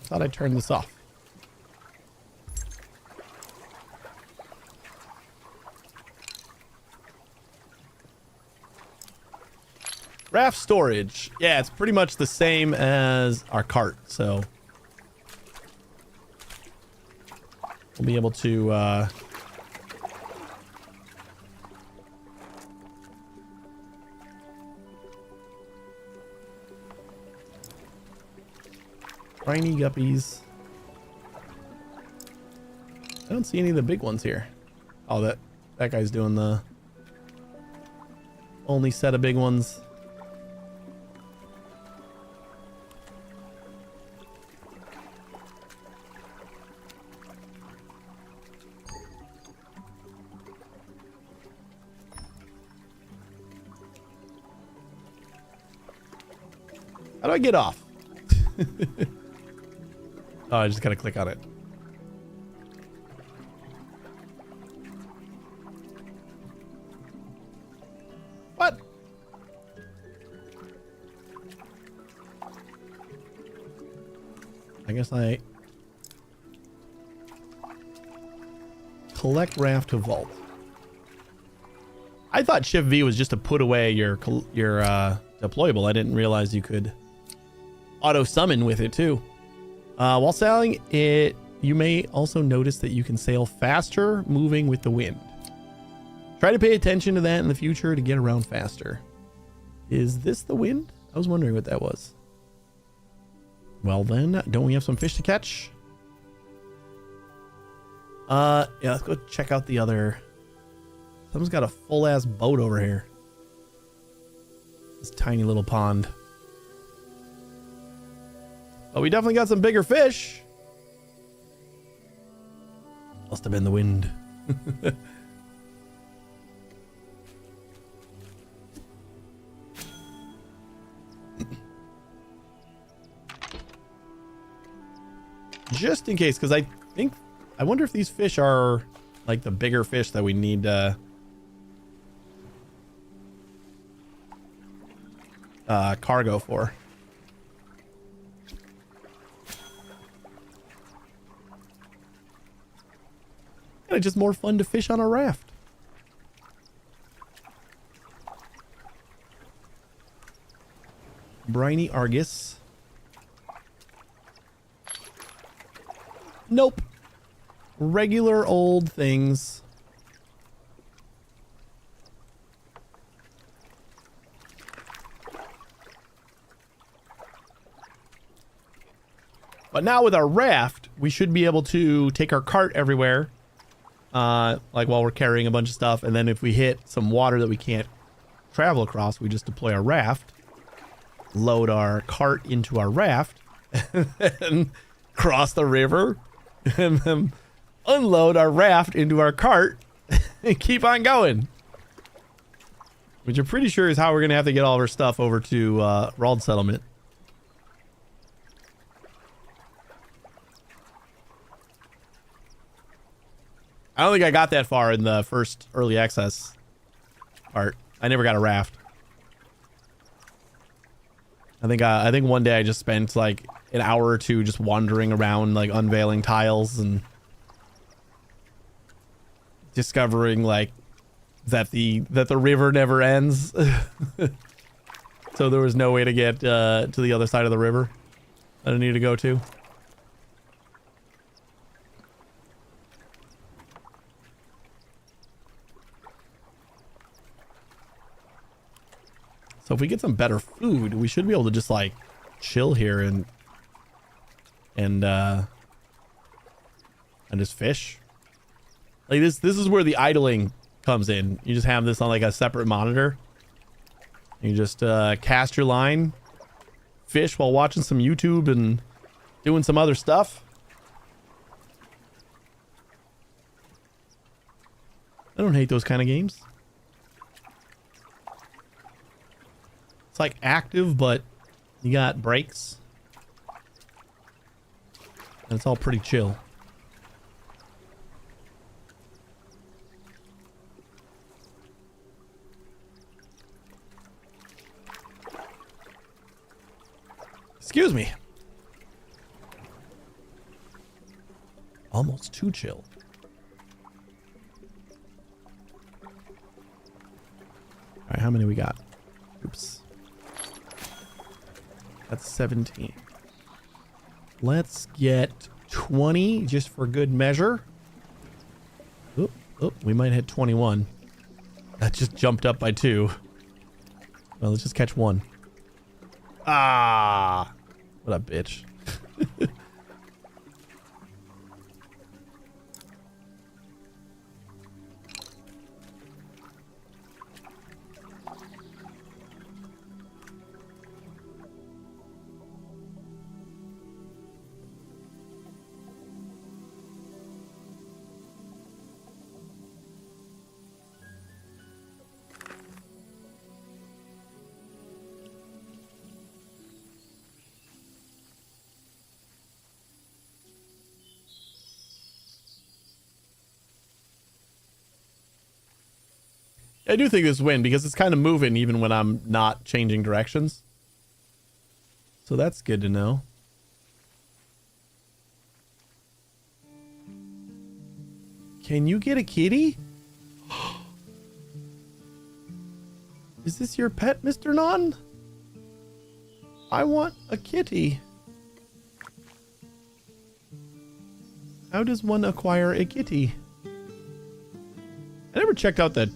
Thought I turned this off. Raft storage. Yeah, it's pretty much the same as our cart, so we'll be able to briny guppies. I don't see any of the big ones here. Oh, that guy's doing the only set of big ones. How do I get off? Oh, I just gotta click on it. What? I guess I collect raft to vault. I thought Shift V was just to put away your deployable. I didn't realize you could auto summon with it too. While sailing it, you may also notice that you can sail faster moving with the wind. Try to pay attention to that in the future to get around faster. Is this the wind? I was wondering what that was. Well then, don't we have some fish to catch? Yeah, let's go check out the other. Someone's got a full ass boat over here. This tiny little pond. Oh, we definitely got some bigger fish. Must have been the wind. Just in case, because I wonder if these fish are like the bigger fish that we need cargo for. It's just more fun to fish on a raft. Briny Argus. Nope. Regular old things. But now with our raft, we should be able to take our cart everywhere. Like while we're carrying a bunch of stuff, and then if we hit some water that we can't travel across, we just deploy our raft, load our cart into our raft, and cross the river, and then unload our raft into our cart, and keep on going. Which I'm pretty sure is how we're gonna have to get all of our stuff over to Rald Settlement. I don't think I got that far in the first early access part. I never got a raft. I think one day I just spent like an hour or two just wandering around, like unveiling tiles and discovering like that the river never ends. So there was no way to get to the other side of the river that I needed to go to. So if we get some better food, we should be able to just like chill here and just fish. Like this is where the idling comes in. You just have this on like a separate monitor. You just cast your line, fish while watching some YouTube and doing some other stuff. I don't hate those kind of games. It's like active, but you got breaks. And it's all pretty chill. Excuse Excuse me. Almost too chill. All right, how many we got? Oops. That's 17. Let's get 20 just for good measure. Oop, oop, we might hit 21. That just jumped up by 2. Well, let's just catch 1. Ah, what a bitch. I do think this win because it's kind of moving even when I'm not changing directions. So that's good to know. Can you get a kitty? Is this your pet, Mr. Non? I want a kitty. How does one acquire a kitty? I never checked out the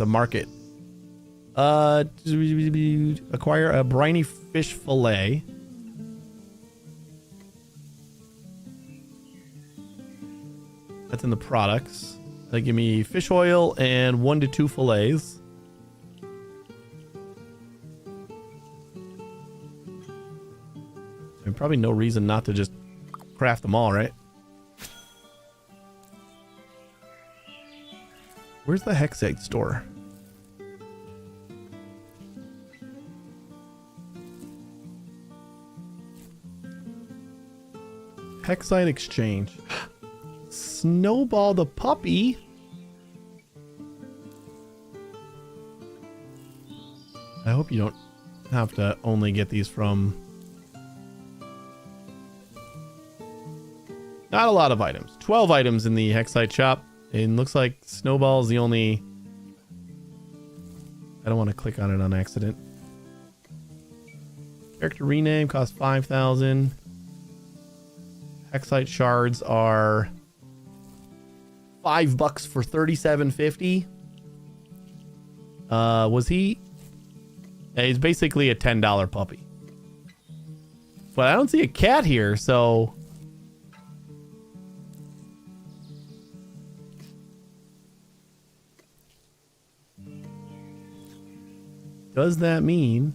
market. Acquire a briny fish fillet. That's in the products. They give me fish oil and 1 to 2 fillets. And probably no reason not to just craft them all, right? Where's the Hexite store? Hexite exchange. Snowball the puppy. I hope you don't have to only get these from... Not a lot of items. 12 items in the Hexite shop. It looks like Snowball is the only... I don't want to click on it on accident. Character rename costs 5,000. Hexite shards are $5 for 37.50. Was he? Yeah, he's basically a $10 puppy. But I don't see a cat here, so... Does that mean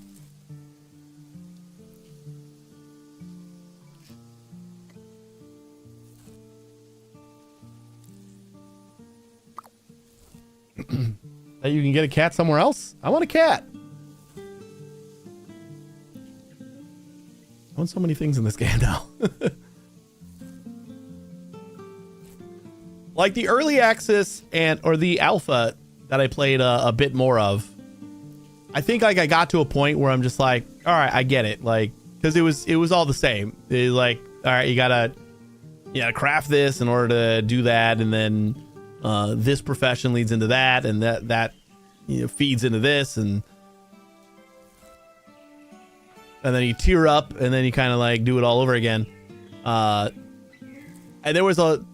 that you can get a cat somewhere else? I want a cat. I want so many things in this game now. Like the early access or the alpha that I played a bit more of. I think like I got to a point where I'm just like, all right, I get it. Like, because it was all the same. It's like, all right, you gotta craft this in order to do that, and then this profession leads into that, and that feeds into this, and then you tier up, and then you kind of like do it all over again. And there was a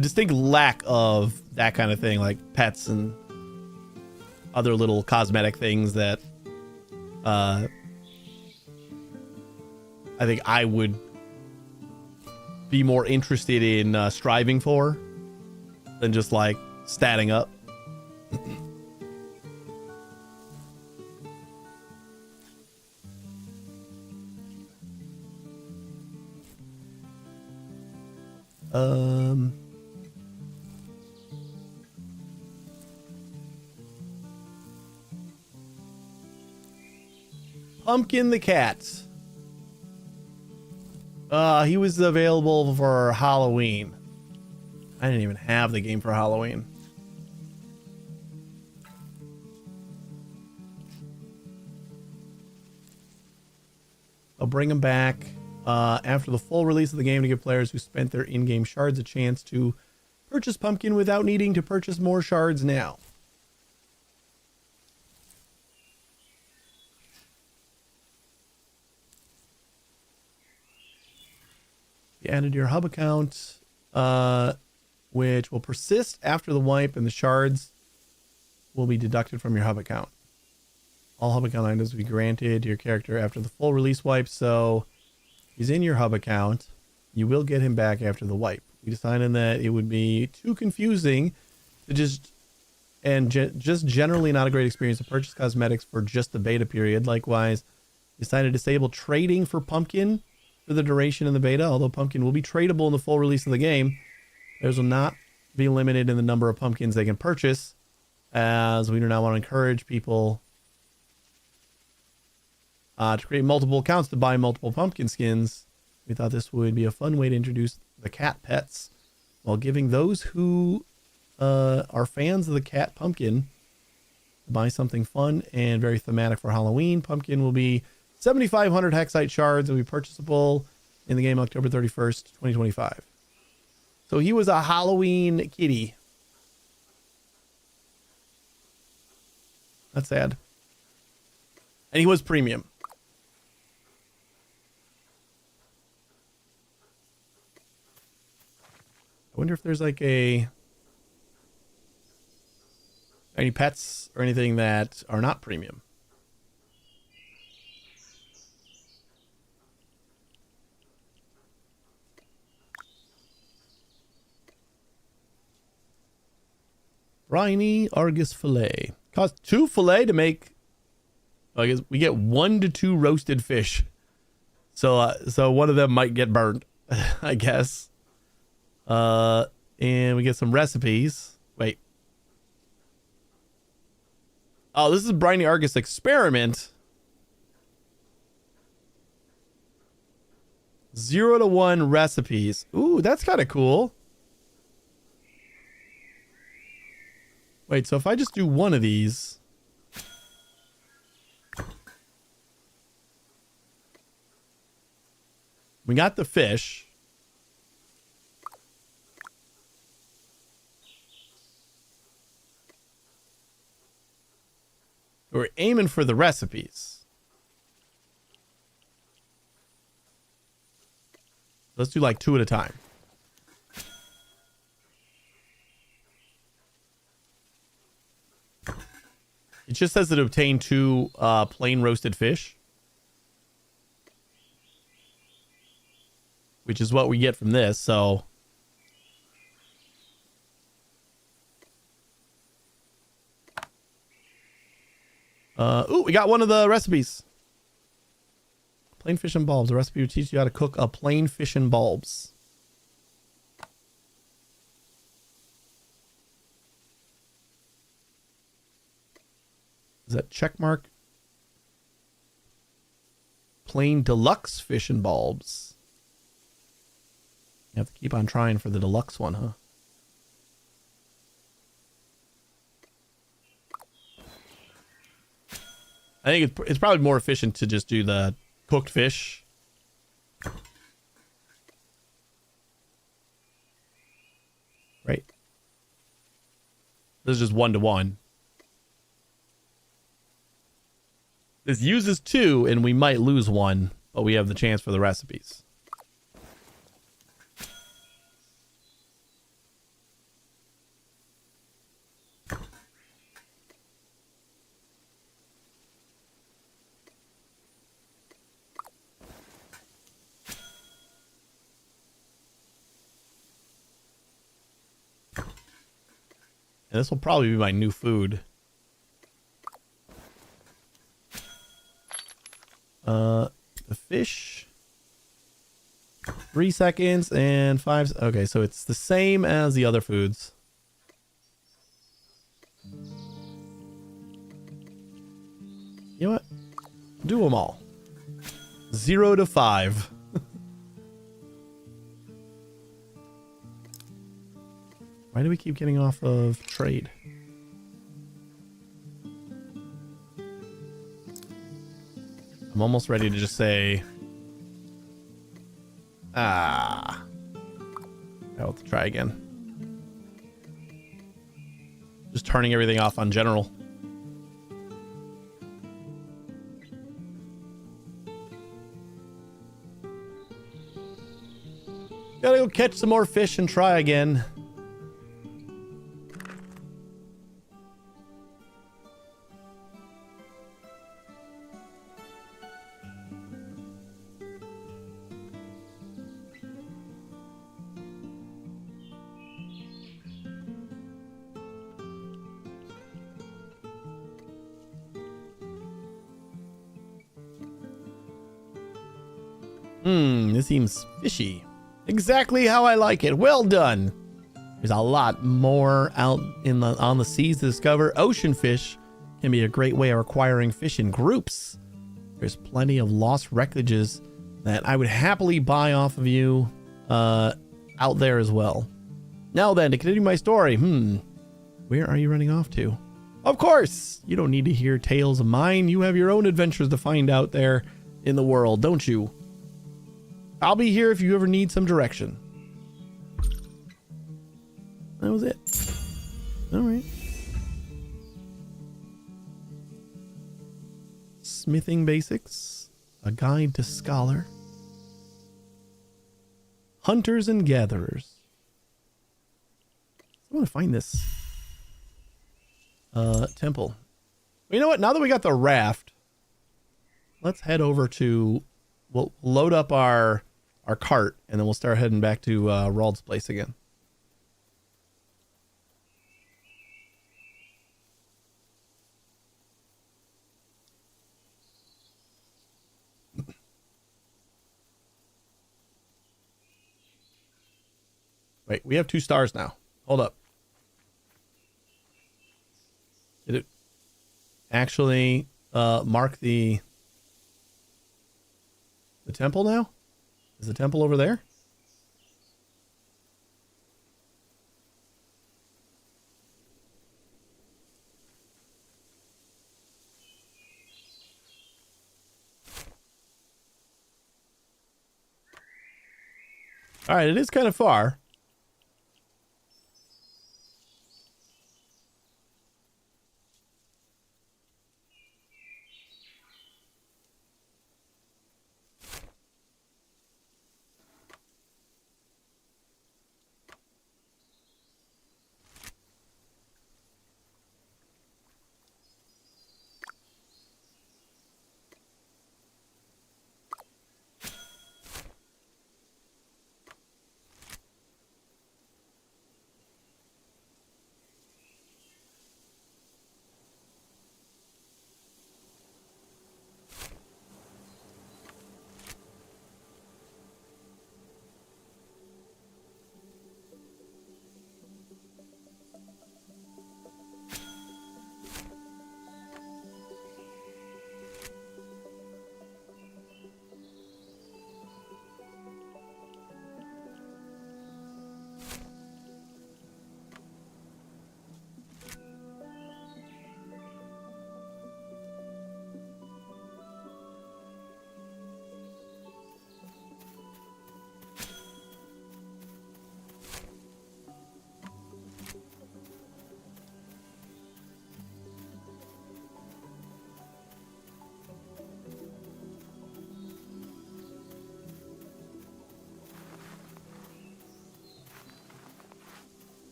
distinct lack of that kind of thing, like pets and other little cosmetic things that I think I would be more interested in striving for than just like statting up. Pumpkin the cat. He was available for Halloween. I didn't even have the game for Halloween. They'll bring them back after the full release of the game to give players who spent their in-game shards a chance to purchase Pumpkin without needing to purchase more shards now. You added your hub account, which will persist after the wipe, and the shards will be deducted from your hub account. All hub account items will be granted to your character after the full release wipe, so he's in your hub account. You will get him back after the wipe. We decided that it would be too confusing to just generally not a great experience to purchase cosmetics for just the beta period. Likewise, we decided to disable trading for Pumpkin for the duration in the beta. Although Pumpkin will be tradable in the full release of the game, theirs will not be limited in the number of pumpkins they can purchase, as we do not want to encourage people to create multiple accounts to buy multiple pumpkin skins. We thought this would be a fun way to introduce the cat pets while giving those who are fans of the cat Pumpkin to buy something fun and very thematic for Halloween. Pumpkin will be 7,500 Hexite shards and will be purchasable in the game October 31st, 2025. So he was a Halloween kitty. That's sad. And he was premium. I wonder if there's like any pets or anything that are not premium. Briny Argus fillet. Costs 2 fillet to make. I guess we get 1 to 2 roasted fish. So one of them might get burnt, I guess. And we get some recipes. Wait. Oh, this is Briny Argus experiment. 0 to 1 recipes. Ooh, that's kind of cool. Wait, so if I just do one of these. We got the fish. We're aiming for the recipes. Let's do like 2 at a time. It just says that obtain 2 plain roasted fish, which is what we get from this. So ooh, we got one of the recipes. Plain fish and bulbs. The recipe will teach you how to cook a plain fish and bulbs. Is that check mark? Plain deluxe fish and bulbs. You have to keep on trying for the deluxe one, huh? I think it's probably more efficient to just do the cooked fish. Right. This is just 1 to 1. This uses 2 and we might lose 1, but we have the chance for the recipes. And this will probably be my new food. The fish. 3 seconds and 5. Okay, so it's the same as the other foods. You know what? Do them all. 0 to 5. Why do we keep getting off of trade? I'm almost ready to just say Ah. I'll have to try again. Just turning everything off on general. Gotta go catch some more fish and try again. This seems fishy. Exactly how I like it. Well done. There's a lot more out on the seas to discover. Ocean fish can be a great way of acquiring fish in groups. There's plenty of lost wreckages that I would happily buy off of you out there as well. Now then, to continue my story, where are you running off to? Of course, you don't need to hear tales of mine. You have your own adventures to find out there in the world, don't you? I'll be here if you ever need some direction. That was it. All right. Smithing basics. A guide to scholar. Hunters and gatherers. I want to find this temple. Well, you know what? Now that we got the raft, let's head over to... We'll load up our cart, and then we'll start heading back to Rald's place again. Wait, we have 2 stars now. Hold up. Did it actually mark the temple now? Is the temple over there? All right, it is kind of far.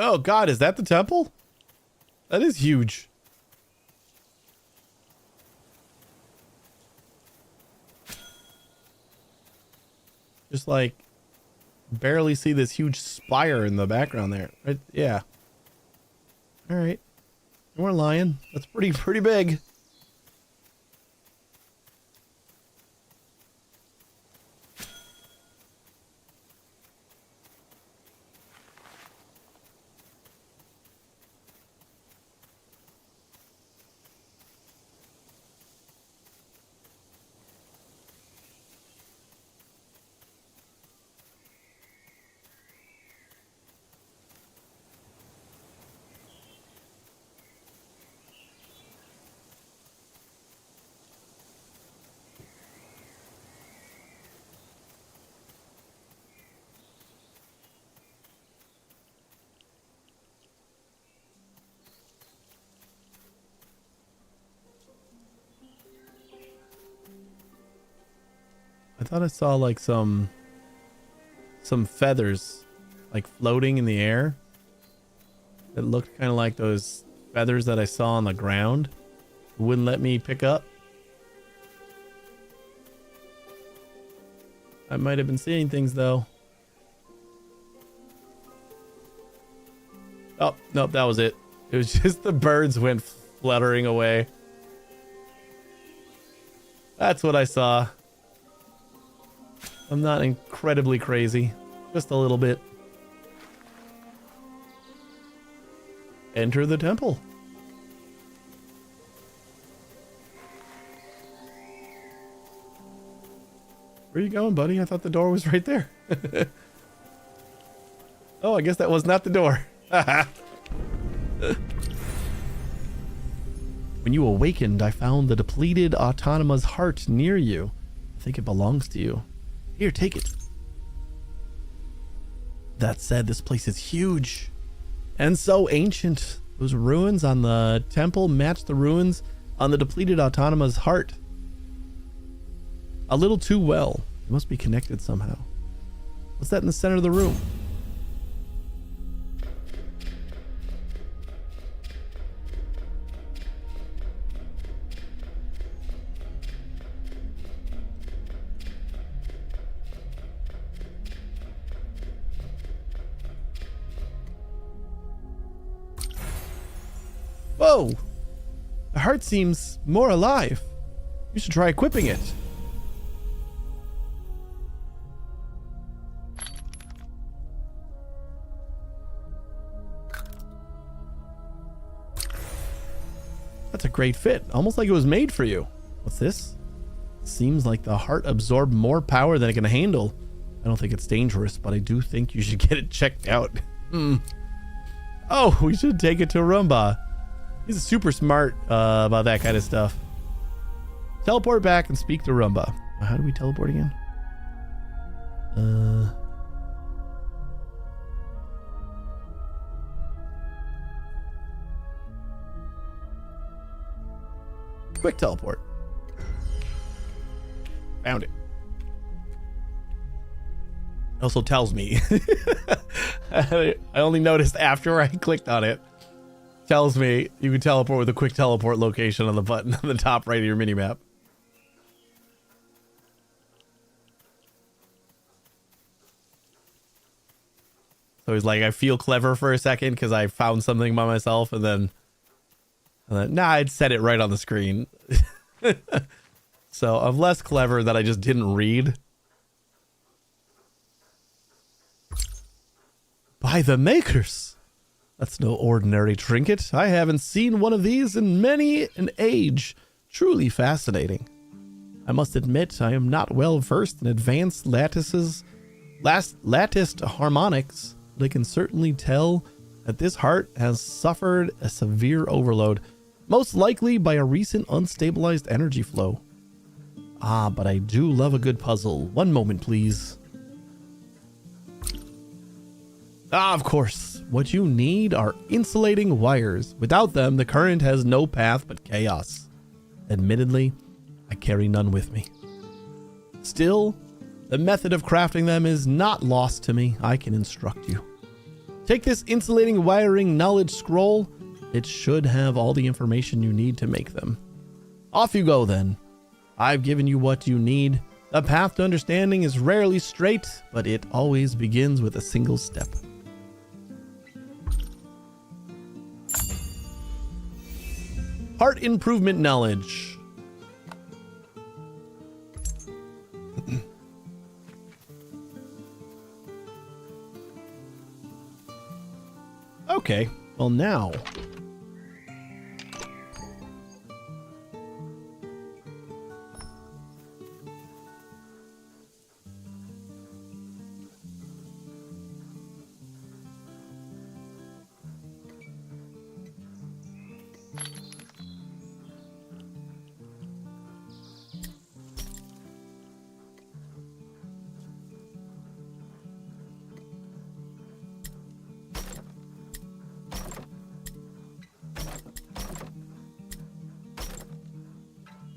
Oh God, is that the temple? That is huge. Just like barely see this huge spire in the background there. Right? Yeah. All right. You weren't lying. That's pretty big. I thought I saw like some feathers like floating in the air. It looked kind of like those feathers that I saw on the ground. It wouldn't let me pick up. I might have been seeing things though. Oh, nope, that was it. It was just the birds went fluttering away. That's what I saw. I'm not incredibly crazy. Just a little bit. Enter the temple. Where are you going, buddy? I thought the door was right there. Oh, I guess that was not the door. When you awakened, I found the depleted automa's heart near you. I think it belongs to you. Here, take it. That said, this place is huge and so ancient. Those ruins on the temple match the ruins on the depleted automa's heart a little too well. It must be connected somehow. What's that in the center of the room? Whoa! The heart seems more alive. You should try equipping it. That's a great fit. Almost like it was made for you. What's this? Seems like the heart absorbed more power than it can handle. I don't think it's dangerous, but I do think you should get it checked out. Oh, we should take it to Rumba. He's super smart about that kind of stuff. Teleport back and speak to Rumba. How do we teleport again? Quick teleport. Found it. It also tells me. I only noticed after I clicked on it. Tells me you can teleport with a quick teleport location on the button on the top right of your minimap. So he's like, I feel clever for a second because I found something by myself, and then nah, I'd set it right on the screen. So I'm less clever that I just didn't read. By the makers. That's no ordinary trinket. I haven't seen one of these in many an age. Truly fascinating. I must admit I am not well versed in advanced latticed harmonics, but I can certainly tell that this heart has suffered a severe overload, most likely by a recent unstabilized energy flow. Ah, but I do love a good puzzle. One moment, please. Ah, of course. What you need are insulating wires. Without them, the current has no path but chaos. Admittedly, I carry none with me. Still, the method of crafting them is not lost to me. I can instruct you. Take this insulating wiring knowledge scroll. It should have all the information you need to make them. Off you go then. I've given you what you need. The path to understanding is rarely straight, but it always begins with a single step. Heart improvement knowledge. Okay, well now.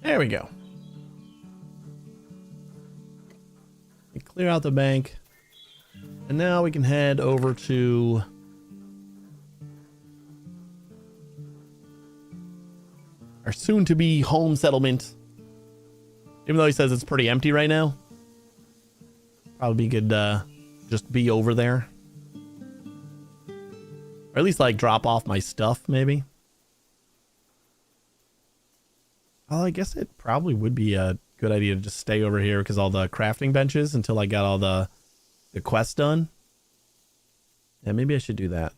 There we go. clear out the bank. And now we can head over to our soon-to-be home settlement. Even though he says it's pretty empty right now. Probably good just be over there. Or at least like drop off my stuff, maybe. Well, I guess it probably would be a good idea to just stay over here because all the crafting benches until I got all the quests done. Yeah, maybe I should do that.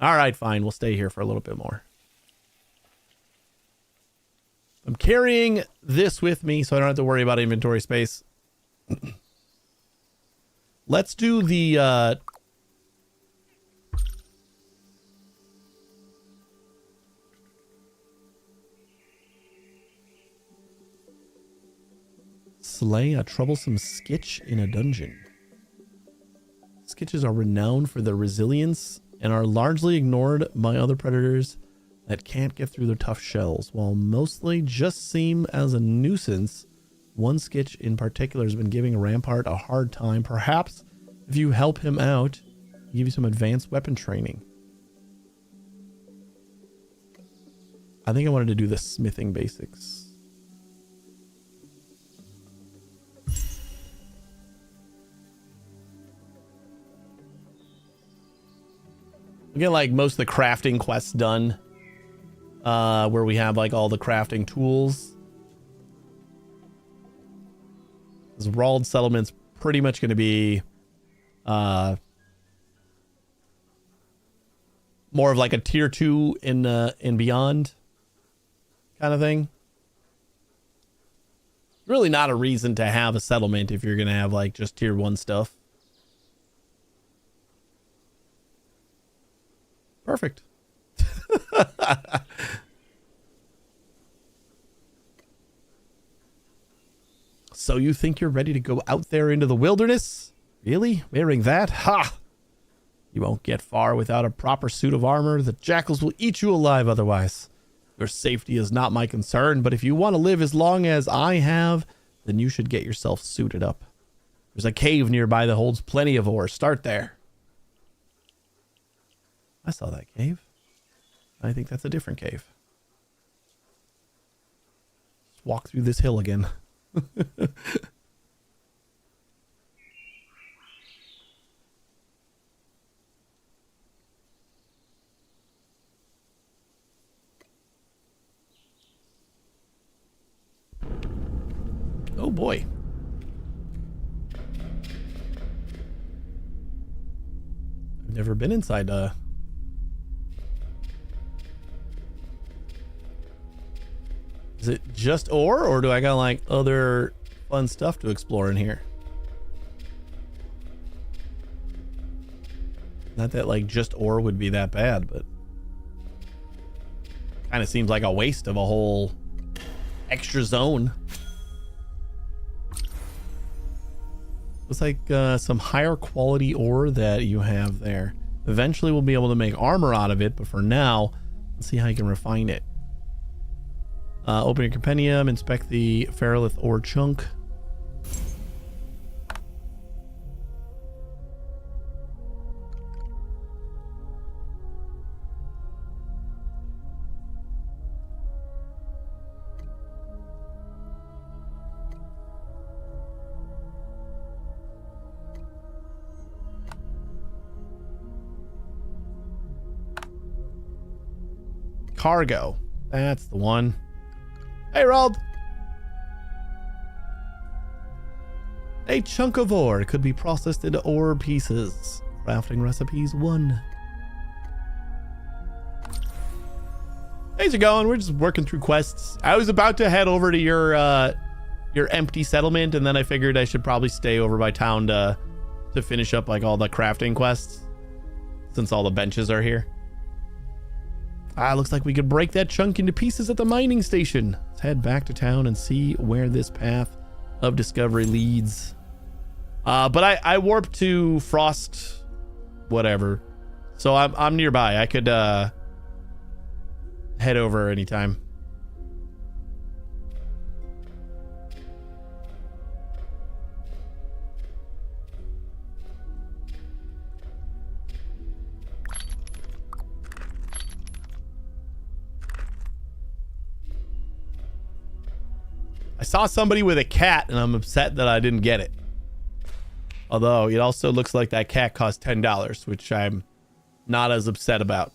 All right, fine. We'll stay here for a little bit more. I'm carrying this with me so I don't have to worry about inventory space. Let's do the slay a troublesome skitch in a dungeon. Skitches are renowned for their resilience and are largely ignored by other predators that can't get through their tough shells. While mostly just seem as a nuisance, one skitch in particular has been giving Rampart a hard time. Perhaps if you help him out, he'll give you some advanced weapon training. I think I wanted to do the smithing basics. We get like most of the crafting quests done. Where we have like all the crafting tools. This Rald settlement's pretty much going to be more of like a tier 2 in beyond kind of thing. Really not a reason to have a settlement if you're going to have like just tier 1 stuff. Perfect. So you think you're ready to go out there into the wilderness? Really? Wearing that? Ha! You won't get far without a proper suit of armor. The jackals will eat you alive otherwise. Your safety is not my concern, but if you want to live as long as I have, then you should get yourself suited up. There's a cave nearby that holds plenty of ore. Start there. I saw that cave. I think that's a different cave. Let's walk through this hill again. Oh boy. I've never been inside Is it just ore, or do I got like other fun stuff to explore in here? Not that like just ore would be that bad, but kind of seems like a waste of a whole extra zone. Looks like some higher quality ore that you have there. Eventually we'll be able to make armor out of it, but for now, let's see how you can refine it. Open your compendium, inspect the ferrolith ore chunk. Cargo. That's the one. Hey, Rald. A chunk of ore could be processed into ore pieces. Crafting recipes 1. How's it going? We're just working through quests. I was about to head over to your empty settlement, and then I figured I should probably stay over by town to finish up like all the crafting quests, since all the benches are here. Looks like we could break that chunk into pieces at the mining station. Let's head back to town and see where this path of discovery leads. But I warped to Frost, whatever. So I'm nearby. I could head over anytime. I saw somebody with a cat, and I'm upset that I didn't get it. Although, it also looks like that cat cost $10, which I'm not as upset about.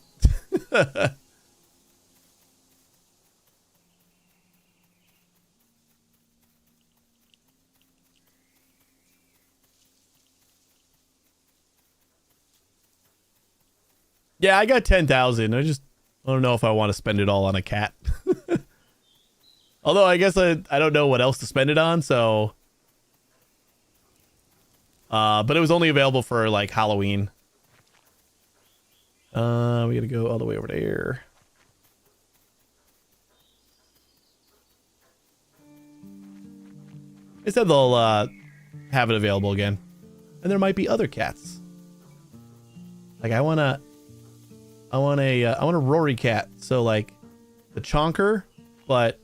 Yeah, I got 10,000. I don't know if I want to spend it all on a cat. Although I guess I don't know what else to spend it on, so. But it was only available for like Halloween. We gotta go all the way over there. They said they'll have it available again, and there might be other cats. Like I want a Rory cat, so like the chonker, but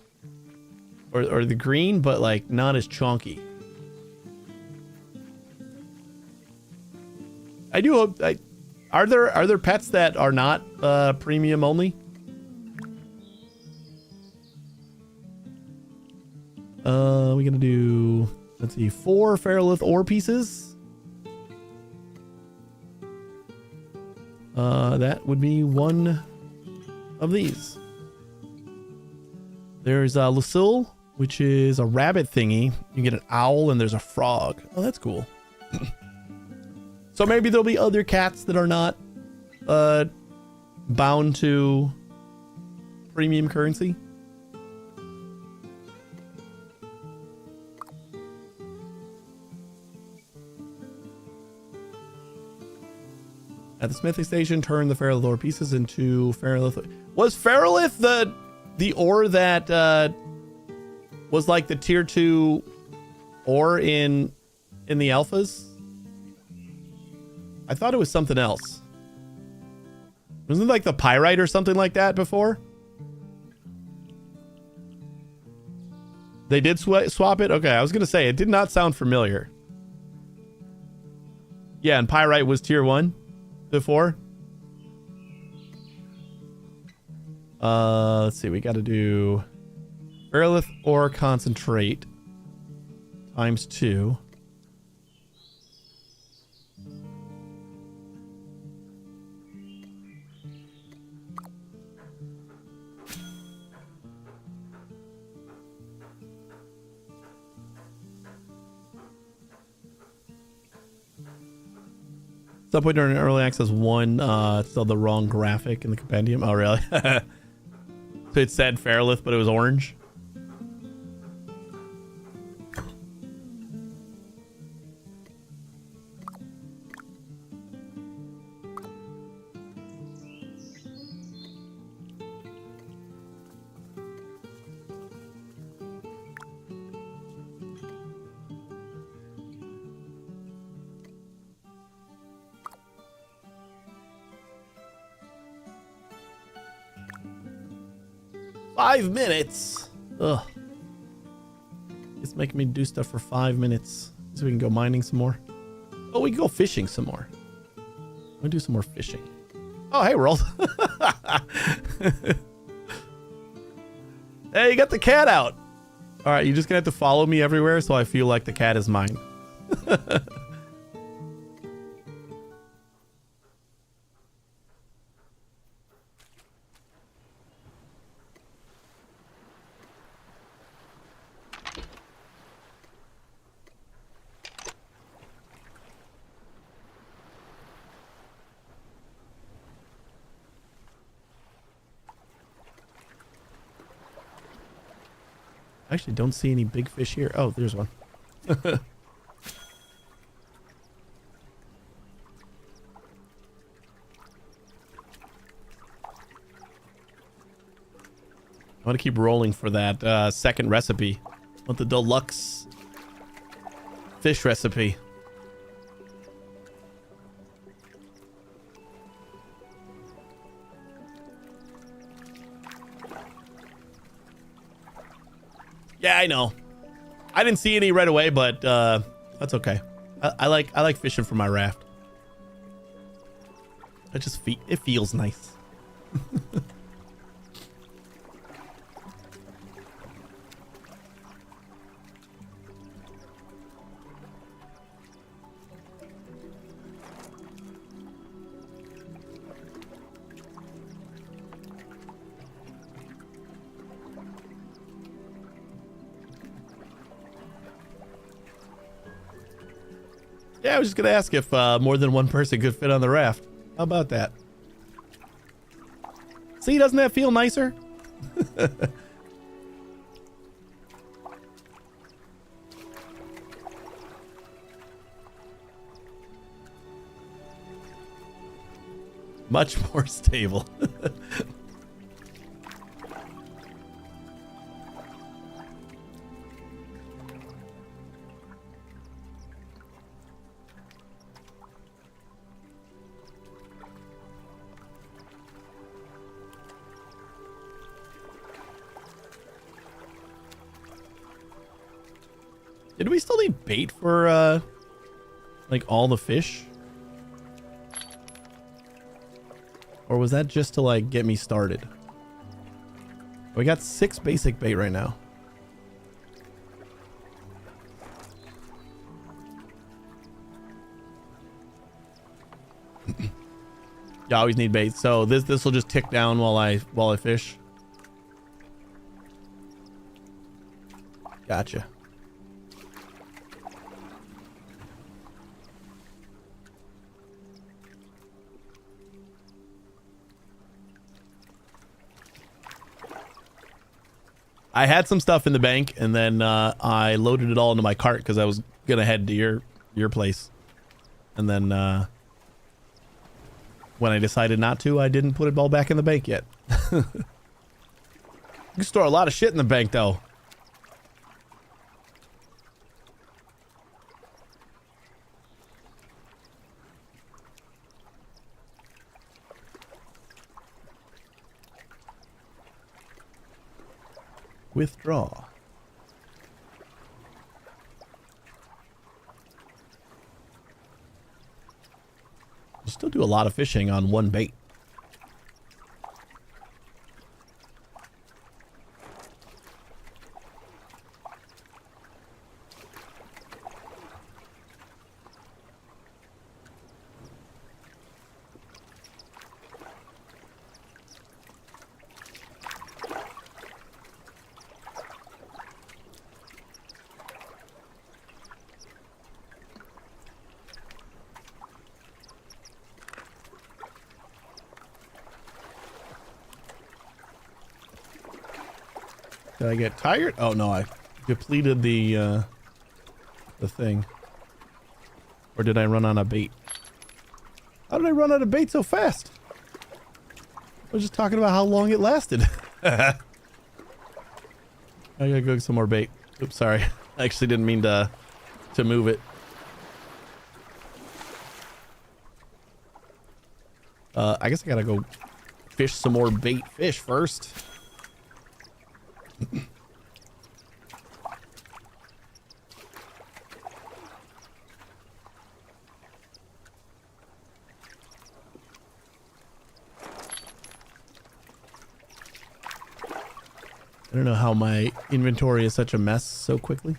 or the green, but like not as chonky. I do hope. Are there pets that are not premium only? We're gonna do, let's see, 4 Feralith ore pieces. That would be one of these. There's Lucille, which is a rabbit thingy. You get an owl and there's a frog. Oh, that's cool. So maybe there'll be other cats that are not bound to premium currency. At the smithing station, turn the Feralith ore pieces into Feralith. Was Feralith the ore that was like the tier 2 ore in the alphas? I thought it was something else. Wasn't it like the pyrite or something like that before? They did swap it? Okay, I was going to say, it did not sound familiar. Yeah, and pyrite was tier 1 before. Let's see, we got to do Feralith ore concentrate times 2. Some point during early access 1, still the wrong graphic in the compendium. Oh, really? So it said Feralith, but it was orange. Five minutes. Ugh. It's making me do stuff for 5 minutes so we can go mining some more. Oh, we can go fishing some more. I'm gonna do some more fishing. Oh, hey, world. Hey, you got the cat out. All right, you're just gonna have to follow me everywhere so I feel like the cat is mine. 'I actually don't see any big fish here. Oh, there's one. I want to keep rolling for that second recipe. I want the deluxe fish recipe. Yeah, I know. I didn't see any right away, but that's okay. I like fishing from my raft. It feels nice. Yeah, I was just gonna ask if more than one person could fit on the raft. How about that? See, doesn't that feel nicer? Much more stable. Did we still need bait for like all the fish? Or was that just to like get me started? We got 6 basic bait right now. You always need bait. So this will just tick down while I fish. Gotcha. I had some stuff in the bank, and then I loaded it all into my cart because I was gonna head to your place. And then when I decided not to, I didn't put it all back in the bank yet. You can store a lot of shit in the bank, though. Withdraw. We'll still do a lot of fishing on one bait. Did I get tired? Oh no, I depleted the thing. Or did I run on a bait? How did I run out of bait so fast? I was just talking about how long it lasted. I gotta go get some more bait. Oops, sorry. I actually didn't mean to move it. I guess I gotta go fish some more bait fish first. I don't know how my inventory is such a mess so quickly.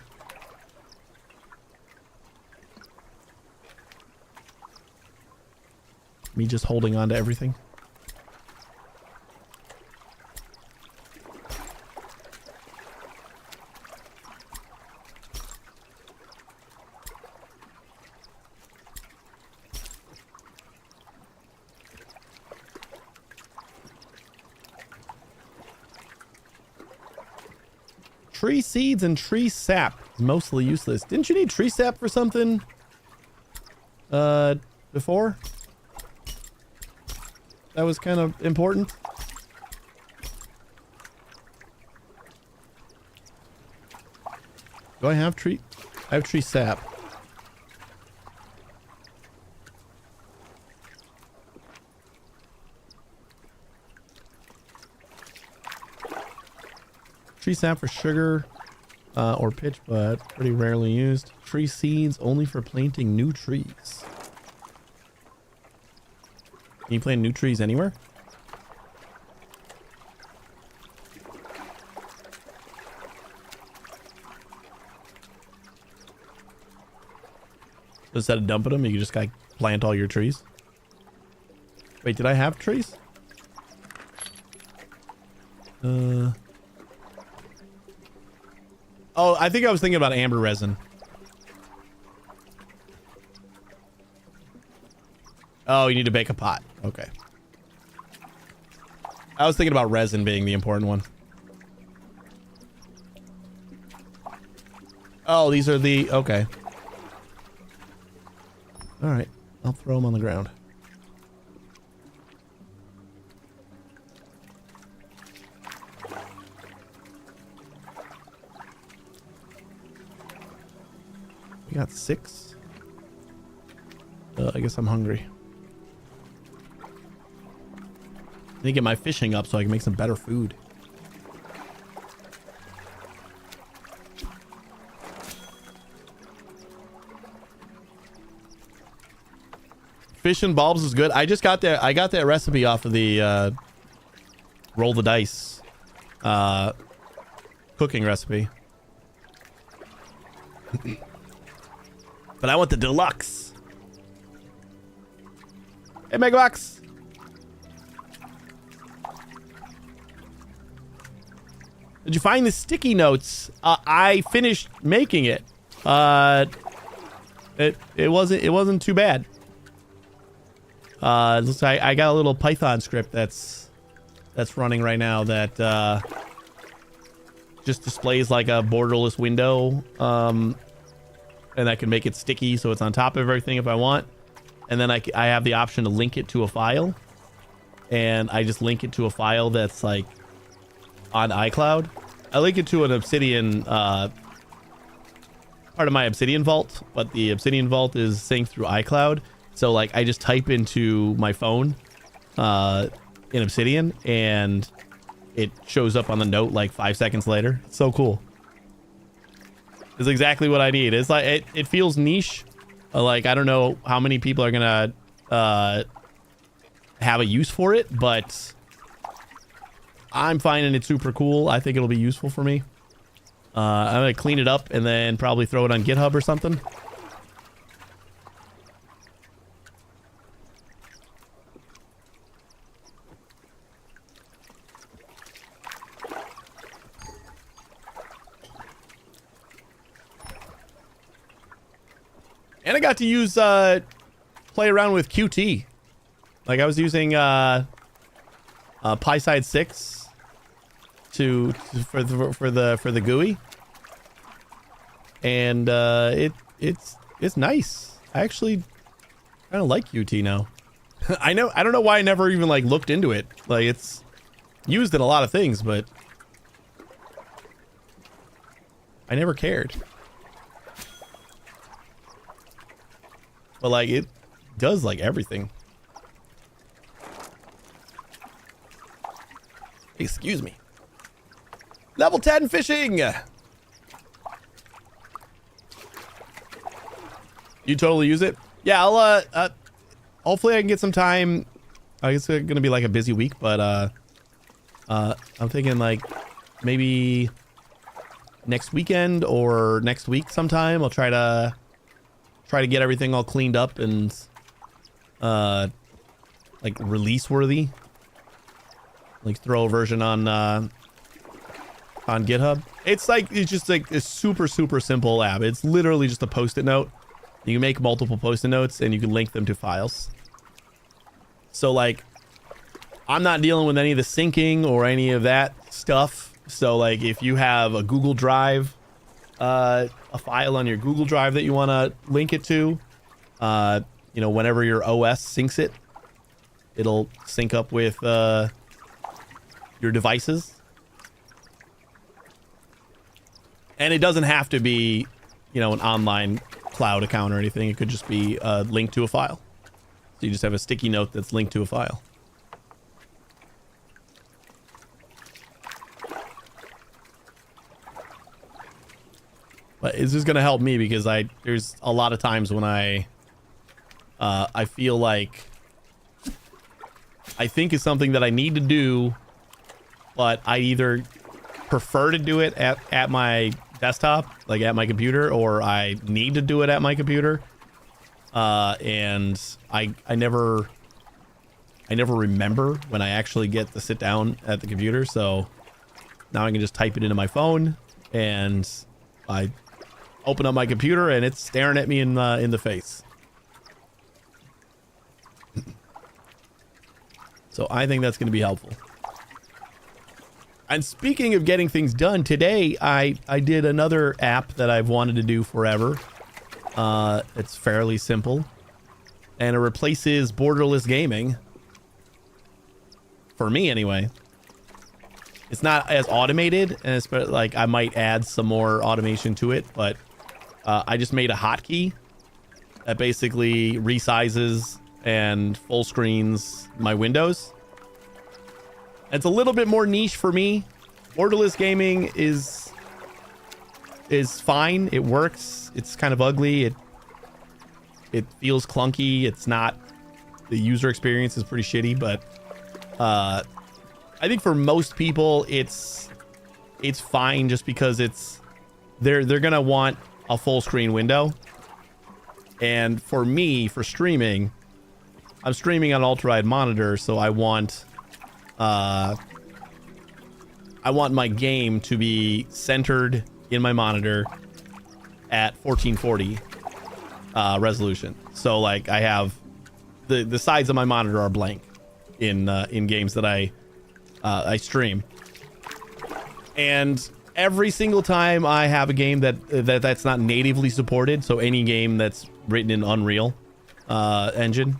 Me just holding on to everything. Tree seeds and tree sap is mostly useless. Didn't you need tree sap for something before? That was kind of important. Do I have tree? I have tree sap. Tree sap for sugar or pitch, but pretty rarely used. Tree seeds only for planting new trees. Can you plant new trees anywhere? Instead of dumping them, you just gotta plant all your trees. Wait, did I have trees? Oh, I think I was thinking about amber resin. Oh, you need to bake a pot. Okay. I was thinking about resin being the important one. Oh, these are the... Okay. All right. I'll throw them on the ground. We got 6. I guess I'm hungry. I need to get my fishing up so I can make some better food. Fish and bulbs is good. I just got that. I got that recipe off of the roll the dice cooking recipe. But I want the deluxe. Hey, Megabox. Did you find the sticky notes? I finished making it. It wasn't too bad. Looks like I got a little Python script that's running right now that just displays like a borderless window, and I can make it sticky so it's on top of everything if I want. And then I have the option to link it to a file, and I just link it to a file that's like on iCloud. I link it to an Obsidian part of my Obsidian vault, but the Obsidian vault is synced through iCloud. So like I just type into my phone in Obsidian and it shows up on the note like 5 seconds later. It's so cool. It's exactly what I need. It's like it feels niche. Like I don't know how many people are gonna have a use for it, but I'm finding it super cool. I think it'll be useful for me. I'm gonna clean it up and then probably throw it on GitHub or something. And I got to use play around with Qt. Like I was using PySide 6 for the GUI, and it's nice. I actually kind of like Qt now. I don't know why I never even like looked into it. Like it's used in a lot of things, but I never cared. But like it does like everything. Excuse me. Level 10 fishing. You totally use it? Yeah, I'll hopefully I can get some time. I guess it's gonna be like a busy week, but I'm thinking like maybe next weekend or next week sometime I'll try to get everything all cleaned up and like release worthy. Like throw a version on GitHub. It's just like a super simple app. It's literally just a post-it note. You can make multiple post-it notes and you can link them to files. So like I'm not dealing with any of the syncing or any of that stuff. So like if you have a Google Drive, a file on your Google Drive that you want to link it to, you know, whenever your OS syncs it, it'll sync up with your devices. And it doesn't have to be, you know, an online cloud account or anything. It could just be linked to a file. So you just have a sticky note that's linked to a file. But it's just gonna help me because there's a lot of times when I feel like I think it's something that I need to do, but I either prefer to do it at my desktop, like at my computer, or I need to do it at my computer. And I never remember when I actually get to sit down at the computer. So now I can just type it into my phone and I open up my computer and it's staring at me in the face. So I think that's going to be helpful. And speaking of getting things done, today I did another app that I've wanted to do forever. It's fairly simple. And it replaces borderless gaming. For me, anyway. It's not as automated, and it's like I might add some more automation to it, but I just made a hotkey that basically resizes and full screens my windows. It's a little bit more niche for me. Borderless gaming is fine. It works. It's kind of ugly. It feels clunky. It's not, the user experience is pretty shitty, but I think for most people it's fine, just because they're gonna want a full screen window. And for me, for streaming, I'm streaming on ultra-wide monitor, so I want my game to be centered in my monitor at 1440 resolution. So like I have the sides of my monitor are blank in games that I stream. And every single time I have a game that's not natively supported, so any game that's written in Unreal Engine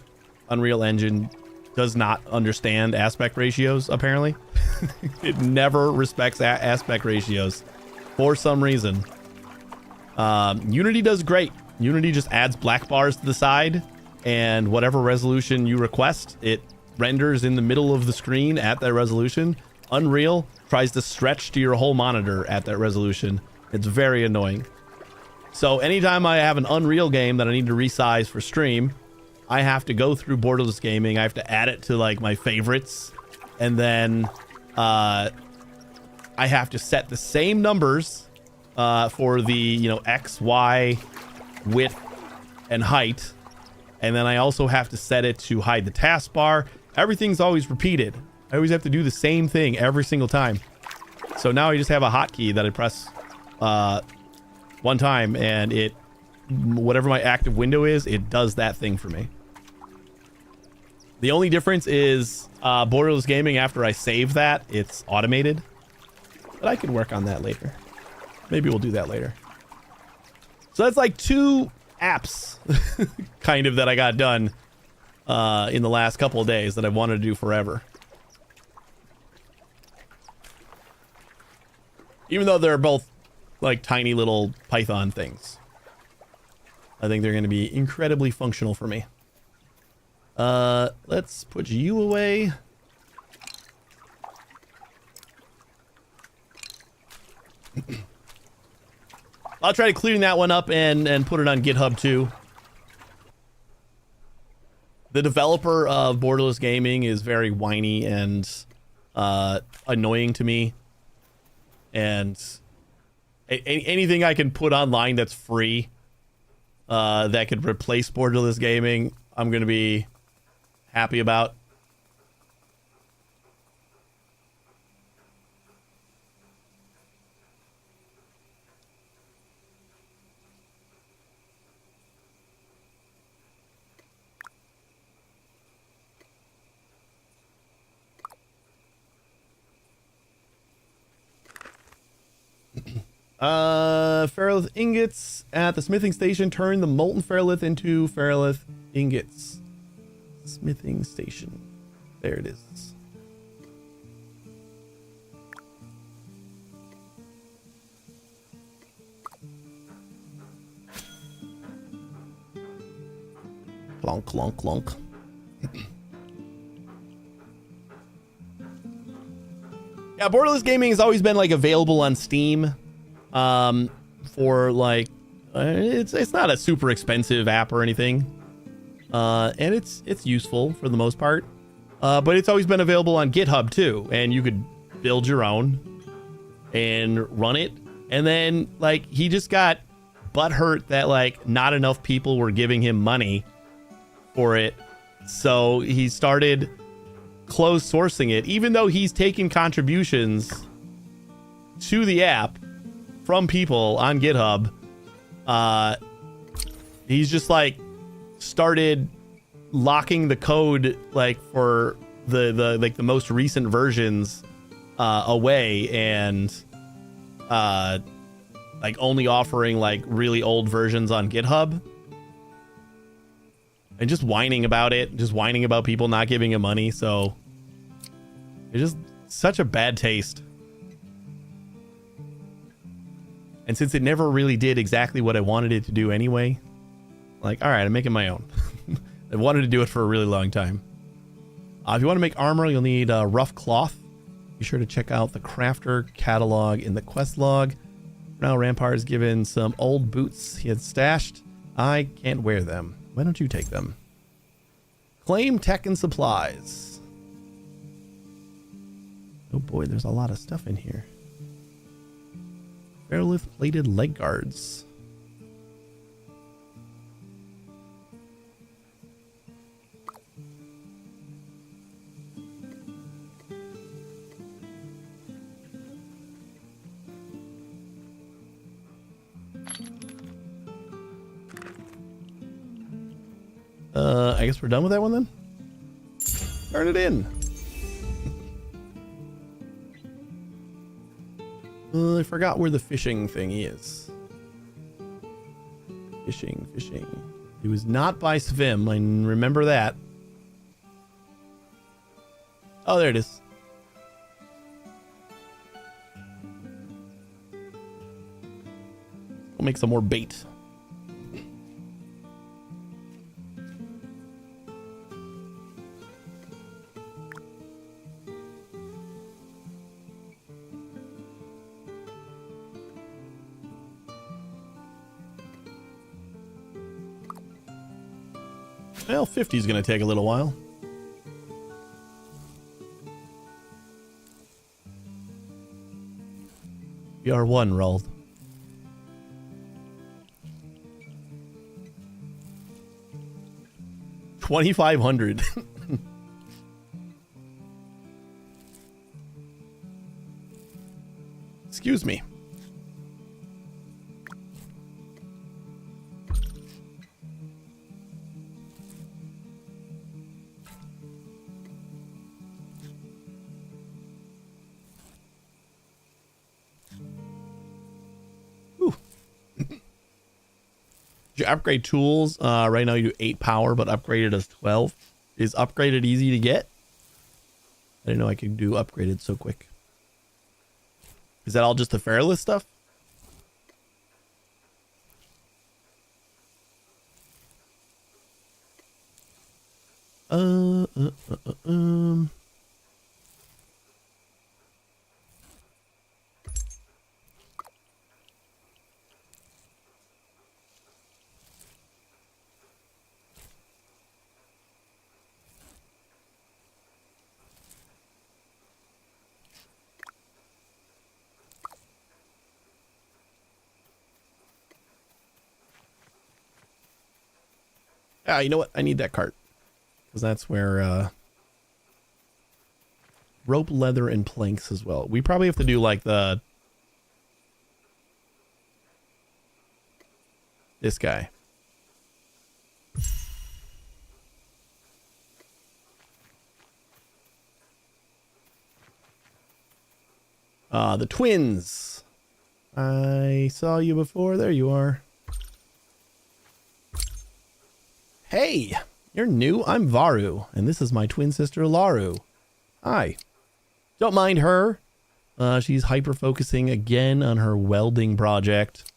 does not understand aspect ratios, apparently. It never respects aspect ratios for some reason. Unity does great. Unity just adds black bars to the side, and whatever resolution you request, it renders in the middle of the screen at that resolution. Unreal tries to stretch to your whole monitor at that resolution. It's very annoying. So anytime I have an Unreal game that I need to resize for stream, I have to go through Borderless Gaming. I have to add it to like my favorites, and then I have to set the same numbers for the X, Y, width, and height, and then I also have to set it to hide the taskbar. Everything's always repeated. I always have to do the same thing every single time. So now I just have a hotkey that I press one time, and it, whatever my active window is, it does that thing for me. The only difference is Borderless Gaming, after I save that, it's automated. But I could work on that later. Maybe we'll do that later. So that's like 2 apps kind of that I got done in the last couple of days that I've wanted to do forever. Even though they're both like tiny little Python things, I think they're going to be incredibly functional for me. Let's put you away. I'll try to clean that one up and put it on GitHub too. The developer of Borderless Gaming is very whiny and annoying to me. And anything I can put online that's free that could replace Borderless Gaming, I'm going to be happy about. Ferrolith ingots at the smithing station. Turn the molten ferrolith into ferrolith ingots. Smithing station. There it is. Clonk, clonk, clonk. Yeah, Borderless Gaming has always been like available on Steam. For like it's not a super expensive app or anything, and it's useful for the most part, but it's always been available on GitHub too, and you could build your own and run it. And then like he just got butthurt that like not enough people were giving him money for it, so he started closed sourcing it, even though he's taking contributions to the app from people on GitHub. He's just like started locking the code like for the most recent versions away, and like only offering like really old versions on GitHub, and just whining about it, just whining about people not giving him money. So it's just such a bad taste. And since it never really did exactly what I wanted it to do anyway, like, all right, I'm making my own. I wanted to do it for a really long time. If you want to make armor, you'll need rough cloth. Be sure to check out the crafter catalog in the quest log. Now Rampart is given some old boots he had stashed. I can't wear them. Why don't you take them? Claim tech and supplies. Oh boy, there's a lot of stuff in here. Airlift plated leg guards. I guess we're done with that one then? Turn it in. I forgot where the fishing thing is. Fishing. It was not by Svim. I remember that. Oh, there it is. We'll make some more bait. Well, 50 is going to take a little while. BR1 rolled. $2,500. Excuse me. You upgrade tools. Right now you do 8 power, but upgraded as 12. Is upgraded easy to get? I didn't know I could do upgraded so quick. Is that all just the Fairless stuff? You know what? I need that cart. Because that's where rope, leather, and planks as well. We probably have to do like this guy. The twins. I saw you before. There you are. Hey, you're new. I'm Varu, and this is my twin sister, Laru. Hi. Don't mind her. She's hyper-focusing again on her welding project.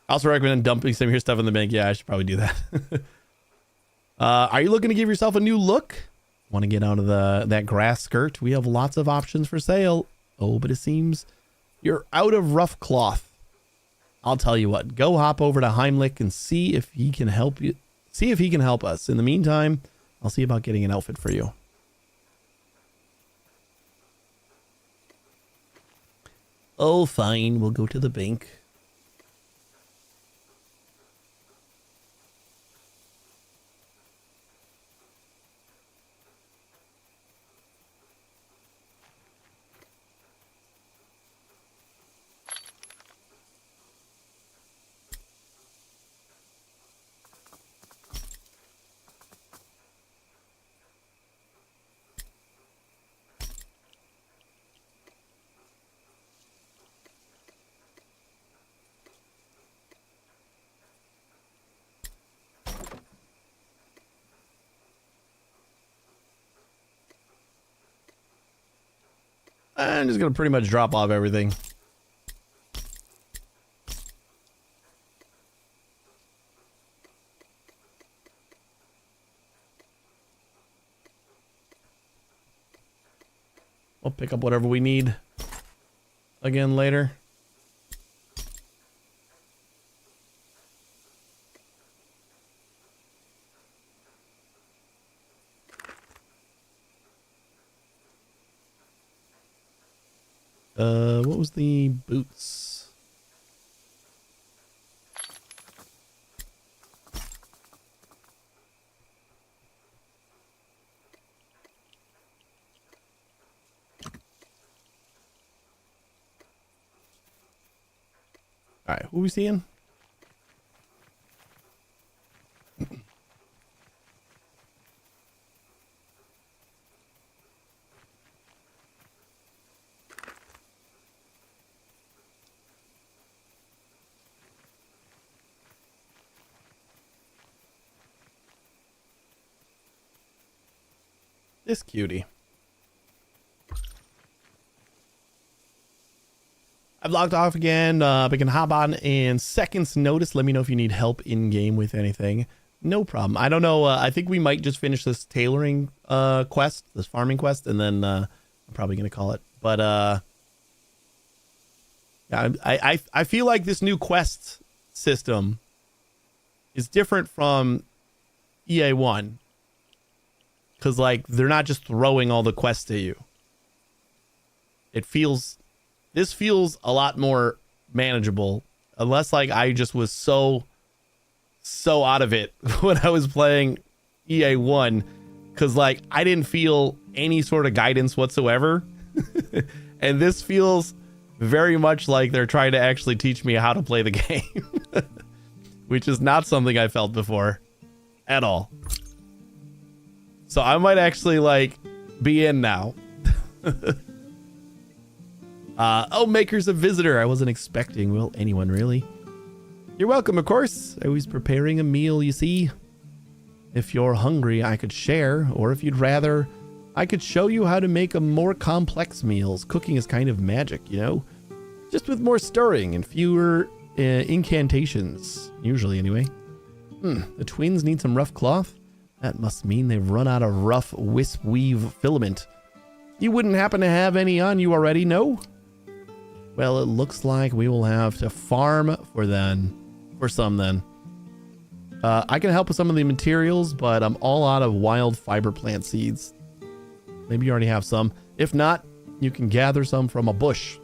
I also recommend dumping some of your stuff in the bank. Yeah, I should probably do that. Are you looking to give yourself a new look? Want to get out of that grass skirt? We have lots of options for sale. Oh, but it seems you're out of rough cloth. I'll tell you what. Go hop over to Heimlich and see if he can help you. See if he can help us. In the meantime, I'll see about getting an outfit for you. Oh, fine. We'll go to the bank. I'm just gonna pretty much drop off everything. We'll pick up whatever we need again later. What was the boots? All right, who are we seeing? This cutie. I've logged off again. We can hop on in seconds notice. Let me know if you need help in game with anything. No problem. I don't know. I think we might just finish this tailoring quest, this farming quest, and then I'm probably going to call it. But yeah, I feel like this new quest system is different from EA1. Because, like, they're not just throwing all the quests at you. This feels a lot more manageable. Unless, like, I just was so out of it when I was playing EA1. Because, like, I didn't feel any sort of guidance whatsoever. And this feels very much like they're trying to actually teach me how to play the game. Which is not something I felt before. At all. So I might actually, like, be in now. Oh, Maker's a visitor. I wasn't expecting. Well, anyone really? You're welcome, of course. Always preparing a meal, you see. If you're hungry, I could share. Or if you'd rather, I could show you how to make a more complex meals. Cooking is kind of magic, you know? Just with more stirring and fewer incantations. Usually, anyway. The twins need some rough cloth. That must mean they've run out of rough wisp weave filament. You wouldn't happen to have any on you already, no? Well, it looks like we will have to farm for some then. I can help with some of the materials, but I'm all out of wild fiber plant seeds. Maybe you already have some. If not, you can gather some from a bush.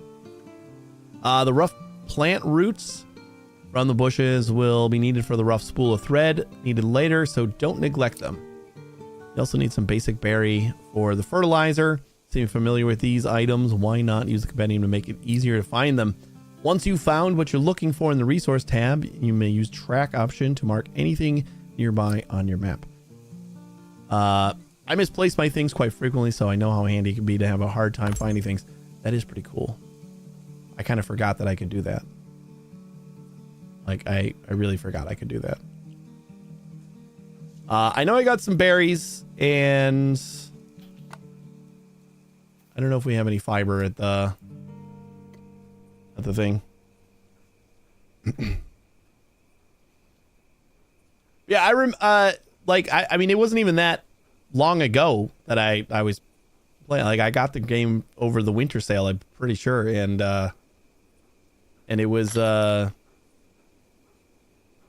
The rough plant roots from the bushes will be needed for the rough spool of thread needed later, so don't neglect them. You also need some basic berry for the fertilizer. Seem familiar with these items? Why not use the compendium to make it easier to find them? Once you've found what you're looking for in the resource tab, you may use track option to mark anything nearby on your map. I misplace my things quite frequently, so I know how handy it can be to have a hard time finding things. That is pretty cool. I kind of forgot that I could do that. Like, I really forgot I could do that. I know I got some berries, and I don't know if we have any fiber at the thing. Yeah, I mean, it wasn't even that long ago that I was playing. Like, I got the game over the winter sale, I'm pretty sure, and it was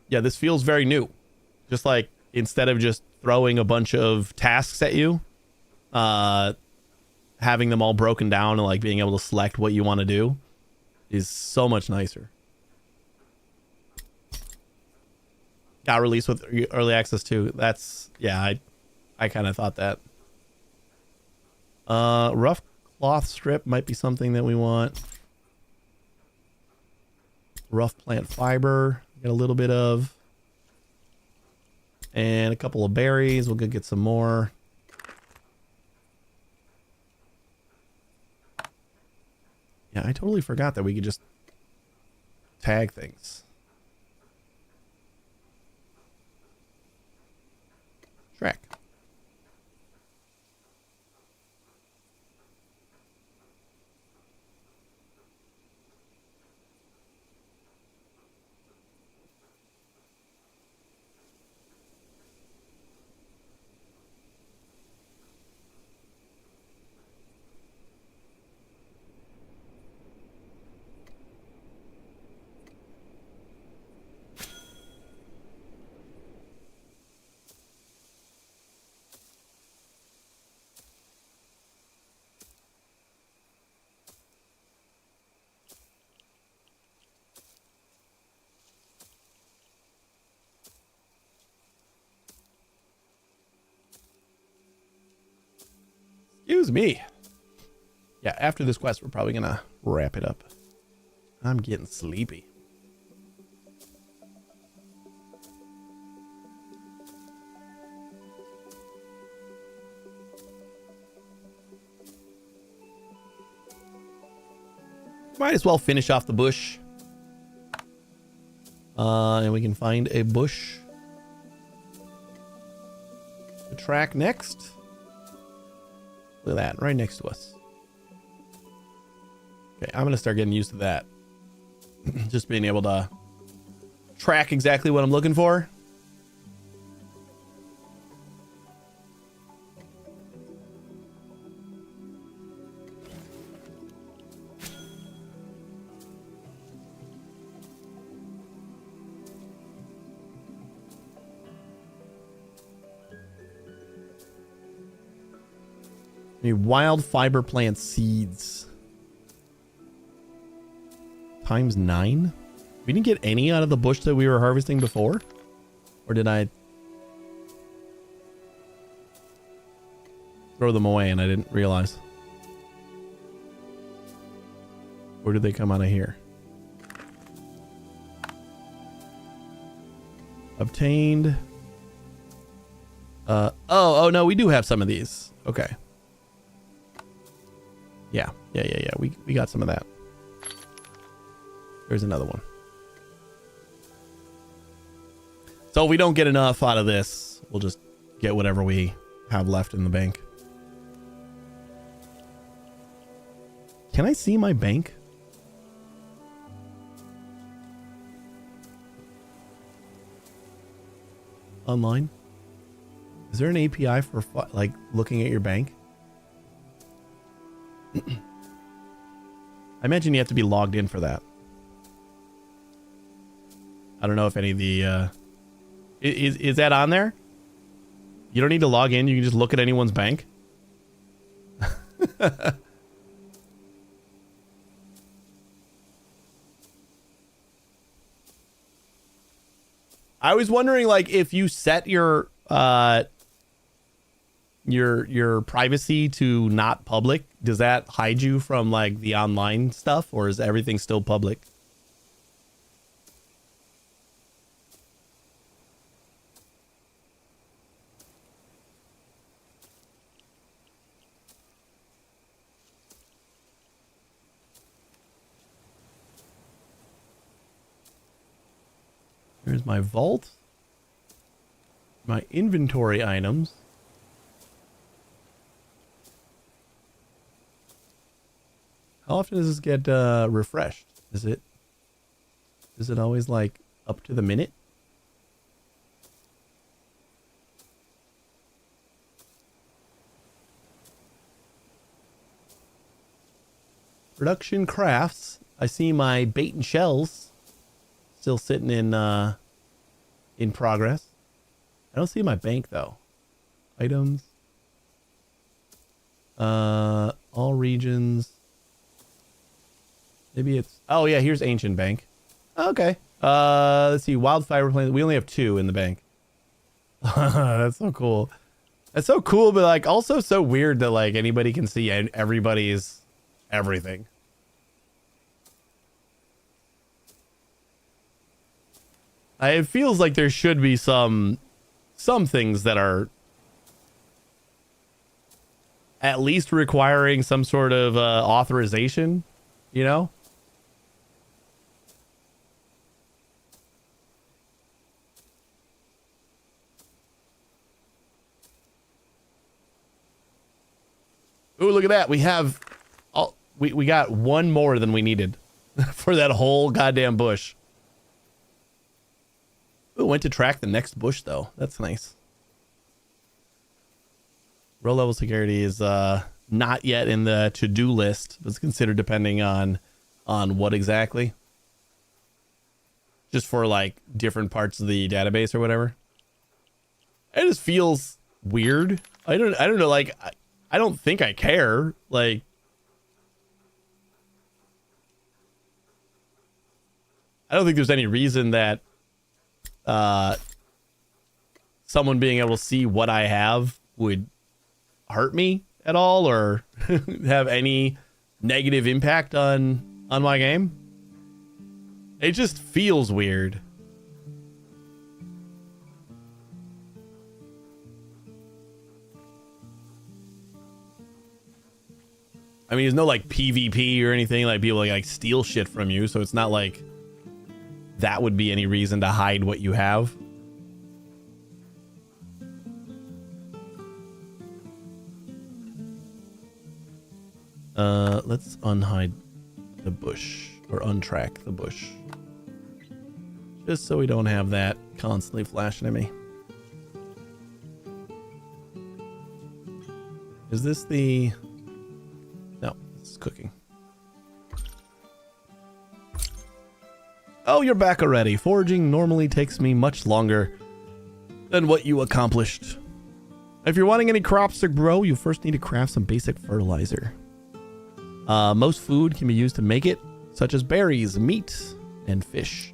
yeah, this feels very new. Just like, instead of just throwing a bunch of tasks at you, having them all broken down and like being able to select what you want to do is so much nicer. Got released with early access too. That's, yeah, I kind of thought that. Rough cloth strip might be something that we want. Rough plant fiber, get a little bit of. And a couple of berries. We'll go get some more. Yeah, I totally forgot that we could just tag things. Track. Excuse me. Yeah, after this quest, we're probably gonna wrap it up. I'm getting sleepy. Might as well finish off the bush. And we can find a bush to track next. Look at that, right next to us. Okay, I'm gonna start getting used to that. Just being able to track exactly what I'm looking for. Wild fiber plant seeds. Times 9? We didn't get any out of the bush that we were harvesting before? Or did I throw them away and I didn't realize? Where did they come out of here? Obtained. Oh no, we do have some of these. Okay. Yeah. We got some of that. There's another one. So if we don't get enough out of this, we'll just get whatever we have left in the bank. Can I see my bank? Online? Is there an API for like looking at your bank? I imagine you have to be logged in for that. I don't know if any of the is that on there? You don't need to log in, you can just look at anyone's bank. I was wondering, like, if you set your privacy to not public, does that hide you from like the online stuff, or is everything still public? Here's my vault. My inventory items. How often does this get refreshed? Is it always like up to the minute? Production crafts. I see my bait and shells still sitting in progress. I don't see my bank though. Items. All regions. Maybe it's... Oh, yeah, here's Ancient Bank. Okay. Let's see. Wildfire plant. We only have 2 in the bank. That's so cool. That's so cool, but, like, also so weird that, like, anybody can see everybody's everything. It feels like there should be some things that are at least requiring some sort of authorization, you know? Ooh, look at that. We have... We got one more than we needed for that whole goddamn bush. Ooh, went to track the next bush, though. That's nice. Row level security is not yet in the to-do list, but it's considered depending on what exactly. Just for, like, different parts of the database or whatever. It just feels weird. I don't know, like... I don't think I care. Like, I don't think there's any reason that someone being able to see what I have would hurt me at all or have any negative impact on my game. It just feels weird. I mean, there's no like PvP or anything, like people like steal shit from you, so it's not like that would be any reason to hide what you have. Let's unhide the bush or untrack the bush. Just so we don't have that constantly flashing at me. Is this the... No, this is cooking. Oh, you're back already. Foraging normally takes me much longer than what you accomplished. If you're wanting any crops to grow, you first need to craft some basic fertilizer. Most food can be used to make it, such as berries, meat, and fish.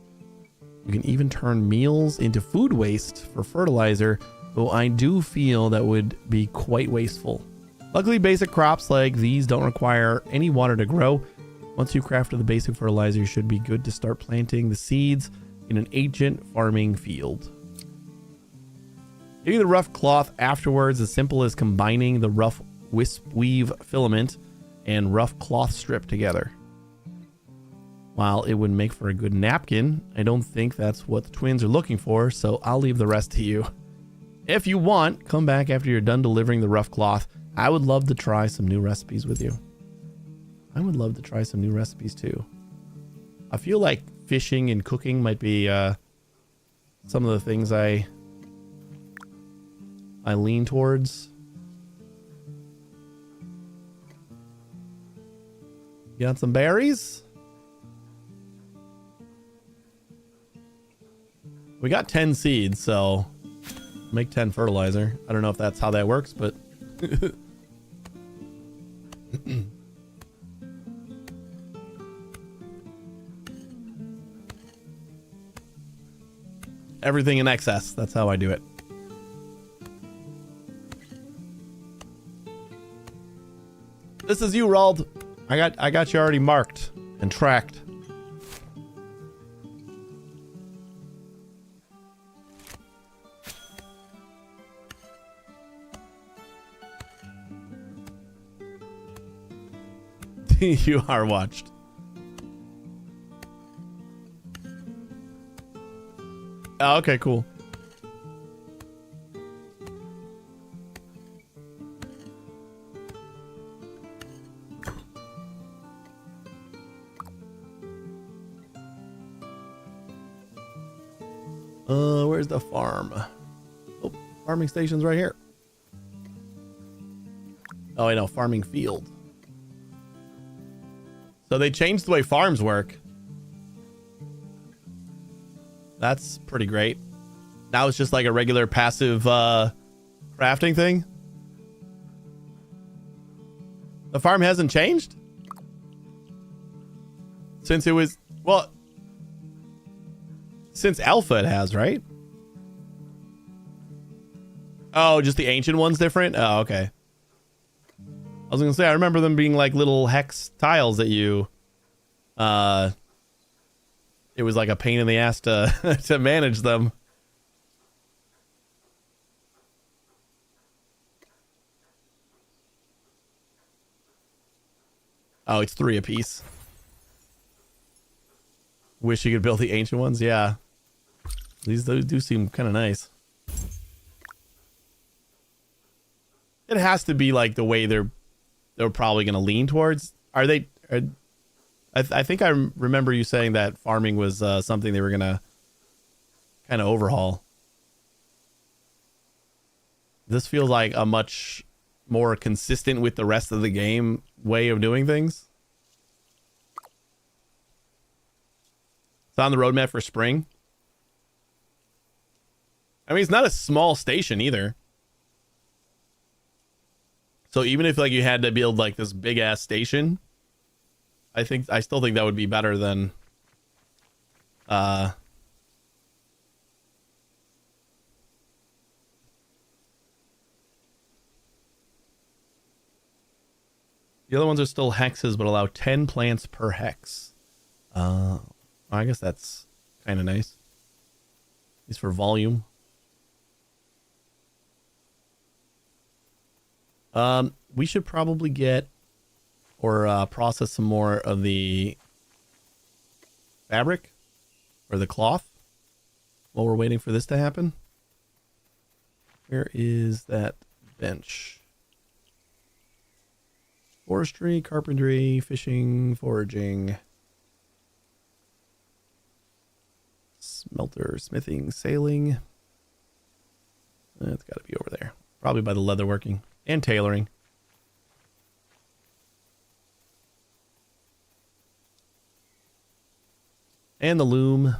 You can even turn meals into food waste for fertilizer, though I do feel that would be quite wasteful. Luckily, basic crops like these don't require any water to grow. Once you crafted the basic fertilizer, you should be good to start planting the seeds in an ancient farming field. Getting the rough cloth afterwards is simple as combining the rough wisp weave filament and rough cloth strip together. While it would make for a good napkin, I don't think that's what the twins are looking for, so I'll leave the rest to you. If you want, come back after you're done delivering the rough cloth. I would love to try some new recipes with you. I would love to try some new recipes too. I feel like fishing and cooking might be some of the things I lean towards. You got some berries? We got 10 seeds, so make 10 fertilizer. I don't know if that's how that works, but everything in excess. That's how I do it. This is you, Rald. I got you already marked and tracked. You are watched. Oh, okay, cool. Where's the farm? Oh, farming station's right here. Oh, I know, farming field. So they changed the way farms work. That's pretty great. Now it's just like a regular passive crafting thing. The farm hasn't changed? Since it was... Well... Since alpha it has, right? Oh, just the ancient one's different? Oh, okay. I was gonna say, I remember them being like little hex tiles that you... it was like a pain in the ass to, to manage them. Oh, it's 3 apiece. Wish you could build the ancient ones, yeah. Those do seem kind of nice. It has to be like the way they're probably going to lean towards. Are they? I think I remember you saying that farming was something they were going to kind of overhaul. This feels like a much more consistent with the rest of the game way of doing things. It's on the roadmap for spring. I mean, it's not a small station either. So even if like you had to build like this big ass station, I still think that would be better than The other ones are still hexes, but allow 10 plants per hex. I guess that's kind of nice. At least for volume. We should probably get or process some more of the fabric or the cloth while we're waiting for this to happen. Where is that bench? Forestry, carpentry, fishing, foraging, smelter, smithing, sailing. It's got to be over there. Probably by the leatherworking and tailoring. And the loom.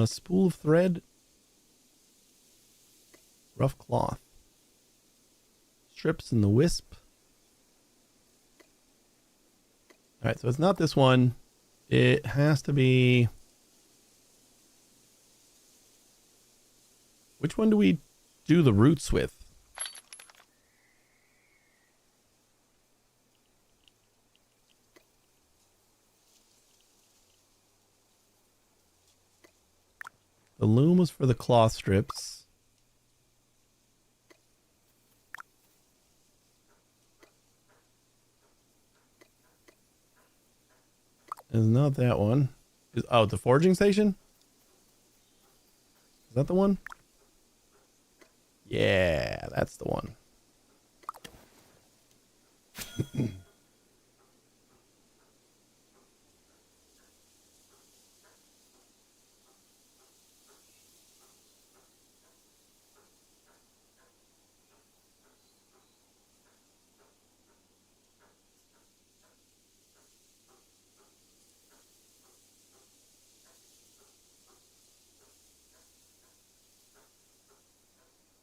Spool of thread. Rough cloth. Strips and the wisp. Alright, so it's not this one. It has to be... Which one do we do the roots with? The loom was for the cloth strips. It's not that one. Oh, the foraging station? Is that the one? Yeah, that's the one.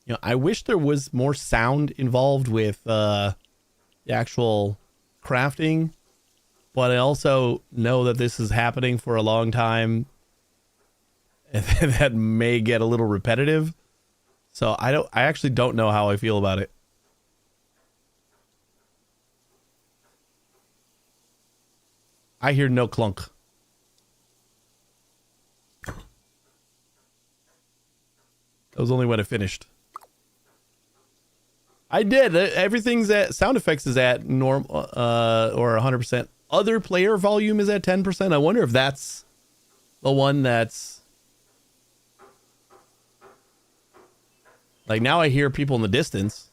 You know, I wish there was more sound involved with the actual crafting, but I also know that this is happening for a long time, and that may get a little repetitive. So I actually don't know how I feel about it. I hear no clunk. That was only when it finished. I did. Everything's at sound effects is at norm or 100%. Other player volume is at 10%. I wonder if that's the one that's like now I hear people in the distance.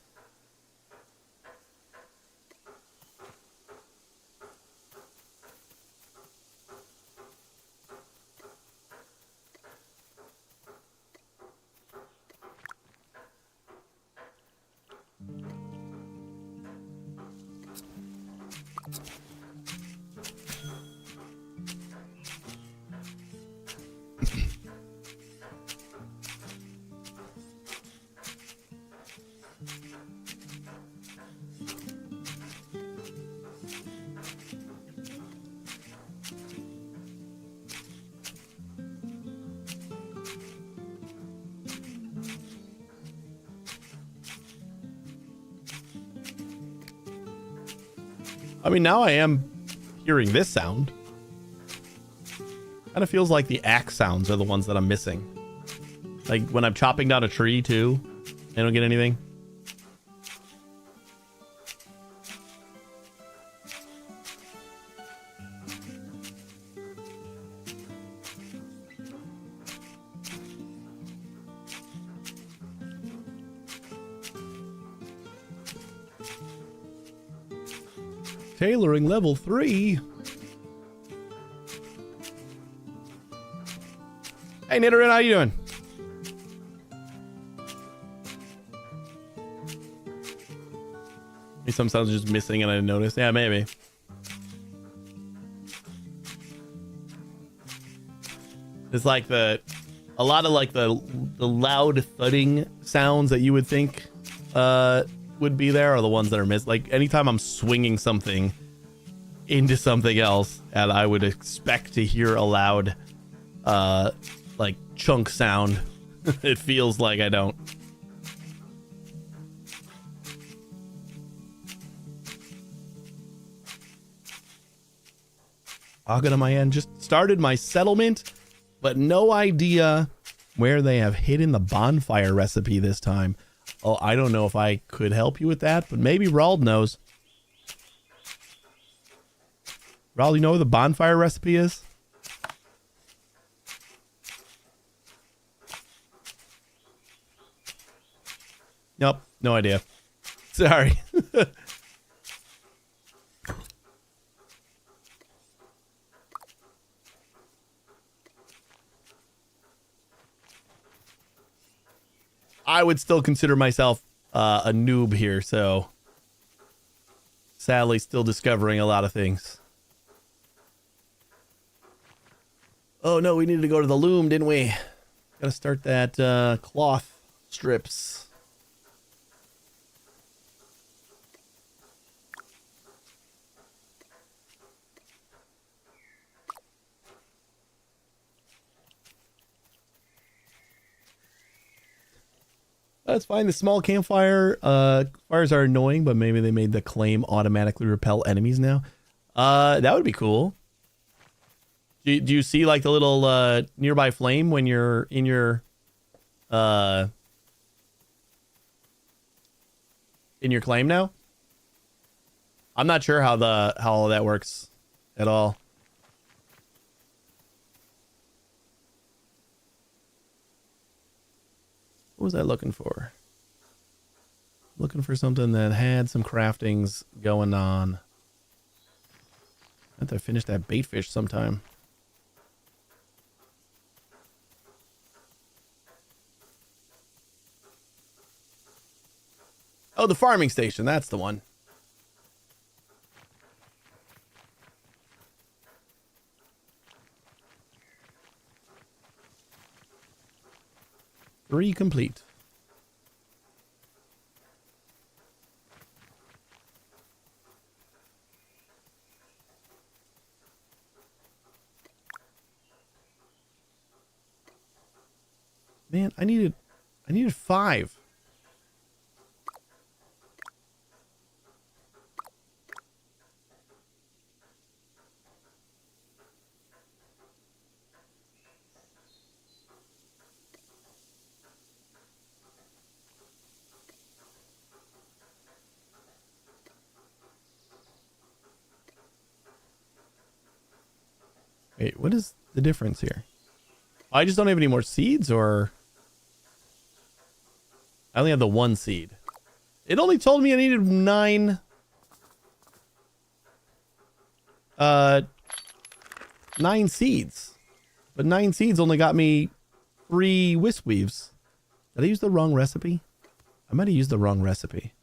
I mean, now I am hearing this sound. Kind of feels like the axe sounds are the ones that I'm missing. Like when I'm chopping down a tree too. I don't get anything. Tailoring level 3. Hey, Nidoran, how you doing? Maybe some sounds are just missing and I didn't notice. Yeah, maybe. It's like a lot of like the loud thudding sounds that you would think would be there are the ones that are missed. Like anytime I'm swinging something into something else and I would expect to hear a loud like chunk sound. It feels like I don't. Talking to my end, just started my settlement, but no idea where they have hidden the bonfire recipe this time. Oh, I don't know if I could help you with that, but maybe Rald knows. Rald, you know what the bonfire recipe is? Nope, no idea. Sorry. I would still consider myself a noob here, so sadly still discovering a lot of things. Oh no, we needed to go to the loom, didn't we? Gotta start that cloth strips. That's fine. The small campfire fires are annoying, but maybe they made the claim automatically repel enemies now. That would be cool. Do you see like the little nearby flame when you're in your claim now? I'm not sure how all that works at all. What was I looking for? Looking for something that had some craftings going on. I have to finish that bait fish sometime. Oh, the farming station. That's the one. Three complete. Man, I needed 5. Wait, what is the difference here? I just don't have any more seeds, or I only have the 1 seed. It only told me I needed 9 9 seeds. But 9 seeds only got me 3 wisp weaves. Did I use the wrong recipe? I might have used the wrong recipe.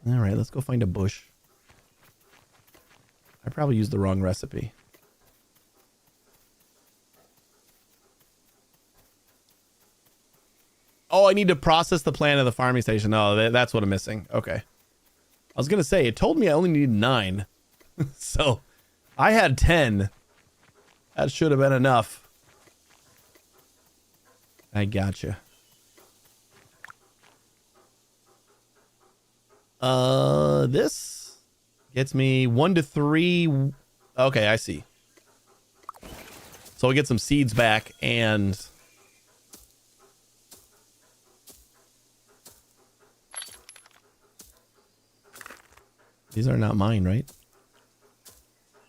All right, let's go find a bush. I probably used the wrong recipe. Oh, I need to process the plan of the farming station. Oh, that's what I'm missing. Okay. I was going to say, it told me I only needed 9. So, I had 10. That should have been enough. I gotcha. This gets me 1 to 3. Okay, I see. So I get some seeds back, and these are not mine, right?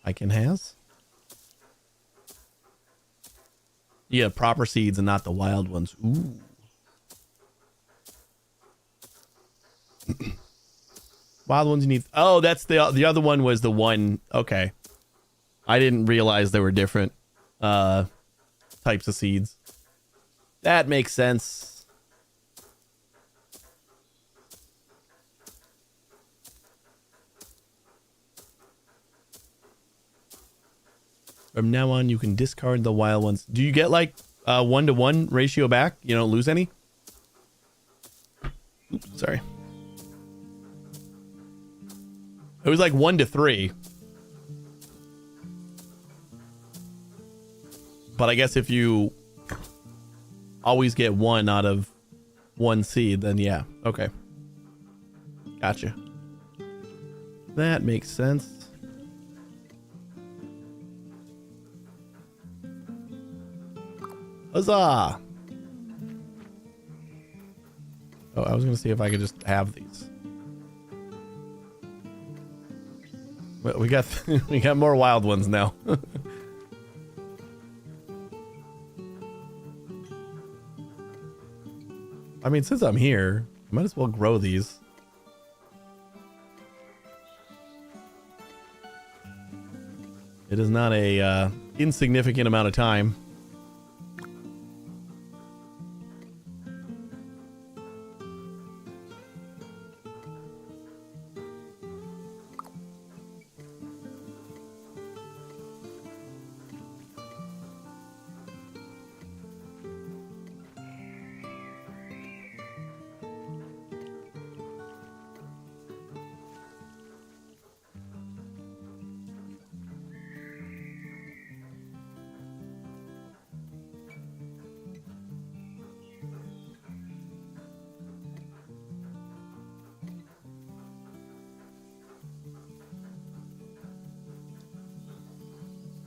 I can has? Yeah, proper seeds and not the wild ones. Ooh. Wild ones you need. Oh, that's the other one was the one. Okay. I didn't realize there were different types of seeds. That makes sense. From now on, you can discard the wild ones. Do you get like 1-to-1 ratio back? You don't lose any? Oops, sorry. It was like 1 to 3. But I guess if you always get one out of one seed, then yeah. Okay. Gotcha. That makes sense. Huzzah! Oh, I was gonna see if I could just have these. Well, we got we got more wild ones now. I mean, since I'm here, I might as well grow these. It is not a insignificant amount of time.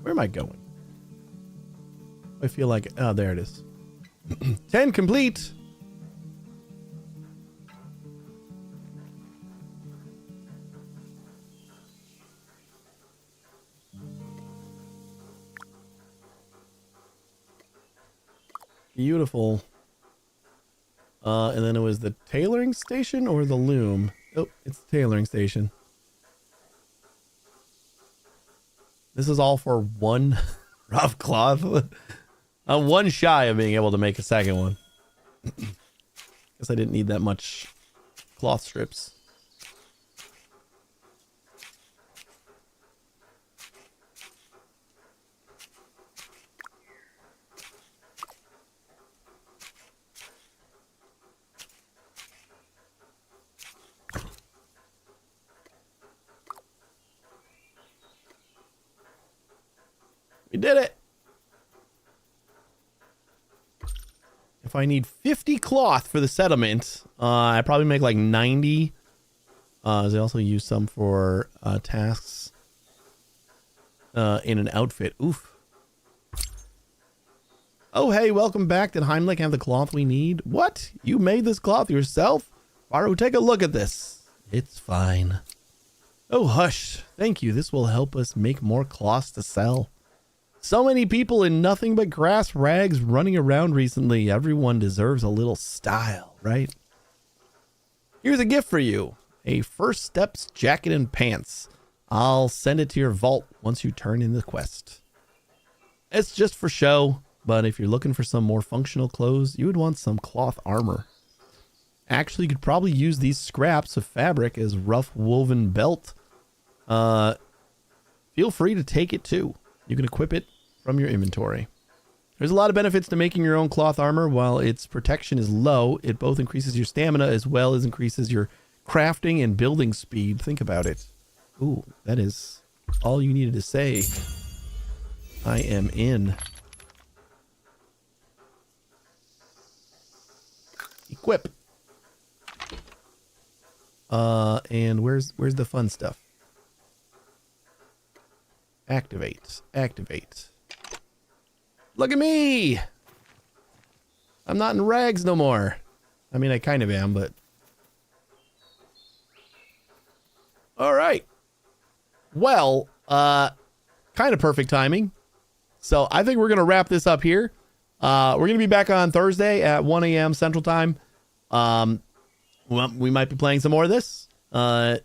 Where am I going? I feel like, oh, there it is. 10 complete. Beautiful. And then it was the tailoring station or the loom? Oh, it's the tailoring station. This is all for one rough cloth. I'm one shy of being able to make a second one. Guess I didn't need that much cloth strips. We did it. If I need 50 cloth for the settlement, I probably make like 90. They also use some for tasks in an outfit. Oof. Oh, hey, welcome back. Did Heimlich have the cloth we need? What? You made this cloth yourself? Baru, take a look at this. It's fine. Oh, hush. Thank you. This will help us make more cloths to sell. So many people in nothing but grass rags running around recently. Everyone deserves a little style, right? Here's a gift for you. A First Steps jacket and pants. I'll send it to your vault once you turn in the quest. It's just for show, but if you're looking for some more functional clothes, you would want some cloth armor. Actually, you could probably use these scraps of fabric as rough woven belt. Feel free to take it too. You can equip it from your inventory. There's a lot of benefits to making your own cloth armor. While its protection is low, it both increases your stamina as well as increases your crafting and building speed. Think about it. Ooh, that is all you needed to say. I am in. Equip. And where's the fun stuff? Activate. Activate. Look at me! I'm not in rags no more. I mean, I kind of am, but... Alright. Well, kind of perfect timing. So I think we're going to wrap this up here. We're going to be back on Thursday at 1 a.m. Central Time. Well, we might be playing some more of this. Maybe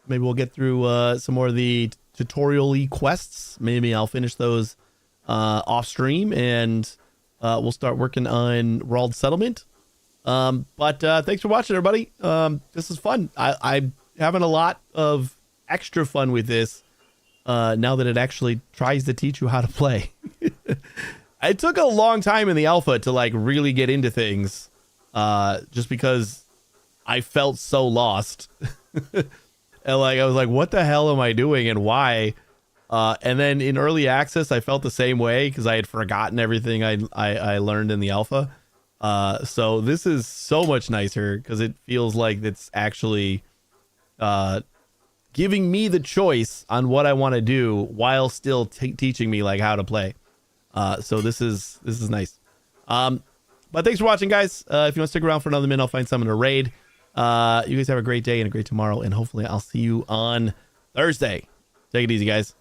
we'll get through some more of the tutorial-y quests. Maybe I'll finish those off stream, and we'll start working on World Settlement. But thanks for watching, everybody. This is fun. I'm having a lot of extra fun with this now that it actually tries to teach you how to play. It took a long time in the alpha to like really get into things, just because I felt so lost. And like I was like, what the hell am I doing and why? And then in early access, I felt the same way because I had forgotten everything I learned in the alpha. So this is so much nicer because it feels like it's actually giving me the choice on what I want to do while still teaching me like how to play. So this is nice. But thanks for watching, guys. If you want to stick around for another minute, I'll find someone to raid. You guys have a great day and a great tomorrow, and hopefully I'll see you on Thursday. Take it easy, guys.